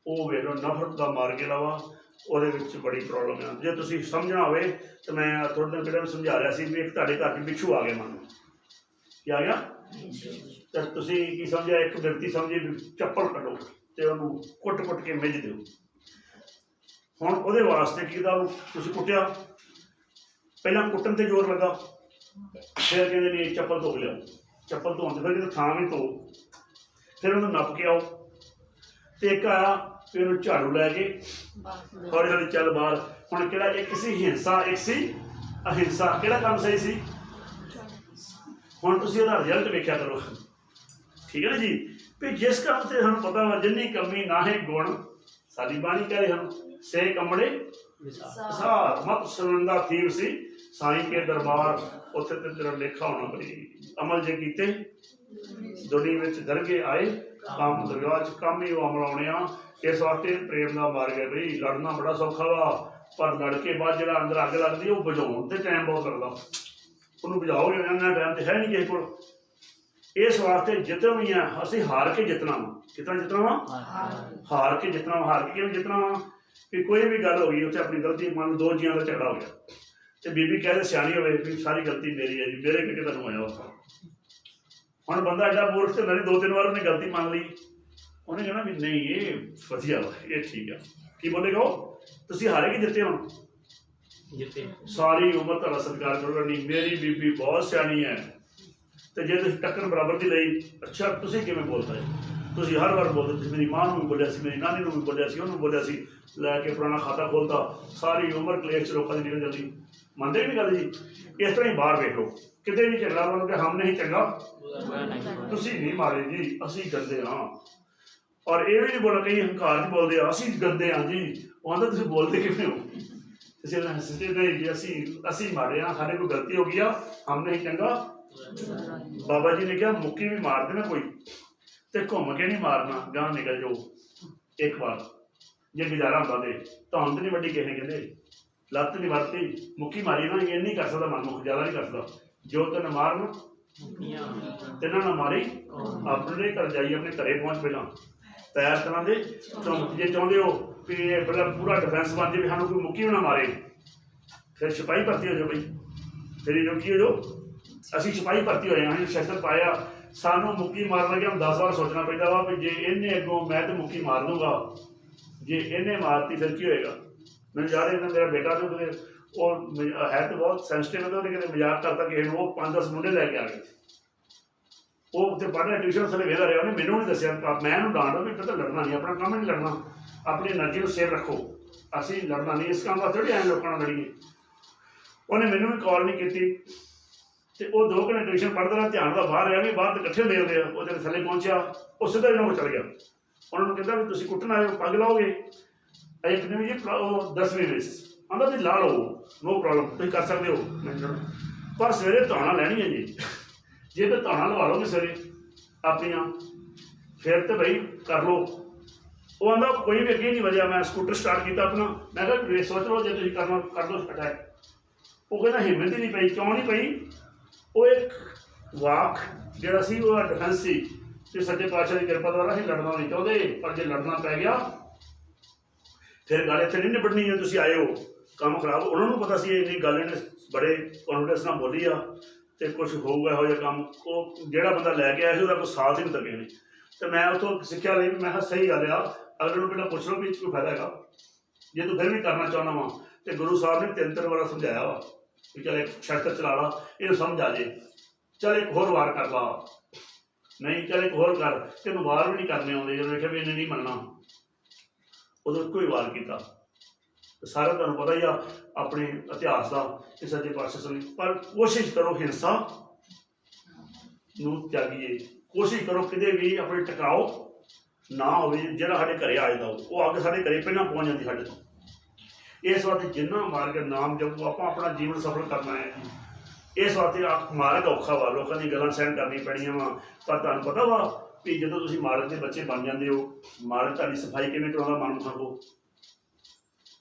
वो वेख लो नफरत का मार्ग जिहड़ा वा ਉਹਦੇ ਵਿੱਚ बड़ी प्रॉब्लम है। जे तुसीं समझना होवे तो मैं थोड़े दिन पहले समझा रहा सी भी एक तुहाडे घर 'च बिच्छू आ गया, मन की आ गया तो तुसीं की समझिया, एक व्यक्ति समझे भी चप्पल कड्डो ते उहनूं कुट के मिज दिओ। हुण ਉਹਦੇ वास्ते कीता तुसीं कुट्टिया, ਪਹਿਲਾਂ कुट्टण ते जोर लगा, फिर कहंदे नहीं चप्पल धो लिया, चप्पल धोण ते फिर कहंदे थां भी धो, फिर उहनूं नप के आओ। ते एक आया फिर उन्होंने झाड़ू लैके हौली हौली चल बाहर। हुण किहड़ा एक सी हिंसा, एक सी अहिंसा, किहड़ा काम सही सी? हुण तुसीं इहदा रिजल्ट वेख्या करो, ठीक है ना जी। भी जिस काम से सानूं पता वा जिन्नी कमी नाहे गुण, साडी बाणी कह रही हम से कमड़े सार मत सुनंदा थीव सी साईं के दरबार, उत्थे ते तेरा लेखा होना बड़ी। अमल जे कीते दुनिया विच दरगे आए, काम दरगाह च काम ही अमल आने आ। इस वास्ते प्रेम का मार्ग है बई। लड़ना बड़ा सौखा वा, पर लड़के बाद जो अंदर अग लगती है वो बुझाने से टाइम बहुत लगता, उन्होंने बुझाओगे इन्ना टाइम तो है नहीं किसी को। इस वास्ते जितना भी है असीं हार के जितना वा, कितना जितना वा, हार के जितना वा। हार के किवें जितना वा कि कोई भी गल हो गई उत्थे अपनी गलती, मान लो 2 जियां का झगड़ा हो गया तो बीबी कह दे सियाणी होवे भी सारी गलती मेरी है जी, मेरे करके तुहानूं होया वा। हुण बंदा एडा मूर्ख तो नहीं, 2-3 बार उन्हें गलती मान ली, उन्हें कहना भी नहीं ये वधिया वा, ये ठीक है। की बोलेगा वो? तुसीं हारे कि जिते हो? सारी उम्र तुहाडा सत्कार करूंगा। नहीं मेरी बीबी बहुत सियाणी है, तो जे तुसीं टक्कर बराबर की लई, अच्छा तुसीं किवें बोलदा है? तुसीं हर बार बोलदे, तुसीं मेरी मां नूं भी बोलिया सी, मेरी नानी नूं भी बोलिया सी, उहनूं बोलिया सी, लैके पुराना खाता खोलता, सारी उम्र कलेश लोकां दी निकल जांदी। मनदे नहीं गल जी? इस तरह ही बाहर वेख लो, किते भी झगड़ा बोल के हम नहीं चंगा, तुसीं नहीं मारे जी, असीं गंदे हां। और ये भी नहीं बोलना, कई हंकार च बोलदे असीं गंदे हां जी, वो आंदा तुसीं बोलदे किवें हो? नहीं जी असी मारे हाँ, साढ़े कोई गलती हो गई आ, हम नहीं चंगा। बाबा जी ने कहा मुक्की भी मार देना कोई तो घूम के नहीं मारना, गांह निकल जाओ एक बार जे गुजारा होता तो हम तो नहीं वड्डी किसी ने कहते लत्त नहीं वरती, मुक्की मारी ना, ये नहीं कर सकता मनमुख, ज्यादा नहीं कर सकता। जो तेन मारना तेना ना मारी, अपने घर जाइए अपने घरे पहुंच पहला तैयार करा दे। जे चाहते हो कि मतलब पूरा डिफेंस बन जाए, सानू कोई मुक्की भी ना मारे, फिर सिपाही भर्ती हो जाओ बई, फिर जो की हो जाओ असी सिपाही भर्ती होए हैं, शस्त्र पाया, सानू मुक्की मारन लगे हम 10 बार सोचना पैदा वा भी जे इन्हें अगों मैं तो मुक्की मार दूंगा, जे इन्हें मारती फिर की होएगा। मैंने याद है मेरा बेटा तो वो है तो बहुत सेंसिटिव है, तो कितने मजाक करता कि वो 5-10 मुंडे लैके आ गए, वो उत्थे पढ़ने ट्यूशन थले वेहदा रहा, उन्हें मैनू नहीं दसिया, मैं डांट भी पता लड़ना नहीं, अपना काम नहीं लड़ना, अपनी एनर्जी को सेव रखो, असी लड़ना नहीं, इस काम वास्ते आए लोगों नाल लड़ीए। उन्हें मैनू भी कॉल नहीं की, तो वो 2 घंटे ट्यूशन पढ़ता रहा, ध्यान का बाहर रहा भी, बाहर तो कट्ठे देखते हैं, वो जब थले पहुंचा वो सीधा इन्होंने चल गया, उन्होंने कहता भी तुम कुट्टन आए पग लाओगे, एक नहीं जी 10वीं में आंदा जी ला लो, नो प्रॉब्लम तुम कर सकते हो, पर सवेरे धाना लैनी है जी, जे तो धाना लवा लोगे सवेरे अपनिया फिर तो बई कर लो। वो आंदा कोई भी अगे नहीं वजह, मैं स्कूटर स्टार्ट किया अपना, मैं कहा सोच लो जो तुम करना कर दो अटैक। वो कहना हिम्मत ही नहीं पई, क्यों नहीं पई? वो एक वाक जो सी वो डिफेंस सी कि सच्चे पातशाह की कृपा द्वारा अं लड़ना नहीं चाहते, पर जो लड़ना पै गया फिर गल इतने नहीं निबड़नी है, तुम आए हो काम खराब। उन्होंने पता सी इन्नी गल इन्हें बड़े कॉन्फिडेंस नाल बोली आ, तो कुछ होगा यहो जिहा काम, वो जोड़ा बंदा लैके आया उसका कोई साथ ही नहीं तके ने। तो मैं उतों सिक्ख्या ली, मैं कहा सही गल आ, अगले को पहले पुछ लो भी कोई फायदा है, जे तू फिर भी करना चाहना वा तो गुरु साहब ने 3-3 बार समझाया वा कि चल एक शस्त्र चला ला, ये समझ आ जाए, चल एक होर वार कर ला, नहीं चल एक होर कर, तेन वार भी नहीं करने आते, जो देखा भी इन्हें नहीं मनना, उदों एको ही वार किया। सारा तुहानूं पता ही आ अपने इतिहास का कि सच्चे पातशाह सुनी, पर कोशिश करो हिंसा नूं त्यागीए, कोशिश करो किते भी अपने टकाओ ना हो, जो साढ़े घरे आ जाता वो आके साढ़े घरे पहला पहुँच जाती साढ़े तो। इस वास्ते जिन्ना मार्ग नाम जब आप अपना जीवन सफल करना है, इस वास्ते मार्ग औखा वा, लोगों की गल्लां सहन करनी पैणियां वा, पर तुहानूं पता वा भी जो तुसीं मार्ग के बच्चे बन जाते हो, मार्ग तुहाडी सफाई किवें कराउंदा मनमुखां को।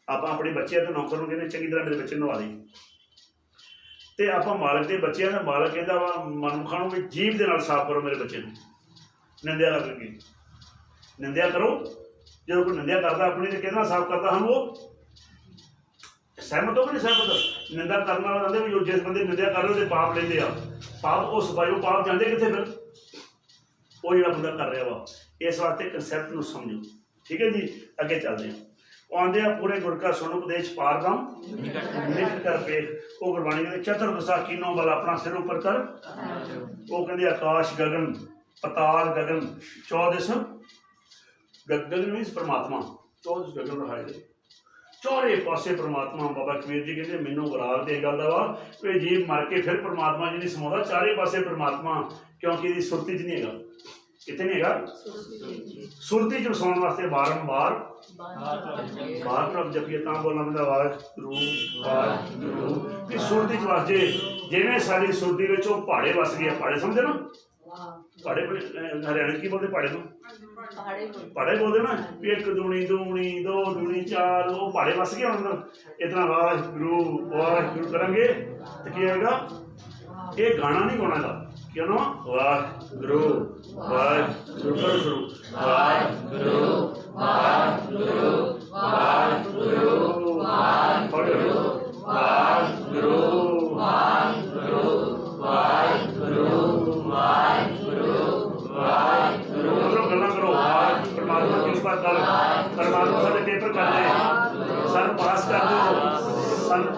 आप अपने बच्चे तो नौकर नूं कहंदे चंगी तरह मेरे बच्चे नवा दी, तो आप मालक के बच्चे हैं, मालक कहता वा मनमुखां नूं भी जीभ दे नाल साफ करो मेरे बच्चे नूं, निंदिया करके निंदिया करो, जो कोई निंदिया करता अपनी तो कहना साफ करता हम वो सहमत हो कि नहीं सहमत? निंदा करने वाला कहते भी जिस बंदे निंदिया कर रहे हो पाप लेंदे आ, पाप वो सफाई वो पाप जाते कितने फिर वो जो बंदा कर रहा वा। इस वास्ते कंसैप्ट में समझो, ठीक है जी। अगे चलते हैं, आंदे पूरे गुर का सुन उपदेश पार ब्रह्म निकट कर पे, वो गुरबाणी कहते चतुर दशा कीनो बल अपना सिर ऊपर कर, वो कहते आकाश गगन पताल गगन 14 गगन मीनस परमात्मा, 14 गगन रहाए चारे पासे परमात्मा। बाबा कबीर जी कहते मैनू वराग दे गल दा वा कि जीव मर के फिर परमात्मा जी नहीं समाता, चारे पासे परमात्मा, क्योंकि ये सुरती च नहीं है, कितने नहीं है सुरती च वसाउण वास्ते बारंबार बार प्रभ जपिए, तां बोलना पैंदा वाहिगुरू वाहिगुरू कि सुरती च वस जे, जिवें साडी सुरती विच ओह पहाड़े वस गए। पहाड़े समझे ना, पहाड़े हरियाणे की बोलते पहाड़े को पहाड़े बोलते ना, भी 1 दूनी 2 दूनी 4 वो पहाड़े वस गए अंदर। इतना वाहिगुरू वाहिगुरू करेंगे तो क्या होगा, ये गाना नहीं गाना का, क्यों ना वाहिगुरू वाहिगुरू करो शुरू, वाहिगुरू वाहिगुरू वाहिगुरू वाहिगुरू वाहिगुरू वाहिगुरू वाहिगुरू वाहिगुरू वाहिगुरू। गल्लां करो, परमात्मा की कृपा कर, परमात्मा साडे पेपर कर दे, सन पास कर दो, सन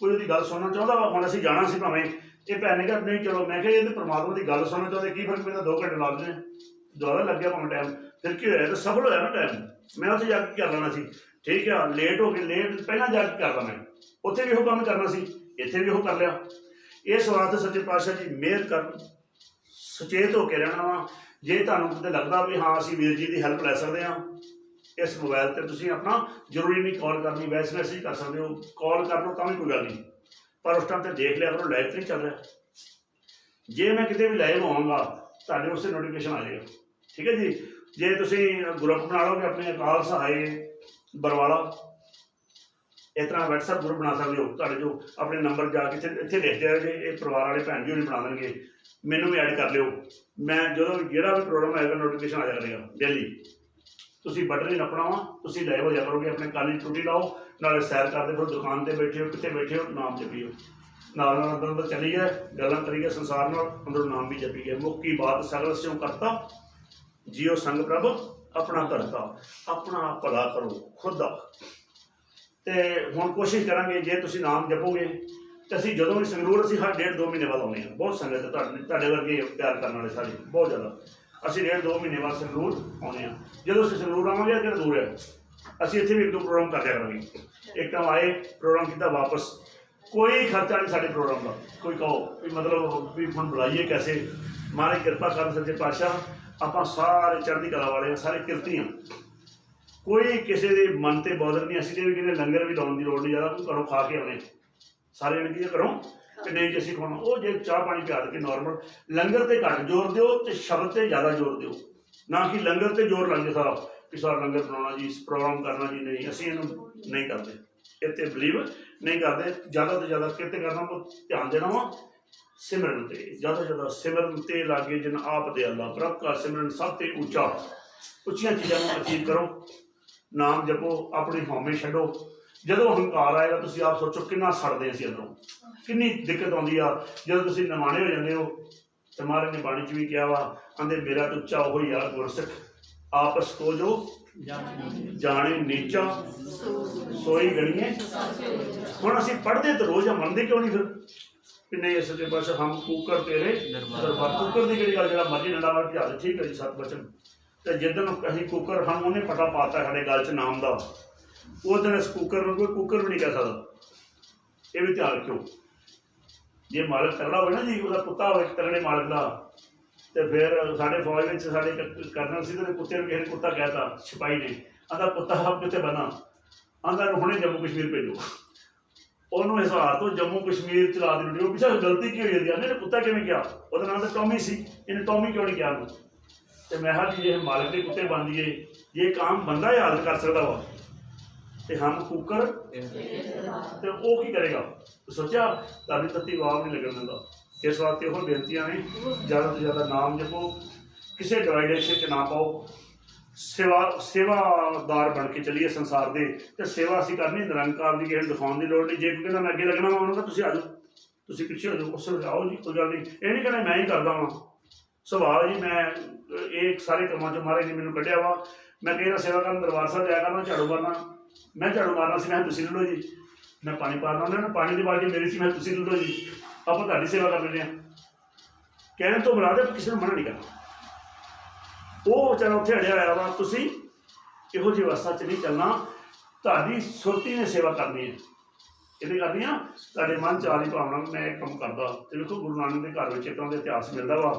कोई उसकी गल सुनना चाहता वा। हुण असीं जाना सी भावें ये भैन ने कहा नहीं चलो, मैं कहा ये परमात्मा की गल सुनना चाहते की फर्क पैंदा, 2 घंटे ला देने, ज़्यादा लग गया भावें टाइम, फिर की होया, सफल होया ना टाइम। मैं उत्थे जाके कर लेना सी, ठीक है, लेट हो गए, लेट पहला जाके कर ला, मैं उत्थे भी वो काम करना सी, इत्थे भी वो कर लिया। इस वास्ते सच्चे पातशाह जी मेहर कर, सचेत होकर रहना वा। जे तुहानूं किते लगदा भी हाँ असीं वीर जी की हैल्प लै सकदे हां, इस मोबाइल पर तुसीं अपना जरूरी नहीं कॉल करनी, वैसे मैसेज कर सकते हो, कॉल कर लो तां भी कोई गल नहीं, पर उस टाइम तो देख लिया करो लाइव तो नहीं चल रहा। जे मैं किते भी लाइव होवांगा तुहाडे उससे नोटिफिकेशन आ जाएगा, ठीक है जी। जे तुसीं ग्रुप बना लोगे अपने अकाल सहाय बरवाला, इस तरह WhatsApp ग्रुप बना सकते हो, तुहाडे जो अपने नंबर जाके इत्थे लिख दिया जे, ये परिवार वाले भैन जी होनी बना देंगे, मैनू भी ऐड कर लियो, मैं जो जिहड़ा भी प्रोग्राम आएगा नोटिफिकेशन आ जाया करेगा डेली। तुसीं बटन ही नपना वा, तुसीं लाइव हो जा करोगे, अपने काली टूटी लाओ, नाले सैर करते फिर, दुकान पर बैठे हो, कितने बैठे हो, नाम जपियो, नाल अंदर अंदर चली गए, गल्लां करी गए संसार नाल, अंदरों नाम भी जपी गए। मुक्की बात सगल स्यों करता, जियो संग प्रभ अपना करता, अपना भला करो खुद दा। तो हुण कोशिश करांगे जे तुसीं नाम जपोगे तो असीं जदों भी संगरूर असीं हर 1.5-2 महीने बाद आउने हैं, बहुत संगत तुहाडे वर्गे प्यार करने वाले सारे बहुत ज़्यादा, असीं 1.5-2 महीने बाद संगरूर आउने हैं। जदों असीं संगरूर आवांगे किहड़ा दूर है, असीं इत्थे भी 1-2 प्रोग्राम कर लिया करांगे। एक टाइम आए प्रोग्राम किया वापस, कोई खर्चा नहीं साडे प्रोग्राम का, कोई कहो भी मतलब भी हुण बुलाइए कैसे, महाराज किरपा कर सच्चे पातशाह, आपां सारे चढ़दी कला वाले सारे किरती हैं, कोई किसी के मन से बॉदर नहीं। असीं भी किते लंगर भी लाउण दी लोड़ नहीं, ज़्यादा घरों खा के आने सारे जने की करो कि नहीं जी असीं खाना, वो जे चाह पानी पिया के नॉर्मल, लंगर ते घट जोर दिओ ते शब्द ते ज़्यादा जोर दिओ, ना कि लंगर ते जोर लग जाए सारा कि सारा लंगर बनाना जी प्रोग्राम करना जी, नहीं असीं इहनूं नहीं करते, इत्ते बिलीव नहीं करते। ज़्यादा तो ज़्यादा किते करना को ध्यान देना वा सिमरन ते, ज़्यादा ज़्यादा सिमरन ते लागे जिन आप दे अल्लाह, प्रभ का सिमरन सब ते ऊँचा, उच्चियां चीज़ों को अचीव करो, नाम जपो, अपनी हौमे छड्डो। जदों हंकार आएगा तुसीं आप सोचो किन्ना सड़दे असीं अंदरों, किन्नी दिक्कत आउंदी आ। जदों तुसीं नमाणे हो जांदे हो ते महाराज ने बाणी च भी कहा वा, आंदे मेरा तो उच्चा हो यार गुरसिख, आपस को जो जाने नीचा सोई गणिए। हुण असीं पढ़दे तो रोज़ मनदे क्यों नहीं फिर कि नहीं सच्चे पातशाह हम कूकर तेरे दरबार, कूकर की किहड़ी गल, जिहड़ा मर्जी डंडा मार के हाल, ठीक है जी सत बचन। तो जिदन असीं कुकर हम उन्हें पता पाता साढ़े गल च नाम का, उस दिन इस कुकर में कोई कुकर भी नहीं कह सकता, ये भी ध्यान रखो। जे मालिक तगड़ा हो ना जी, वह कुत्ता हो तगड़े मालिक का, तो फिर साढ़े फौज में साढ़े कर्नल से कुत्ते किसी ने कुत्ता कहता, सिपाही ने आंदा कुत्ता आप कितने बना, आंदा हुणे जम्मू कश्मीर भेजो, उन्होंने हिसार तो जम्मू कश्मीर चला दी ड्यूटी, पिछले गलती की हुई है, इन्हें कुत्ता किवें किया, वो नाम तो टॉमी सी, इन्हें टॉमी क्यों नहीं किया। तो मैं हाँ जी जे मालिक के कुत्ते बन दिए, ये काम बंदा ही हालत कर सकता वा, तो हम कुकर तो वो की करेगा। तो सोचा तारी तत्ती वाव नहीं लगन दिंदा। इस वास्ते वो बेनतियां ने, ज़्यादा तो ज़्यादा नाम जपो, किसी डिवाइडेशन च ना पाओ, सेवादार बन के चलिए संसार के, तो सेवा असीं करनी निरंकार की, किसी दिखाने की लोड़ नहीं। जे कोई कहना मैं अगे लगना वा, उन्होंने तुसीं आ जाओ, तुसीं पिछे हो जाओ, उस वे आओ जी, कोई गल नहीं, ये नहीं कहना मैं ही करदा वां, सुभाव जी मैं एक सारे कामों चों महाराज ने मैनूं कढिया वा। मैं कई बार सेवा करन दरबार साहब जाया करना, झाड़ू मारना, मैं झाड़ू मारना सी, मैं तुसीं ले लो जी, मैं पानी पाना उन्होंने पानी की बाल्टी मेरी सी, मैं तुसीं ले लो जी, आपां तुहाडी सेवा कर लेंदे हां। कहने तो बुला दे, किसी ने मना नहीं करना। वो बेचारा उत्थे अड़िया होया वा, तुसीं इहो जी अवस्था च नहीं चलना, तुहाडी सुरती ने सेवा करनी है, इहदे करनी आ तुहाडे मन च आ रही भावना मैं एक काम करदा। ते देखो गुरु नानक के घर में इतना इतिहास मिलता वा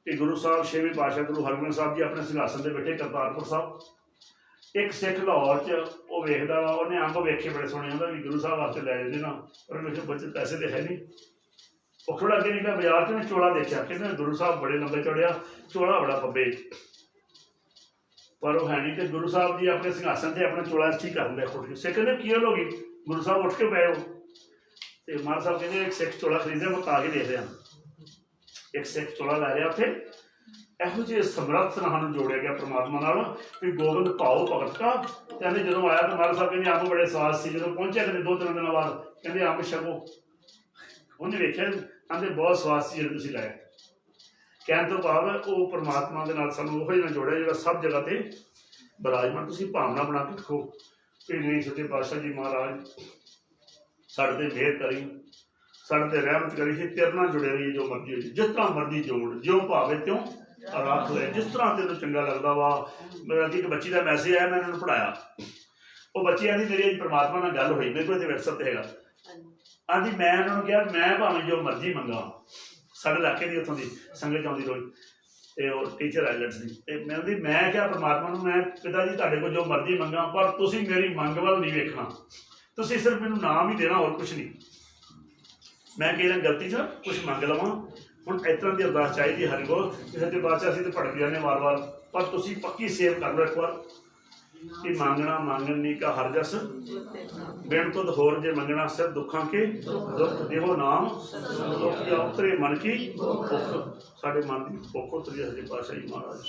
कि गुरु साहब 6वें पातशाह गुरु हरगोबिंद साहब जी अपने सिंघासन से बैठे करतारपुर साहब, एक सिख लाहौर च वो वेखदा वा, उन्हें अंब वेखे बड़े सोहने, आंदा भी गुरु साहब वास्ते लै जांदे ना, पर मैं बच्चे पैसे तो है नहीं। वो थोड़ा अगे निकला बाजार च, चोला देखा, कहते गुरु साहब बड़े लंबे चौड़िया, चोला बड़ा फब्बे, पर वो है नहीं। तो गुरु साहब जी अपने सिंघासन से अपना चोला ठीक कर दिया खुद के। सिख ने की गल होगी, गुरु साहब उठ के पे हो, तो महाराज साहब कहते एक सिख चोला खरीदे, वो ताकि देख रहा, एक सिख चोला लै रहा उत्थे। ਇਹੋ ਜਿਹੇ ਸਮਰੱਥ ਨਾਲ ਸਾਨੂੰ ਜੋੜਿਆ ਗਿਆ परमात्मा ਨਾਲ ਵੀ ਗੋਬਿੰਦ ਭਾਉ ਭਗਤ का। ਕਹਿੰਦੇ ਜਦੋਂ ਆਇਆ ਤਾਂ ਮਹਾਰਾਜ ਸਾਹਿਬ ਕਹਿੰਦੇ ਅੰਬ ਬੜੇ ਸਵਾਦ ਸੀ, ਜਦੋਂ ਪਹੁੰਚਿਆ ਕਹਿੰਦੇ 2-3 ਦਿਨਾਂ ਬਾਅਦ ਕਹਿੰਦੇ ਅੰਬ ਛਕੋ, ਉਹਨੇ ਵੇਖਿਆ ਕਹਿੰਦੇ ਬਹੁਤ ਸਵਾਦ ਸੀ ਜਿਹੜੇ ਤੁਸੀਂ ਲਾਇਆ। ਕਹਿਣ ਤੋਂ ਭਾਵ ਉਹ परमात्मा ਦੇ ਨਾਲ ਸਾਨੂੰ ਉਹੋ ਜਿਹਾ ਜੋੜਿਆ ਜਿਹੜਾ ਸਭ ਜਗ੍ਹਾ ਤੇ ਵਿਰਾਜਮਾਨ। ਤੁਸੀਂ ਭਾਵਨਾ ਬਣਾ ਕੇ ਰੱਖੋ ਕਿ ਨਹੀਂ ਸੱਚੇ ਪਾਤਸ਼ਾਹ ਜੀ ਮਹਾਰਾਜ साढ़े ते मेहर करी, साढ़े ते रहमत करी, तेरे नाल जुड़े रहिए जो मर्जी हो, जिस तरह मर्जी जोड़, जो भावे त्यों रख ले, जिस तरह तेन चंगा लगता वा। मेरा एक बच्ची का मैसेज आया, मैं उन्होंने पढ़ाया, वो बच्ची आँधी मेरी अज परमात्मा नाल गल हुई, मेरे को व्हाट्सएप ते हैगा, आँधी मैं उन्होंने कहा मैं भावें जो मर्जी मंगा, साढ़े इलाके की उत्थों की संगत आउंदी रोज, तो टीचर आइलैट्स की, मैं क्या परमात्मा नूं, मैं पिता जी तुहाडे कोल जो मर्जी मंगा, पर तुसीं मेरी मंग वल नहीं वेखना, तुसीं सिर्फ मैनूं नाम ही देना, होर कुछ नहीं। मैं कई बार गलती से कुछ मंग लवां, हुण इस तरह की अरदास चाहिए हर को कि सच्चे पातशाह असीं तो भड़क जाने वार वार, पर तुसीं पक्की सेव कर लो एक बार कि मंगना मंगन नहीं का हर जस, बिन तुद होर जे मंगना सिर दुखां के दुख, देवो नाम दुख या उतरे मन की भुख, साडे मन की भुख उतरी सच्चे पातशाह जी महाराज।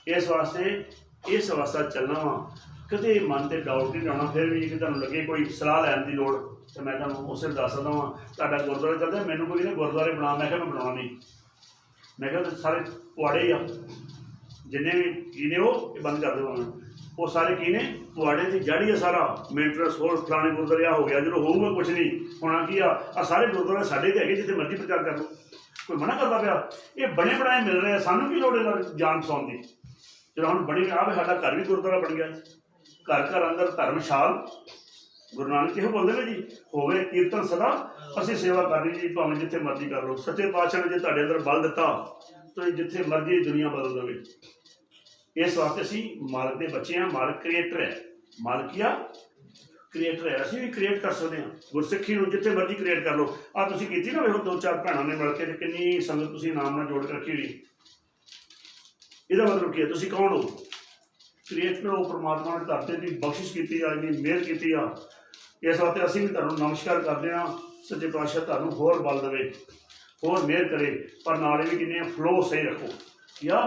इस वास्ते इस वास्ता चलना वा, कदे मन से डाउट नहीं लाना। फिर भी तुहानूं लगे कोई सलाह लैण की लोड़, तो मैं तुहानूं उस दस सकदा वां, तुहाडा गुरुद्वारा चलदा, मैनूं कोई ने गुरुद्वारे बना, मैं कहा मैं बनाना नहीं, मैं कहा सारे पुआड़े ही आ, जिन्ने भी की ने वो बंद कर दो, वो सारे की ने पुआड़े की जड़ ही है सारा, मेंटेनेंस होर फलाने गुरुद्वारे हो गया, जो होऊगा कुछ नहीं होना की आ सारे गुरुद्वारे साडे ते हैगे, जिथे मर्जी प्रचार कर लो, कोई मना करता पाया, ये बने बनाए मिल रहे हैं, सानूं की लोड़ है जान फसाउण दी। जो हम बनी आ साडा घर भी गुरुद्वारा बन गया, घर घर अंदर धर्मशाल, गुरु नानक किहो बोलते हैं जी, होवे कीर्तन सदा असीं सेवा करनी जी, भावें जिथे मर्जी कर लो, सच्चे पातशाह ने जो तुहाडे अंदर बल दिता, तो जिथे मर्जी दुनिया बदल देवे। इस वास्ते असीं मालक के बच्चे हैं, मालक क्रिएटर है, मालकिया क्रिएटर है, असीं भी क्रिएट कर सकते हैं, गुरसिੱਖੀ ਨੂੰ जिथे मर्जी क्रिएट कर लो। आ तुसीं कीती ना, वेखो 2-4 भैणां ने मिल के किन्नी संगत तुसीं नाम नाल जोड़ के रखी हुई, ਇਹਦਾ मतलब ਕੀ है, तुसीं कौन हो? क्रिएटर हो, परमात्मा ने धरती की बख्शिश की, इन्नी मेहर की। इस वास्ते असीं भी तुहानूं नमस्कार करते हैं, सच्चे पातशाह तुहानूं होर बल देवे, होर मेहर करे, पर नाले भी किन्ने फ्लो सही रखो, या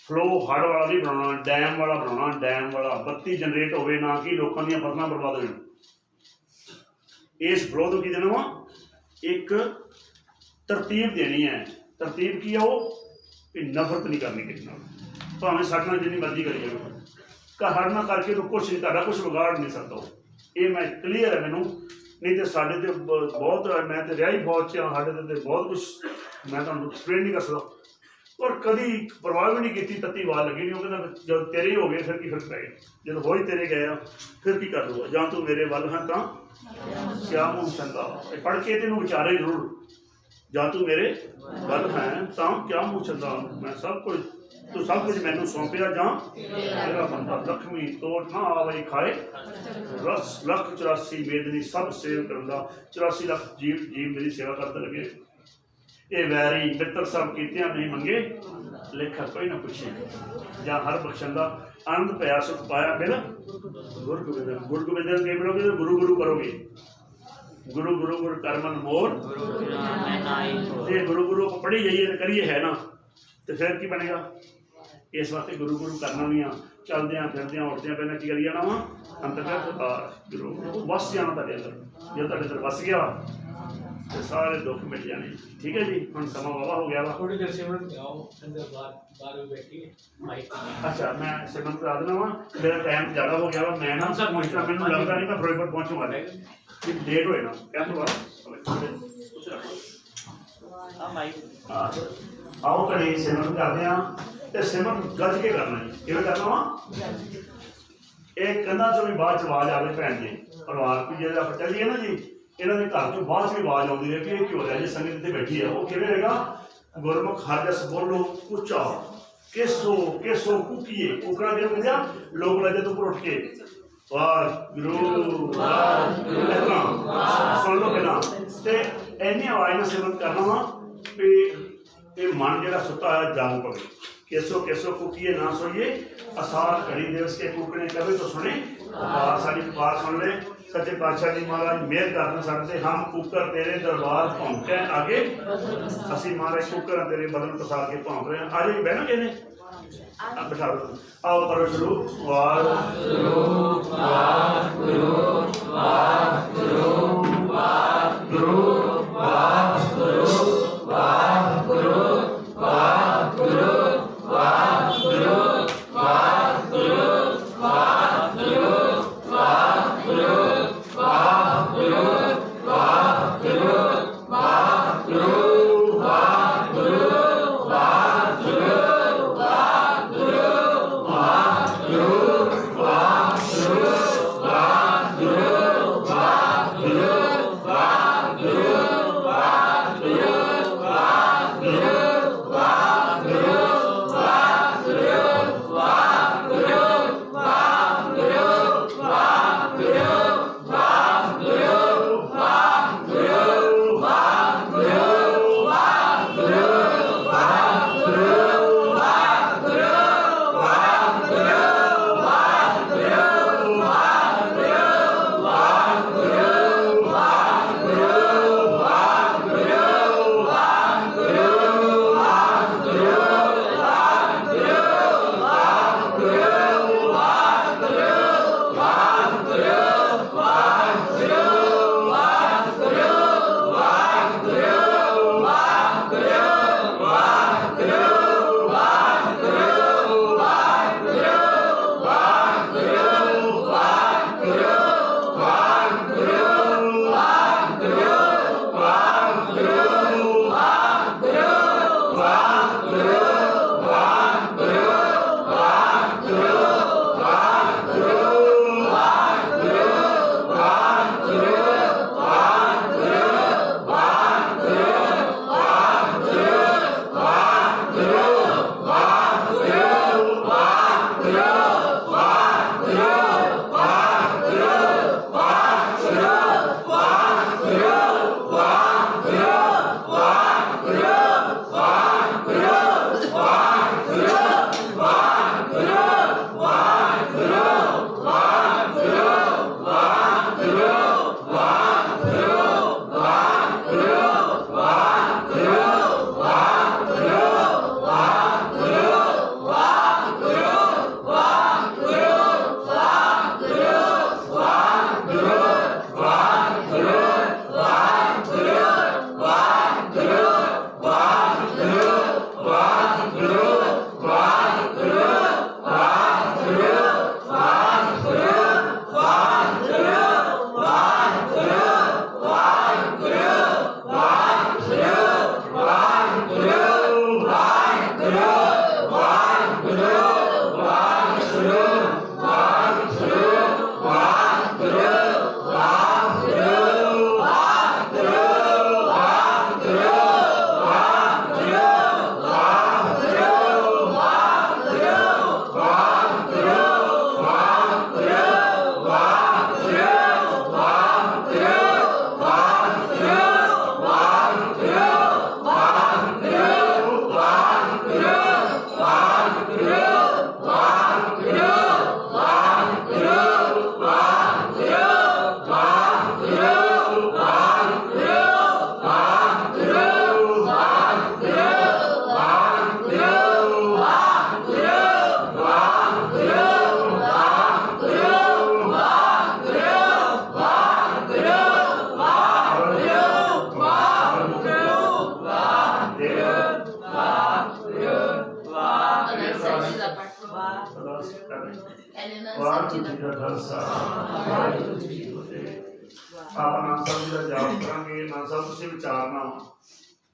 फ्लो हड़ वाला नहीं बनाना, डैम वाला बनाना, डैम वाला बत्ती जनरेट होवे ना कि लोगों दी फसलां बर्बाद हो। इस फ्लो तो की देना वा, एक तरतीब देनी है, तरतीब की है वो कि नफरत नहीं करनी किसी नाल, भावें साडे नाल जिन्नी मर्जी करी जाओ, हर ना करके तो कुछ नहीं, तुहाडा कुछ बिगाड़ नहीं सकता, ये मैं क्लीयर है मैनूं। नहीं तो साडे ते बहुत, मैं तो रहा ही फौज च, साडे ते बहुत कुछ मैं तुहानूं एक्सप्लेन नहीं कर सकता, और कभी परवाह भी नहीं की, तत्ती आवाज़ लगी नहीं, कहता जब तेरे ही हो गए फिर की फर्क पै गया, जब हो ही तेरे गए फिर की कर दूगा, जां तू मेरे वल है तो क्या मुँह चंगा, पढ़ के तेनों विचारे जरूर, जां तू मेरे वल है तो क्या मुँह चंगा, मैं सब कुछ तो सब कुछ मैनू सौंपिया, जां मेरा बंदा लक्ष्मी तोड़ ना आवई खाए, रस लख 84 मेदनी सब सेव करदा, 84 लाख जीव जीव मेरी सेवा करते लगे। ये वैरी मित्र सब कीतियां नहीं मंगे, लेखा कोई ना पूछे, जां हर बख्शन दा आनंद पाया सुख पाया मिल गुरु गोबिंद। गुरु गोबिंद के मिलोगे तो गुरु गुरु करोगे, गुरु गुरु गुरु कर मन मोर, ये गुरु गुरु पढ़ी जाइए तो करिए है ना, तो फिर की बनेगा। इस वास्ते गुरु गुरु करना भी आ, चलद्या फिरद्या उठद्या पहले की करी जाना वा, अंतर्गत गुरु वस जाना तुहाडे अंदर, जो तुहाडे अंदर वस गया तो सारे दुख मिट जाने। ठीक है जी, हम समा वाला हो गया वा, थोड़ी देर सिमरन बाहर बैठी है। अच्छा मैं सिमरन करा देना वा, मेरा टाइम ज़्यादा हो गया वा, मैं ना पहुंचना, मैनूं लगता नहीं मैं फिरोजपुर पहुंचूंगा, लेट होए ना क्या तो आओ घड़ी सिमरन करते हैं, तो सिमरन गज के करना जी, किवें करना वा, एक कंधा चों भी बाद आवाज़ आवे भैन जी, परिवार भी जो आप चलिए ना जी, इन्होंने घर चों बाद भी आवाज़ आती है कि ये क्यों रहा जी, संगत इत्थे बैठी है, वो किवें रहेगा, गुरमुख हर जस बोलो उच्चा, केसो कुकीए, कुकड़ा जो कहते लोग लगे तो उठ के वाहगुरू वाहगुरू सुन लो पहला, तो इन्नी आवाज़ में सिमरन करना वा भी मन जो सुता है जाग पवे, केसो केसो कुकीए ना सोइए, असार घड़ी दिवस के कुकने कभी तो सुने, साड़ी पुकार सुन ले, सच्चे पातशाह जी महाराज मेहर करना सकते, हम कुकर तेरे दरबार भौंके आगे, असी महाराज कुकर तेरे बदन पसार के भौंक रहे हैं, आज ही बहना कहने बैठा दो, आओ करो शुरू, वाहगुरू वाहगुरू वाहगुरू वाहगुरू वाहगुरू वाहगुरू वाहगुरू वाहगुरू वाहगुरू वाहगुरू वाहगुरू वाहगुरू ਵਾਹਿਗੁਰੂ ਜੀ ਕਾ ਖਾਲਸਾ ਵਾਹਿਗੁਰੂ ਜੀ ਕੀ ਫਤਿਹ। ਆਪਾਂ ਨਾਮ ਸਾਹਿਬ ਜੀ ਦਾ ਜਾਪ ਕਰਾਂਗੇ। ਨਾਮ ਸਾਹਿਬ ਤੁਸੀਂ ਵਿਚਾਰਨਾ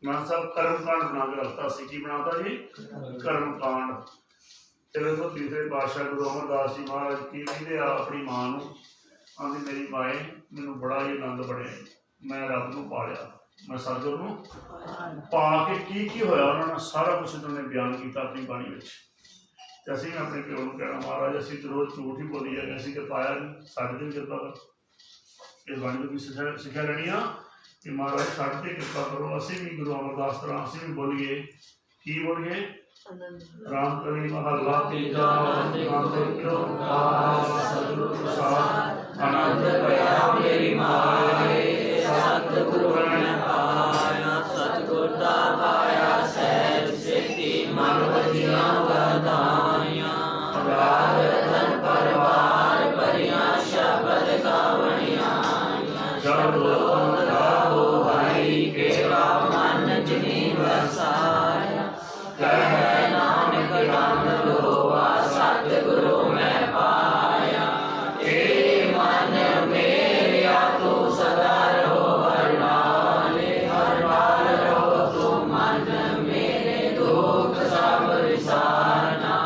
ਨਾਮ ਸਾਹਿਬ ਕਰਮ ਕਾਂਡ ਬਣਾ ਕੇ ਰੱਖਤਾ ਸੀ। ਕੀ ਬਣਾਤਾ ਜੀ? ਕਰਮ ਕਾਂਡ। ਤੇ ਵੇਖੋ ਤੀਸਰੇ ਪਾਤਸ਼ਾਹ ਗੁਰੂ ਅਮਰਦਾਸ ਜੀ ਮਹਾਰਾਜ ਕੀ ਕਹਿੰਦੇ ਆ ਆਪਣੀ ਮਾਂ ਨੂੰ, ਆਂਦੀ ਮੇਰੀ ਮਾਏ ਮੈਨੂੰ ਬੜਾ ਹੀ ਆਨੰਦ ਬਣਿਆ, ਮੈਂ ਰੱਬ ਨੂੰ ਪਾਲਿਆ, मैं सतगुरु ਨੂੰ ਪਾ ਕੇ ਕੀ ਹੋਇਆ ਉਹਨਾਂ ਨੇ ਸਾਰਾ ਕੁਝ ਉਹਨਾਂ ਨੇ ਬਿਆਨ ਕੀਤਾ ਆਪਣੀ ਬਾਣੀ ਵਿੱਚ। ਤੇ ਅਸੀਂ ਵੀ ਆਪਣੇ ਪਿਓ ਨੂੰ ਕਹਿਣਾ ਮਹਾਰਾਜ ਅਸੀਂ ਤਾਂ ਰੋਜ਼ ਝੂਠ ਹੀ ਬੋਲੀ ਜਾਂਦੇ, ਅਸੀਂ ਤਾਂ ਪਾਇਆ ਨਹੀਂ, ਸਾਡੇ ਤੇ ਕਿਰਪਾ ਕਰੋ। ਇਸ ਬਾਣੀ ਤੋਂ ਵੀ ਸਿੱਖਿਆ ਲੈਣੀ ਆ ਕਿ ਮਹਾਰਾਜ ਸਾਡੇ ਤੇ ਕਿਰਪਾ ਕਰੋ। ਅਸੀਂ ਵੀ ਗੁਰੂ ਅਮਰਦਾਸ ਤਰ੍ਹਾਂ ਅਸੀਂ ਵੀ ਬੋਲੀਏ। ਕੀ ਬੋਲੀਏ? ਰਾਮ ਕਵੀ ਮਹੱਲਾ ਤੀਜਾ ਆਨੰਦ ਸਤਿਗੁਰੂ ਪ੍ਰਸਾਦ ਆਨੰਦ ਪਿਆ ਮੇਰੀ ਮਾਏ ਸਤਿਗੁਰੂ ਨੇ ਪਾਇਆ ਸਤਿਗੁਰ ਦਾ ਪਾਇਆ ਸਹਿਜ ਸਿੱਧੀ ਮਨ ਵਜੀਆਂ ਵਧਾਈਆਂ ਰਾਜ ਰਤਨ ਪਰਵਾਰ ਭਰੀਆਂ ਸ਼ਬਦ ਗਾਵਣੀਆਂ ਜਬ ਲੋਕ ਗਾਵੋ ਭਾਈ ਕੇਰਾ ਮਨ ਜਿਨੀ ਵਸਾਇਆ ਕਹਿ ਨਾਨਕ ਨਾਮ ਲੋਆ ਸਤਿਗੁਰੂ ਮੈਂ ਪਾਇਆ ਏ ਮਨ ਮੇਰਿਆ ਤੂੰ ਸਦਾ ਰਹੋ ਹਰ ਨਾਲ ਰਹੋ ਤੂੰ ਮਨ ਮੇਰੇ ਦੁੱਖ ਸਭ ਵਿਸਾਰਨਾ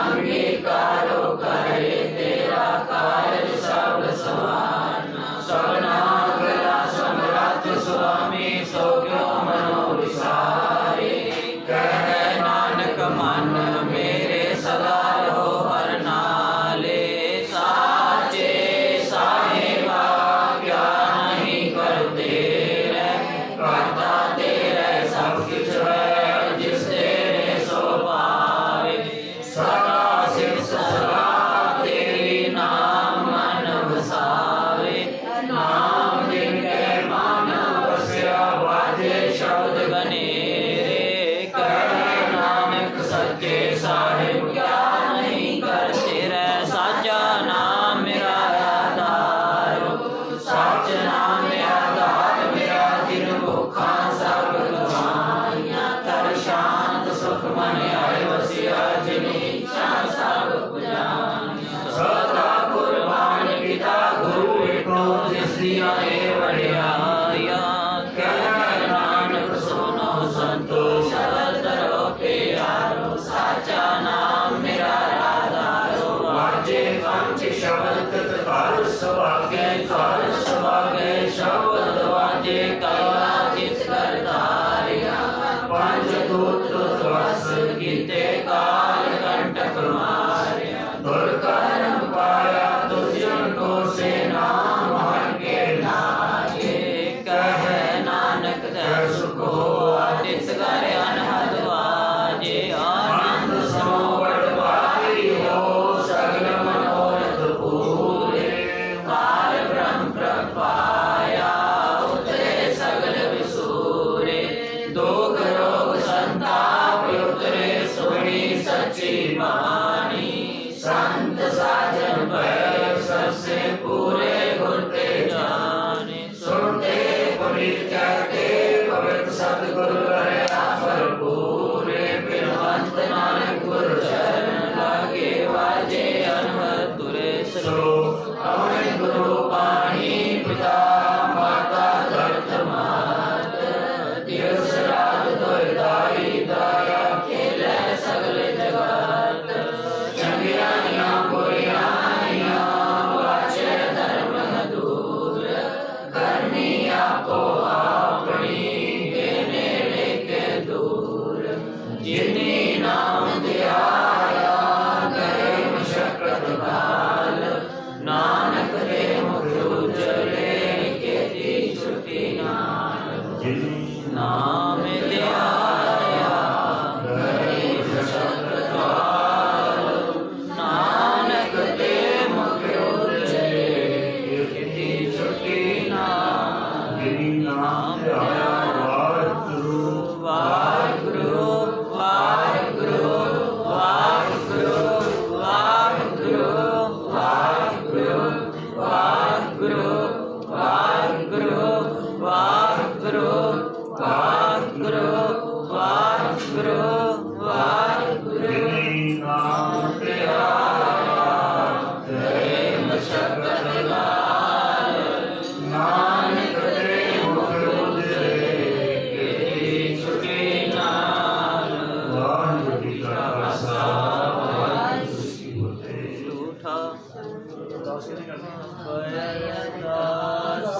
ਅੰਗੀਕਾਰੋ ਕਰੇ ਤੇਰਾ ਕਾਰਜ ਸਭ ਸਵਾਰਨਾ ਸਭਨਾ ਗਲਾ ਸਮਰੱਥ ਸੁਆਮੀ ਸੋ ਕਿਉ ਮਨੋ ਵਿਸਾਰੇ ਕਹਿ ਮਨ ਮੇਰੇ ਸਦਾ ਰਹੋ ਹਰ ਨਾਲੇ ਸਾਚੇ ਸਾਹਿਬਾ ਕਿਆ ਨਹੀਂ ਕਰਤੇ ਰਹਿ ਕਰਤਾ ਤੇਰੇ ਸਭ ਕੁਛ ਹੈ ਜਿਸ ਤੇਰੇ ਸੋ ਪਾਵੇ ਸਦਾ ਸਿਫਤ ਸਲਾਹ ਤੇਰੀ ਨਾਮ ਮਨ ਵਸਾਵੇ ਨਾਮ ਜਿਨ ਕੇ ਮਨ ਵਸਿਆ ਵਾਜੇ ਸ਼ਬਦ ਗਨੇਰੇ सच्चे साहिब क्या नहीं करते रह साचा नाम मेरा आधार सच नाम मेरा दात मेरा जिन भुखा सब गवाइयां कर शांत सुख मन आए वसिया जिन इच्छा सब पुजानियां सदा कुर्बान पिता गुरु एको जिस दिया ए वड्याइयां कह नानक सुनो संतो शबद धरो प्यारो साचा नाम मेरा आधारो वाजे पंच शब्द तत्काल सवागे काल सवागे शब्द वाजे कला चित करतारिया पंच दूत वस कीते काल कंटक मारिया दुर्कर्म पाया दुर्जन को से नाम हर के लागे कह नानक दर सुखो आदित कर अनहद वाजे आनंद सो बड़वाई हो सगल मनोरथ पूरे पार ब्रह्म प्रपाया उतरे सगल विसूरे दुख रोग संताप उतरे सुनी सच्ची वाणी संत साजन भय सबसे पूरे गुरते जाने सुनते पवित्र कहते पवित्र सतगुरु रहया भरपूरे बिनवंत नानक गुरु चरण लागे वाजे अनहद तुरे सो अवै गुरु पाणी पिता माता धरत मात दिवस रात दोय दाई दाया खेले सगल जगत चंगियां बुरियां कथा अरदास किहने करनी अरदास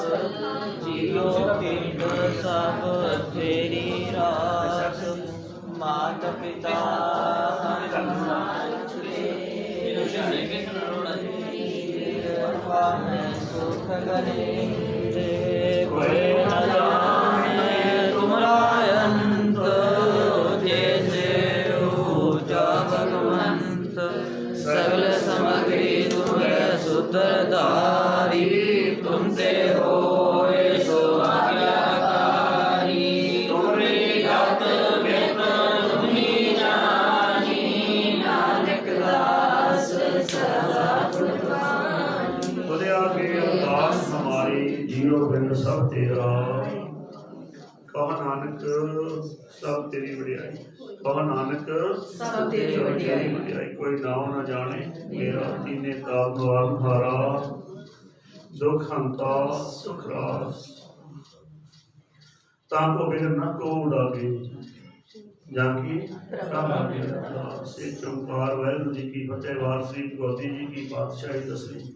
जियो पिंड सब तेरी रास माता पिता सुख गले कोई न जाने तुम्हारा अंत जैसे ऊंचा भगवंत सगल सामग्री तुम्हारे सूत्रधारी तुमसे होए सो आज्ञाकारी तुम्हारे गत व्यक्त तुम्ही जानी नानक दास सदा तुझे आगे अरदास हमारी जियो पिंड सब तेरा कह नानक सब तेरी वडियाई कह नानक सब तेरी वडियाई कोई नाम न जाने मेरा तीने ताप नवार हारा दुख हंता सुख रास ताको बिन न को उड़ागे जाकी से चौकार वाहिगुरू जी की फतेह वार श्री भगवती जी की पातशाही दसवीं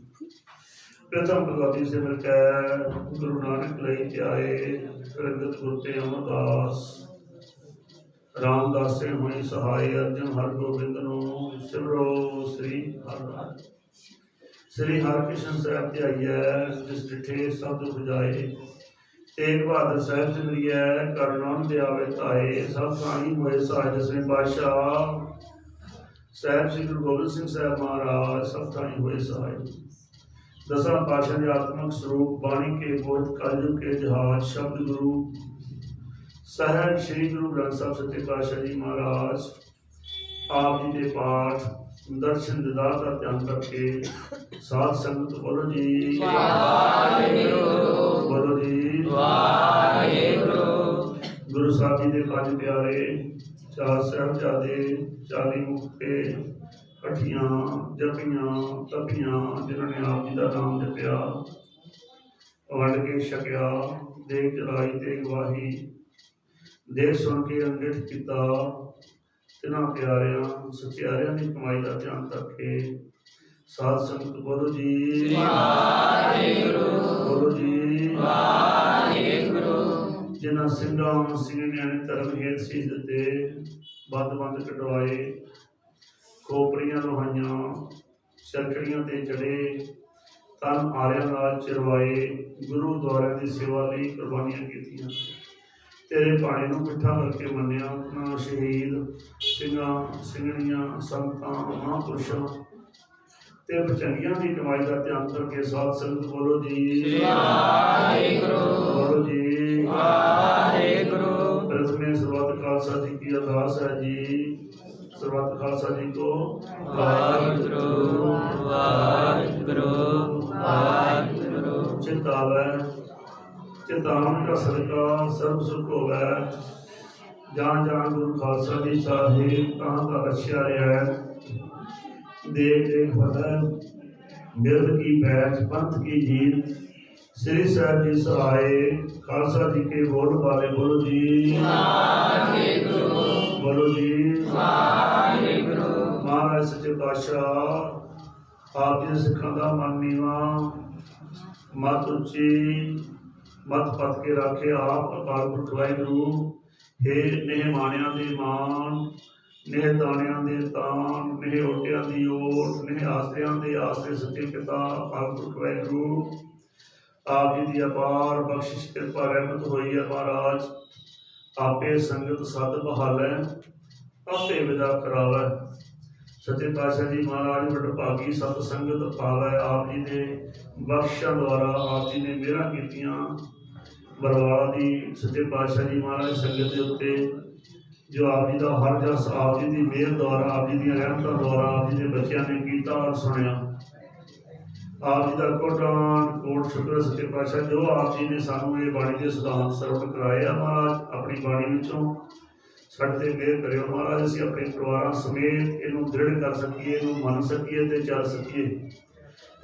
प्रथम भगवती से मिलकर गुरु नानक लई त्याए रंगत गुरते अमरदास रामदास से हुई सहाय अर्जन हर गोबिंद नो सिमरो श्री हर कृष्ण साहब ध्याइए जिस डिठे सब दुख जाए तेग बहादुर साहब सिमरिए कर नाम आवे ताए सब प्राणी हुए सहाय दसवें पातशाह साहब श्री गुरु गोबिंद सिंह साहब महाराज सब प्राणी हुए सहाय दसवां पातशाह के आत्मक स्वरूप बाणी के बोध कलयुग के जहाज शब्द गुरु साहब श्री गुरु ग्रंथ साहब सच्चे पातशाह जी महाराज आप जी के पाठ दर्शन दीदार का ध्यान करके साध संगत बोलो जी बोलो जी गुरु साहब जी के पंज प्यारे चार साहिबजादे 40 मुक्ते कठियां जपियां तपियां जिन्होंने आप जी का नाम जपया वंड के छकिया देख जलाई ते गवाही देख सुन के अंगिठ किता तिन्हां प्यारियां सत्यारियां की कमाई का ध्यान करके साध संगत बोलो जी बोलो जी जिन्हां सिंघां सिंघणियां ने धर्म हेत सीस दिते बंद बंद कटवाए खोपड़ियां लोहाइयां चरखड़ियां ते चढ़े तन आरियां नाल चिरवाए गुरु द्वारे की सेवा लई कुर्बानियां कीतियां तेरे पाणी नूं मिठा करके मन्निया उन्हां शहीद सिंघां सिंघणियां संतां महापुरुषां ते बचंगियां की कमाई का ध्यान करके साध संगत बोलो जी बोलो जी प्रथमे सर्वत खालसा जी की अरदास है जी सर्वत खालसा जी को चितावे चितावन का सदका सर्व सुख होवे जान जान गुरु खालसा जी साहिब कहाँ का रक्षा है देख देख फतेह बिरद की बैठ पंथ की जीत श्री साहब जी सहाय खालसा जी के बोल वाले बोलो जी बोलो जी महाराज सच्चे पातशाह आप जी सिखा का मन नीवा मत उच्ची मत पत के रखे आप अकाल पुरख वाहिगुरू हे नेह माणिया दे मान नेह दाणिया दे तान नेह ओटिया दी ओट नेह आसरियां दे आसरे सच्चे पिता अकाल पुरख वाहिगुरू आप जी की अपार बख्शिश कृपा रहमत हुई है महाराज आपे संगत सद बहालै आपे विदा करावै सच्चे पातशाह जी महाराज वडभागी सत संगत पावै आप जी ने बख्शा द्वारा आप जी ने मेहरां कीतियां बरवाला दी सच्चे पातशाह जी महाराज संगत के उत्ते जो आप जी का हर जस आप जी की मेहर द्वारा आप जी दी रहमतां द्वारा आप जी के बच्चों ने कीता और सुनिया आप जी का कोटान कोट शुक्र सच्चे पातशाह जो आप जी ने सानू ये बाणी के सिद्धांत सरवण कराए महाराज अपनी बाणी विचों साडे ते मेहर करियो महाराज असीं अपने परिवारां समेत इनू दृढ़ कर सकीए इनू मन सकीए ते चल सकीए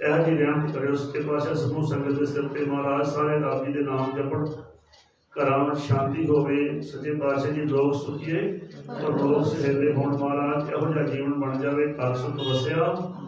यह जी रहमत करियो सच्चे पातशाह समूह संगत के सिर ते महाराज सारे आप जी के नाम जपण घरां शांति होवे सच्चे पातशाह जी लोग सुखीए और लोग सहेले होण महाराज इहो जिहा जीवन बन जावे घर सुख वसिया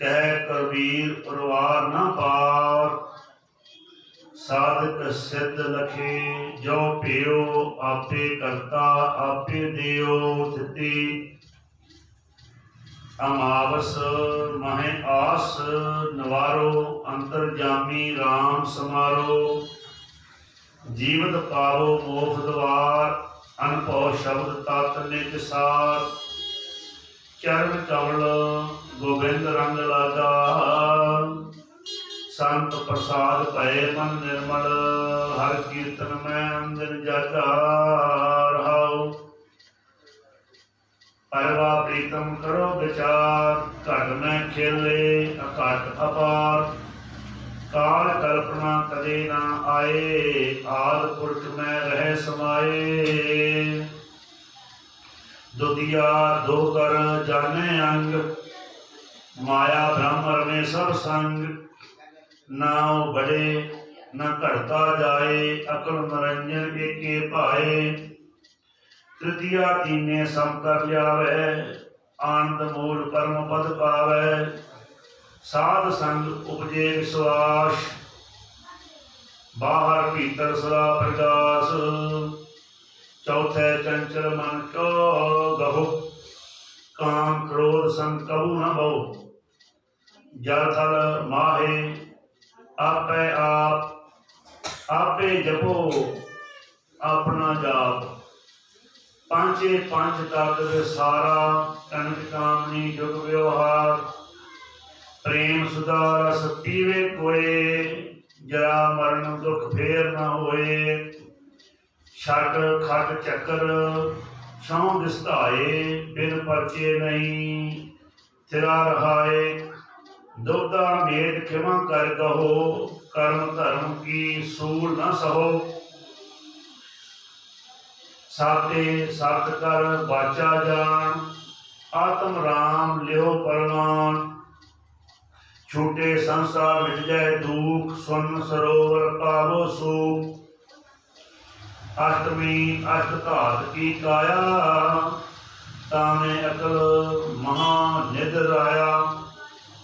कह कबीर उरवार न पार। साधक सिद्ध लखे जो पियो आपे करता आपे दियो तिति। अमावस महे आस नवारो अंतरजामी राम समारो। जीवत पावो मोख द्वार अनभव शब्द तत् निज सार। चरण कमल गोबिंद रंग लागा संत प्रसाद भय मन निर्मल। हर कीर्तन में अंजन जागा रहाओ। परवा प्रीतम करो विचार घट में खेले अघट अपार। काल कल्पना कदे ना आए आद पुरख में रह समाये। दुदिया दो कर जाने अंग माया ब्रह्म में सब संग। नाव बड़े न घटता जाए अकल मनोरंजन एके पाए। तृतीया तीने सम कर लियावे आनंद मूल परम पद पावे। साध संग उपजे विश्वास बाहर भीतर सदा प्रकाश। चौथे चंचल मन को गहो काम क्रोध संग कबू न बहु। जल थल माहे आपे आप आपे जपो अपना जाप। पांचे पंच तत्व सारा कनक कामनी जुग व्यवहार। प्रेम सुधा रस पीवे कोए जरा मरण दुख फेर न होए। छट खट चक्कर छौ दिसताए बिन परचे नहीं थिरा रहाए। दुबदा मेद क्षमा कर कहो कर्म धर्म की सूल न सहो। साते सत कर बाचा जान आत्म राम लियो परवान। छूटे संसार मिट जाए दुख स्वर्ण सरोवर पावो सुख। अष्टमी अष्ट घात की काया तामे अकल महा निध राया।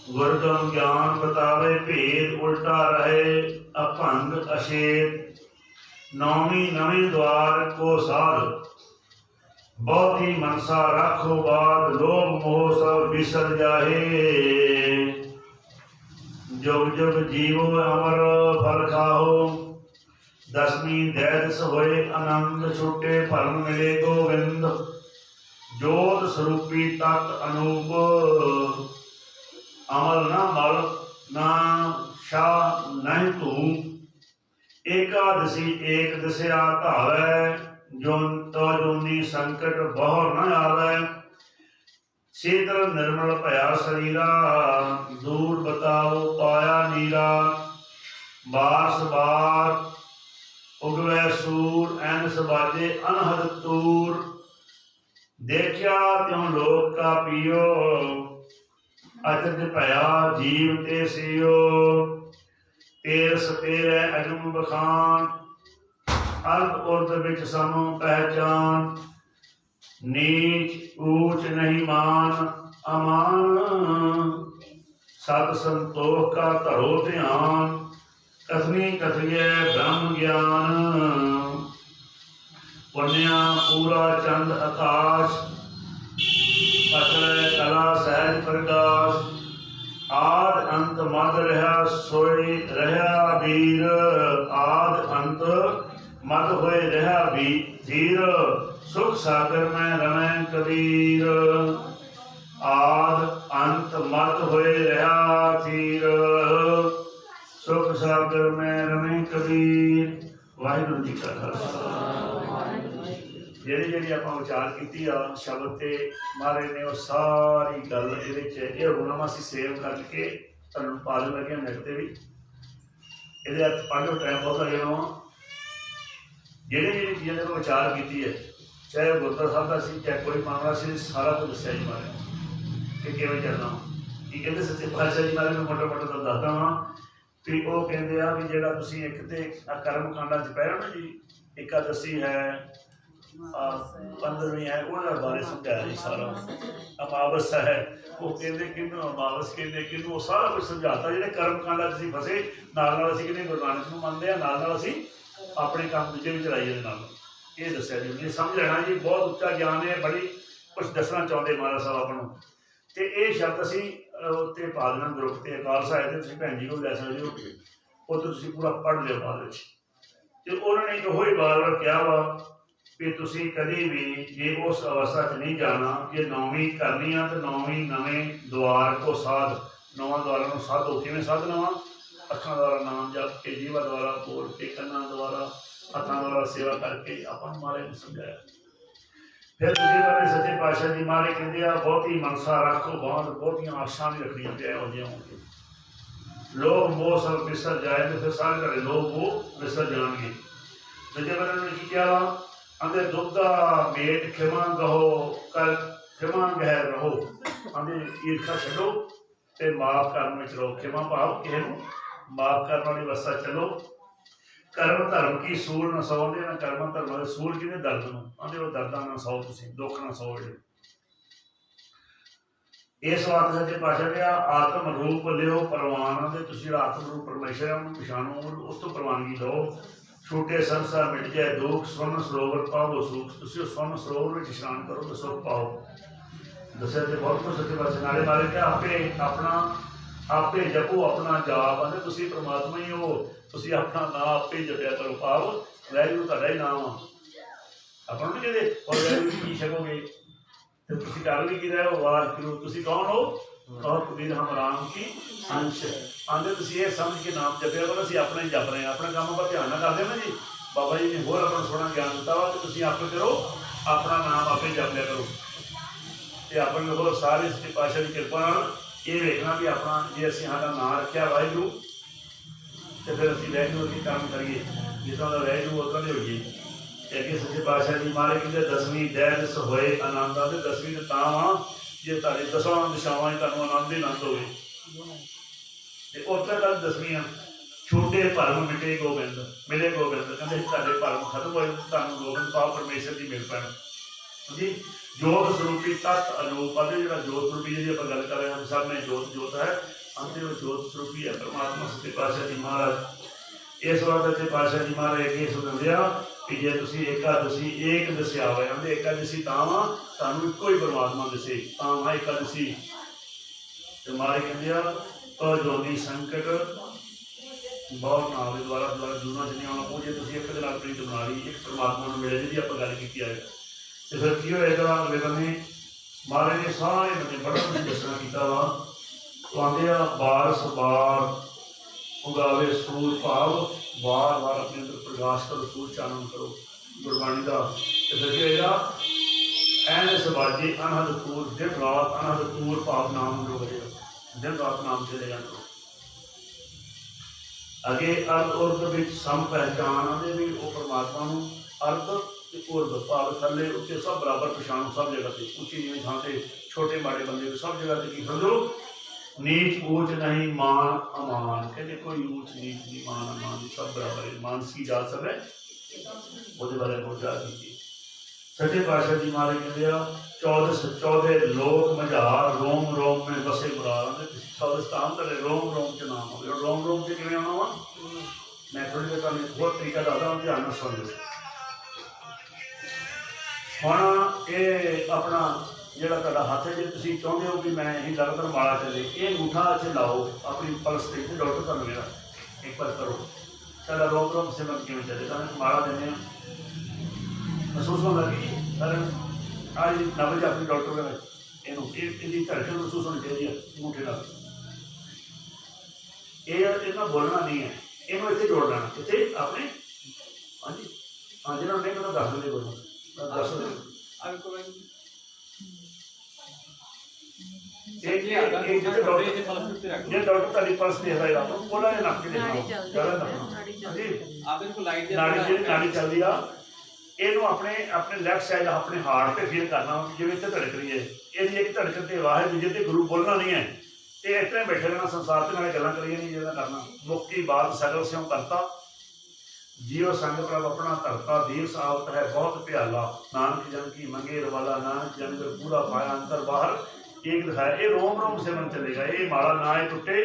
गुरगम ज्ञान बतावे भेद उल्टा रहे अभंग अशेत। नौवीं नवें द्वार को साध बहुती मनसा रखो बाद। लोभ मोह सब बिसर जाहे जुग जुग जीवो अमर फल खाओ। दसवीं दैदस होए आनंद छूटे भरम मिले गोविंद। जोत स्वरूपी तत् अनूप अमल न मल न शाह नहीं तू। एकादशी एक दिशा धावै जोन तो जोनी संकट बहुर न आवे। शीतल निर्मल भया शरीरा दूर बताओ पाया नीरा। बास बार उगवै सूर एनस बाजे अनहद तूर। देखिया त्यों लोक का पियो अचरज भया जीव ते सियो। तेर सतेरे अजम बखान अर्ध उर्ध विच सम पहचान। नीच ऊंच नहीं मान अमान। सत संतोख का धरो ध्यान। कथनी कथिए ब्रह्म ज्ञान। पुण्या पूरा चंद आकाश अचल कला सहज प्रकाश। आद अंत मद रहा सोई रहा वीर। आद अंत मद होए रहा धीर। सुख सागर में रमै कबीर। आद अंत मद होए रहा धीर। सुख सागर में रमै कबीर। वाहिगुरू जी का खालसा। ਜਿਹੜੀ ਆਪਾਂ ਵਿਚਾਰ ਕੀਤੀ ਆ ਸ਼ਬਦ ਤੇ ਮਹਾਰਾਜ ਨੇ ਉਹ ਸਾਰੀ ਗੱਲ ਇਹਦੇ ਚ ਇਹ ਹੁਣਾਂ ਅਸੀਂ ਸੇਵ ਕਰਕੇ ਤੁਹਾਨੂੰ ਪਾ ਦੇ ਲੱਗੇ ਨੈਟ ਤੇ ਵੀ ਇਹਦੇ ਅਰਥ ਪੜ੍ਹੋ ਟਾਈਮ ਬਹੁਤ ਲੱਗ ਜਾਣਾ। ਜਿਹੜੀ ਚੀਜ਼ਾਂ ਦੇ ਵਿਚਾਰ ਕੀਤੀ ਹੈ ਚਾਹੇ ਗੁਰਦੁਆਰਾ ਸਾਹਿਬ ਦਾ ਸੀ ਚਾਹੇ ਕੋਈ ਮਾਮਲਾ ਸੀ ਸਾਰਾ ਕੁਝ ਦੱਸਿਆ ਜੀ ਮਹਾਰਾਜ ਕਿ ਕਿਵੇਂ ਚੱਲਣਾ। ਕੀ ਕਹਿੰਦੇ ਸੱਚੇ ਪਾਤਸ਼ਾਹ ਜੀ ਮਹਾਰਾਜ ਨੂੰ ਮੋਟਾ ਮੋਟਾ ਤਾਂ ਦੱਸਦਾ ਵਾਂ ਵੀ ਉਹ ਕਹਿੰਦੇ ਆ ਵੀ ਜਿਹੜਾ ਤੁਸੀਂ ਇੱਕ ਤੇ ਕਰਮ ਕਾਂਡਾਂ ਚ ਪੈ ਰਹੇ ਹੋ ਨਾ ਜੀ। ਇਕਾਦਸ਼ੀ ਹੈ 15ਵੀं है ਉਹਦੇ ਬਾਰੇ ਸਮਝਾਇਆ ਜੀ ਸਾਰਾ। ਅਮਾਵਸ ਹੈ ਉਹ ਕਹਿੰਦੇ ਕਿਹਨੂੰ ਅਮਾਵਸ ਕਹਿੰਦੇ ਕਿਹਨੂੰ, ਉਹ ਸਾਰਾ ਕੁਝ ਸਮਝਾਤਾ। ਜਿਹੜੇ ਕਰਮ ਕਾਂਡਾਂ 'ਚ ਅਸੀਂ ਫਸੇ, ਨਾਲ ਅਸੀਂ ਕਹਿੰਦੇ ਗੁਰੂ ਨਾਨਕ ਨੂੰ ਮੰਨਦੇ ਹਾਂ, ਨਾਲ ਅਸੀਂ ਆਪਣੇ ਕੰਮ ਦੂਜੇ ਵੀ ਚਲਾਈਏ ਦੇ ਨਾਲ। ਇਹ ਦੱਸਿਆ ਜੀ, ਇਹ ਸਮਝ ਲੈਣਾ ਜੀ। ਬਹੁਤ ਉੱਚਾ ਗਿਆਨ ਹੈ, ਬੜੀ ਕੁਛ ਦੱਸਣਾ ਚਾਹੁੰਦੇ ਮਹਾਰਾਜ ਸਾਹਿਬ ਆਪਾਂ ਨੂੰ। ਤੇ ਇਹ ਸ਼ਬਦ ਅਸੀਂ ਉੱਤੇ ਪਾ ਦੇਣਾ ਗਰੁੱਪ ਤੇ ਅਕਾਲ ਸਾਹਿਬ ਤੇ, ਤੁਸੀਂ ਭੈਣ ਜੀ ਕੋਲ ਲੈ ਸਕਦੇ ਹੋ, ਉਹ ਤੋਂ ਤੁਸੀਂ ਪੂਰਾ ਪੜ੍ਹ ਲਿਓ ਬਾਅਦ ਵਿੱਚ। ਤੇ ਉਹਨਾਂ ਨੇ ਇਹੋ ਹੀ ਵਾਰ-ਵਾਰ ਕਿਹਾ ਵਾ ਵੀ ਤੁਸੀਂ ਕਦੇ ਵੀ ਜੇ ਉਸ ਅਵਸਥਾ 'ਚ ਨਹੀਂ ਜਾਣਾ, ਜੇ ਨੌਵੀਂ ਕਰਨੀ ਆ ਤਾਂ ਨੌਵੀਂ ਨਵੇਂ ਦੁਆਰ ਕੋ ਸਾਧ, ਨਵਾਂ ਦੁਆਰਾਂ ਨੂੰ ਸਾਧੋ। ਕਿਵੇਂ ਸਾਧਨਾ ਵਾ? ਅੱਖਾਂ ਦੁਆਰਾ ਨਾਮ ਜਪ ਕੇ, ਜੀਵਾ ਦੁਆਰਾ ਬੋਲ ਕੇ, ਕੰਨਾਂ ਦੁਆਰਾ, ਹੱਥਾਂ ਦੁਆਰਾ ਸੇਵਾ ਕਰਕੇ ਆਪਾਂ ਨੂੰ ਮਹਾਰਾਜ ਨੇ ਸਮਝਾਇਆ। ਫਿਰ ਦੂਜੇ ਬਾਰੇ ਸੱਚੇ ਪਾਤਸ਼ਾਹ ਜੀ ਮਹਾਰਾਜ ਕਹਿੰਦੇ ਆ, ਬਹੁਤੀ ਮਨਸਾ ਰੱਖੋ ਬਾਂਧ, ਬਹੁਤੀਆਂ ਆਸ਼ਾਂ ਵੀ ਰੱਖਣੀਆਂ ਪਿਆ ਇਹੋ ਜਿਹੀਆਂ ਹੋਣਗੀਆਂ। ਲੋਭ ਮੋਹ ਸਭ ਵਿਸਰ ਜਾਏ, ਤੇ ਫਿਰ ਸਾਰੇ ਤੁਹਾਡੇ ਲੋਭ ਮੋਹ ਵਿਸਰ ਜਾਣਗੇ। ਦੂਜੇ ਬਾਰੇ ਨੇ ਕੀ ਕਿਹਾ? ਆਂਦੇ ਦੁੱਧ ਦਾ ਮੇਟ ਖਿਮਾ ਗਹੋ ਕਰ, ਖਿਮਾ ਗਹਿ ਰਹੋ। ਆਂਦੇ ਈਰਖਾ ਛੱਡੋ ਤੇ ਮਾਫ ਕਰਨ ਵਿੱਚ ਰਹੋ। ਖਿਮਾ ਭਾਵ ਕਿਸੇ ਨੂੰ ਮਾਫ ਕਰਨ ਵਾਲੀ ਅਵਸਥਾ ਚੱਲੋ। ਕਰਮ ਧਰਮ ਕੀ ਸੂਲ ਨਾ ਸੌਂਦੇ, ਨਾ ਕਰਮ ਧਰਮਾਂ ਦੇ ਸੂਲ ਕਿਹਨੇ? ਦਰਦ ਨੂੰ। ਆਂਦੇ ਉਹ ਦਰਦਾਂ ਨਾ ਸੌ, ਤੁਸੀਂ ਦੁੱਖ ਨਾ ਸੌ। ਇਸ ਵਾਰ ਸੱਚੇ ਪਾਤਸ਼ਾਹ ਨੇ ਆਤਮ ਰੂਪ ਲਿਓ ਪ੍ਰਵਾਨ ਦੇ, ਤੁਸੀਂ ਜਿਹੜਾ ਆਤਮ ਰੂਪ ਪਰਮੇਸ਼ਰ ਉਹਨੂੰ ਪਛਾਣੋ, ਉਸ ਤੋਂ ਪ੍ਰਵਾਨਗੀ ਲਓ। ਛੋਟੇ ਸੰਸਾਰ ਮਿਟ ਜਾਏ ਦੁੱਖ, ਸਵਰਨ ਸਰੋਵਰ ਪਾਓ ਸੁਖ। ਤੁਸੀਂ ਉਸ ਸਵਰਨ ਸਰੋਵਰ ਵਿੱਚ ਇਸ਼ਨਾਨ ਕਰੋ ਤੇ ਸੁਖ ਪਾਓ। ਦੱਸਿਆ ਤੇ ਬਹੁਤ ਕੁਝ ਸੱਚੇ ਪਾਤਸ਼ਾਹ ਨਾਲੇ ਮਾਰੇ ਕਿ ਆਪੇ ਆਪਣਾ ਆਪੇ ਜਪੋ ਆਪਣਾ ਜਾਪ। ਆਂਦੇ ਤੁਸੀਂ ਪ੍ਰਮਾਤਮਾ ਹੀ ਹੋ, ਤੁਸੀਂ ਆਪਣਾ ਨਾਂ ਆਪੇ ਜਪਿਆ ਕਰੋ। ਭਾਵ ਵਾਹਿਗੁਰੂ ਤੁਹਾਡਾ ਹੀ ਨਾਮ ਆ। ਆਪਾਂ ਨੂੰ ਕਹਿੰਦੇ ਔਰ ਵਾਹਿਗੁਰੂ ਕੀ ਛਕੋਗੇ ਤੇ ਤੁਸੀਂ ਕਰ ਵੀ ਕੀ ਰਹੇ ਹੋ? ਵਾਹਿਗੁਰੂ। ਤੁਸੀਂ ਕੌਣ ਹੋ? ਕਹੋ ਕਬੀਰ ਹਮ ਰਾਮ ਕੀ ਅੰਸ਼। ਆਂਦੇ ਤੁਸੀਂ ਇਹ ਸਮਝ ਕੇ ਨਾਮ ਜਪਿਆ ਕਰੋ, ਅਸੀਂ ਆਪਣਾ ਹੀ ਜਪ ਰਹੇ ਹਾਂ। ਆਪਣੇ ਕੰਮ ਪਰ ਧਿਆਨ ਨਾਲ ਕਰਦੇ ਹੋ ਨਾ ਜੀ। ਬਾਬਾ ਜੀ ਨੇ ਹੋਰ ਆਪਣਾ ਸੋਹਣਾ ਗਿਆਨ ਦਿੱਤਾ ਵਾ ਕਿ ਤੁਸੀਂ ਆਪੇ ਕਰੋ, ਆਪਣਾ ਨਾਮ ਆਪੇ ਜਪ ਲਿਆ ਕਰੋ। ਤੇ ਆਪਾਂ ਨੂੰ ਹੋਰ ਸਾਰੇ ਸੱਚੇ ਪਾਤਸ਼ਾਹ ਦੀ ਕਿਰਪਾ ਨਾਲ ਇਹ ਵੇਖਣਾ ਵੀ ਆਪਣਾ ਜੇ ਅਸੀਂ ਸਾਡਾ ਨਾਂ ਰੱਖਿਆ ਵਾਹਿਗੁਰੂ, ਤੇ ਫਿਰ ਅਸੀਂ ਵਾਹਿਗੁਰੂ ਦੀ ਕੰਮ ਕਰੀਏ, ਜਿਸ ਤਰ੍ਹਾਂ ਦਾ ਵਾਹਿਗੁਰੂ ਉਸ ਤਰ੍ਹਾਂ ਦੇ ਹੋਈਏ। ਤੇ ਅੱਗੇ ਸੱਚੇ ਪਾਤਸ਼ਾਹ ਜੀ ਮਹਾਰਾਜ ਕਹਿੰਦੇ ਦਸਵੀਂ ਦਹਿ ਹੋਏ ਆਨੰਦ। ਆਉਂਦੇ ਦਸਵੀਂ ਤੇ ਤਾਂ ਵਾ ਜੇ ਤੁਹਾਡੇ ਦਸਾਂ ਦਿਸ਼ਾਵਾਂ 'ਚ ਤੁਹਾਨੂੰ ਆਨੰਦ ਹੀ ਆਨੰਦ ਹੋਵੇ। ਤੇ ਉੱਥੇ ਤੱਕ ਦਸਵੀਂ ਆ, ਛੋਟੇ ਭਰਮ ਮਿਟੇ ਗੋਬਿੰਦ, ਮਿਲੇ ਗੋਬਿੰਦ। ਕਹਿੰਦੇ ਤੁਹਾਡੇ ਭਰਮ ਖਤਮ ਹੋਏ, ਤੁਹਾਨੂੰ ਗੋਬਿੰਦ ਪਾਓ ਪਰਮੇਸ਼ਰ ਦੀ ਮਿਲ ਪੈਣ ਜੀ। ਜੋਤ ਸਰੂਪੀ ਤੱਤ ਅਨੂਪ। ਆਂਦੇ ਜਿਹੜਾ ਜੋਤ ਸਰੂਪੀ ਜਿਹਦੀ ਆਪਾਂ ਗੱਲ ਕਰ ਰਹੇ ਹਾਂ, ਸਭ ਨੇ ਜੋਤ ਜੋਤ ਹੈ। ਆਂਦੇ ਉਹ ਜੋਤ ਸਰੂਪੀ ਹੈ ਪਰਮਾਤਮਾ ਸੱਚੇ ਪਾਤਸ਼ਾਹ ਜੀ ਮਹਾਰਾਜ। ਇਸ ਵਾਰ ਸੱਚੇ ਪਾਤਸ਼ਾਹ ਜੀ ਮਹਾਰਾਜ ਇਹ ਸੁਣਾਉਂਦਿਆ ਕਿ ਜੇ ਤੁਸੀਂ ਏਕਾਦਸ਼ੀ ਏਕ ਦੱਸਿਆ ਹੋਇਆ, ਆਂਦੇ ਏਕਾਦਸ਼ੀ ਤਾਂ ਵਾ ਤੁਹਾਨੂੰ ਇੱਕੋ ਹੀ ਪਰਮਾਤਮਾ ਦੱਸੇ, ਤਾਂ ਵਾ ਏਕਾਦਸ਼ੀ। ਤੇ ਮਹਾਰਾਜ ਕਹਿੰਦੇ ਆ ਅਜੋਨੀ ਸੰਕਟ ਬਹੁਤ ਨਾਮ ਦੇ ਦੁਆਰਾ ਜੂਨਾ 'ਚ ਨਹੀਂ ਆਉਣਾ ਪਊ। ਜੇ ਤੁਸੀਂ ਇੱਕ ਦੇ ਨਾਲ ਪ੍ਰੀਤ ਬਣਾ ਲਈ, ਇੱਕ ਪਰਮਾਤਮਾ ਨੂੰ ਮਿਲੇ ਜਿਹਦੀ ਆਪਾਂ ਗੱਲ ਕੀਤੀ ਹੈ, ਤੇ ਫਿਰ ਕੀ ਹੋਏਗਾ? ਅਗਲੇ ਬੰਨੇ ਮਹਾਰਾਜ ਨੇ ਸਾਰੇ ਬੰਦੇ ਬੜਾ ਕੁਝ ਦੱਸਣਾ ਕੀਤਾ ਵਾ। ਉਹ ਆਂਦੇ ਆ ਬਾਰਸ ਬਾਰ ਉਗਾਵੇ ਸੂਰ, ਭਾਵ ਵਾਰ ਵਾਰ ਆਪਣੇ ਅੰਦਰ ਪ੍ਰਕਾਸ਼ ਕਰੋ, ਸੂਰ ਚਾਨਣ ਕਰੋ ਗੁਰਬਾਣੀ ਦਾ। ਤੇ ਫਿਰ ਕੀ ਹੋਏਗਾ? ਐਨ ਸਬਾਜੇ ਅਨਹਦ ਤੂਰ, ਦਿਨ ਰਾਤ ਅਨਹਦ ਤੂਰ, ਭਾਵ ਨਾਮ ਨੂੰ ਵਜੇਗਾ, ਦਿਨ ਰਾਤ ਨਾਮ ਚਲੇ ਕਰੋ। ਅੱਗੇ ਅਰਧ ਉਰਧ ਵਿੱਚ ਸਮ ਪਹਿਚਾਣ। ਆਂਦੇ ਵੀ ਉਹ ਪਰਮਾਤਮਾ ਨੂੰ ਅਰਧ ਤੇ ਉਰਧ ਭਾਵ ਥੱਲੇ ਉੱਤੇ ਸਭ ਬਰਾਬਰ ਪਛਾਣੋ, ਸਭ ਜਗ੍ਹਾ ਤੇ, ਉੱਚੀ ਨੀਵੀਂ ਥਾਂ ਤੇ, ਛੋਟੇ ਮਾੜੇ ਬੰਦੇ ਸਭ ਜਗ੍ਹਾ ਤੇ ਕੀ ਸਮਝੋ? ਨੀਚ ਊਚ ਨਹੀਂ ਮਾਨ ਅਮਾਨ। ਕਹਿੰਦੇ ਕੋਈ ਊਚ ਨੀਚ ਨਹੀਂ, ਮਾਨ ਅਮਾਨ ਸਭ ਬਰਾਬਰ ਹੈ। ਮਾਨਸੀ ਜਾਤ ਸਭ ਹੈ, ਉਹਦੇ ਬਾਰੇ ਬਹੁਤ ਗੱਲ ਕੀਤੀ। ਸੱਚੇ ਪਾਤਸ਼ਾਹ ਜੀ ਮਹਾਰਾਜ ਕਹਿੰਦੇ ਆ 14 ਲੋਕ ਮਝਾਰ, ਰੋਮ ਰੋਮ में बसे मुरार। ਤੁਸੀਂ 14 ਸਥਾਨ ਤੁਹਾਡੇ ਰੋਮ ਰੋਮ 'ਚ ਨਾਮ ਹੋਵੇ। ਰੋਮ ਰੋਮ 'ਚ ਕਿਵੇਂ ਆਉਣਾ ਵਾ? ਮੈਂ ਥੋੜ੍ਹੀ ਜਿਹੀ ਤੁਹਾਨੂੰ ਬਹੁਤ ਤਰੀਕਾ ਦੱਸਦਾ, ਧਿਆਨ ਨਾਲ ਸੁਣ ਲਓ। ਹੁਣ ਇਹ ਆਪਣਾ ਜਿਹੜਾ ਤੁਹਾਡਾ ਹੱਥ, ਜੇ ਤੁਸੀਂ ਚਾਹੁੰਦੇ ਹੋ ਕਿ ਮੈਂ ਇਹ ਲਗਾਤਾਰ ਮਾਲਾ ਚੱਲੇ, ਇਹ ਅੰਗੂਠਾ ਇੱਥੇ ਲਾਓ ਆਪਣੀ ਪਲਸ ਤੇ। ਇੱਥੇ ਡਾਕਟਰ ਤੁਹਾਨੂੰ ਮੇਰਾ ਇੱਕ ਵਾਰ ਕਰੋ ਸਾਡਾ ਰੋਮ ਰੋਮ ਸਿਮਰਨ ਕਿਵੇਂ ਚੱਲੇ। ਤੁਹਾਨੂੰ ਮਾਲਾ ਦਿੰਦੇ ਹਾਂ, ਮਹਿਸੂਸ ਹੋਣ ਲੱਗੀ ਕਰਨ ਆਹ ਨਬਜ ਆਪਣੀ ਡਾਕਟਰ ਦੇ ਇਹਨੂੰ ਇਹਦੀ ਧੜਕਣ ਮਹਿਸੂਸ ਹੋਣੀ ਚਾਹੀਦੀ ਹੈ ਅੰਗੂਠੇ ਨਾਲ। ਇਹ ਇਹਨਾਂ ਬੋਲਣਾ ਨਹੀਂ ਹੈ, ਇਹਨੂੰ ਇੱਥੇ ਜੋੜ ਲੈਣਾ, ਇੱਥੇ ਆਪਣੇ। ਹਾਂਜੀ ਹਾਂ, ਜਿਹਨਾਂ ਨੂੰ ਨਹੀਂ ਪਤਾ ਦੱਸ ਦਿੰਦੇ, ਬੋਲੋ ਦੱਸ ਦਿਓ। ਜੇ ਡਾਕਟਰ ਤੁਹਾਡੀ ਪਲਸ ਦੇਖਦਾ ਜਿਹੜਾ ਉਹਨਾਂ ਨੇ ਨੱਕ ਕੇ ਦੇਖਣਾ, ਜ਼ਿਆਦਾ ਨਾੜੀ ਚੱਲਦੀ ਆ। ਇਹਨੂੰ ਆਪਣੇ ਲੈਫਟ ਸਾਈਡ ਆਪਣੇ ਹਾਰਟ 'ਤੇ ਫੀਲ ਕਰਨਾ, ਜਿਵੇਂ ਇੱਥੇ ਧੜਕ ਰਹੀ ਹੈ। ਇਹਦੀ ਇੱਕ ਧੜਕਣ 'ਤੇ ਵਾਹਿਗੁਰੂ ਜੀ ਤੇ ਗੁਰੂ ਬੋਲਣਾ ਨਹੀਂ ਹੈ, ਤੇ ਇਸ ਤਰ੍ਹਾਂ ਬੈਠੇ ਰਹਿਣਾ ਸੰਸਾਰ 'ਤੇ, ਨਾਲੇ ਗੱਲਾਂ ਕਰੀਏ ਨਹੀਂ ਜਿਹਦਾ ਕਰਨਾ। ਮੁਕਤੀ ਬਾਤ ਸਗਲ ਸਿਉਂ ਕਰਤਾ जियो संग प्रभ अपना धरता देश आवत है बहुत प्याला, नानक जन की मंगे रवाला, नानक जन कर पूरा पाया अंतर बाहर एक दिखाया। ये रोम रोम से मन चलेगा, ये माला ना ही टुटे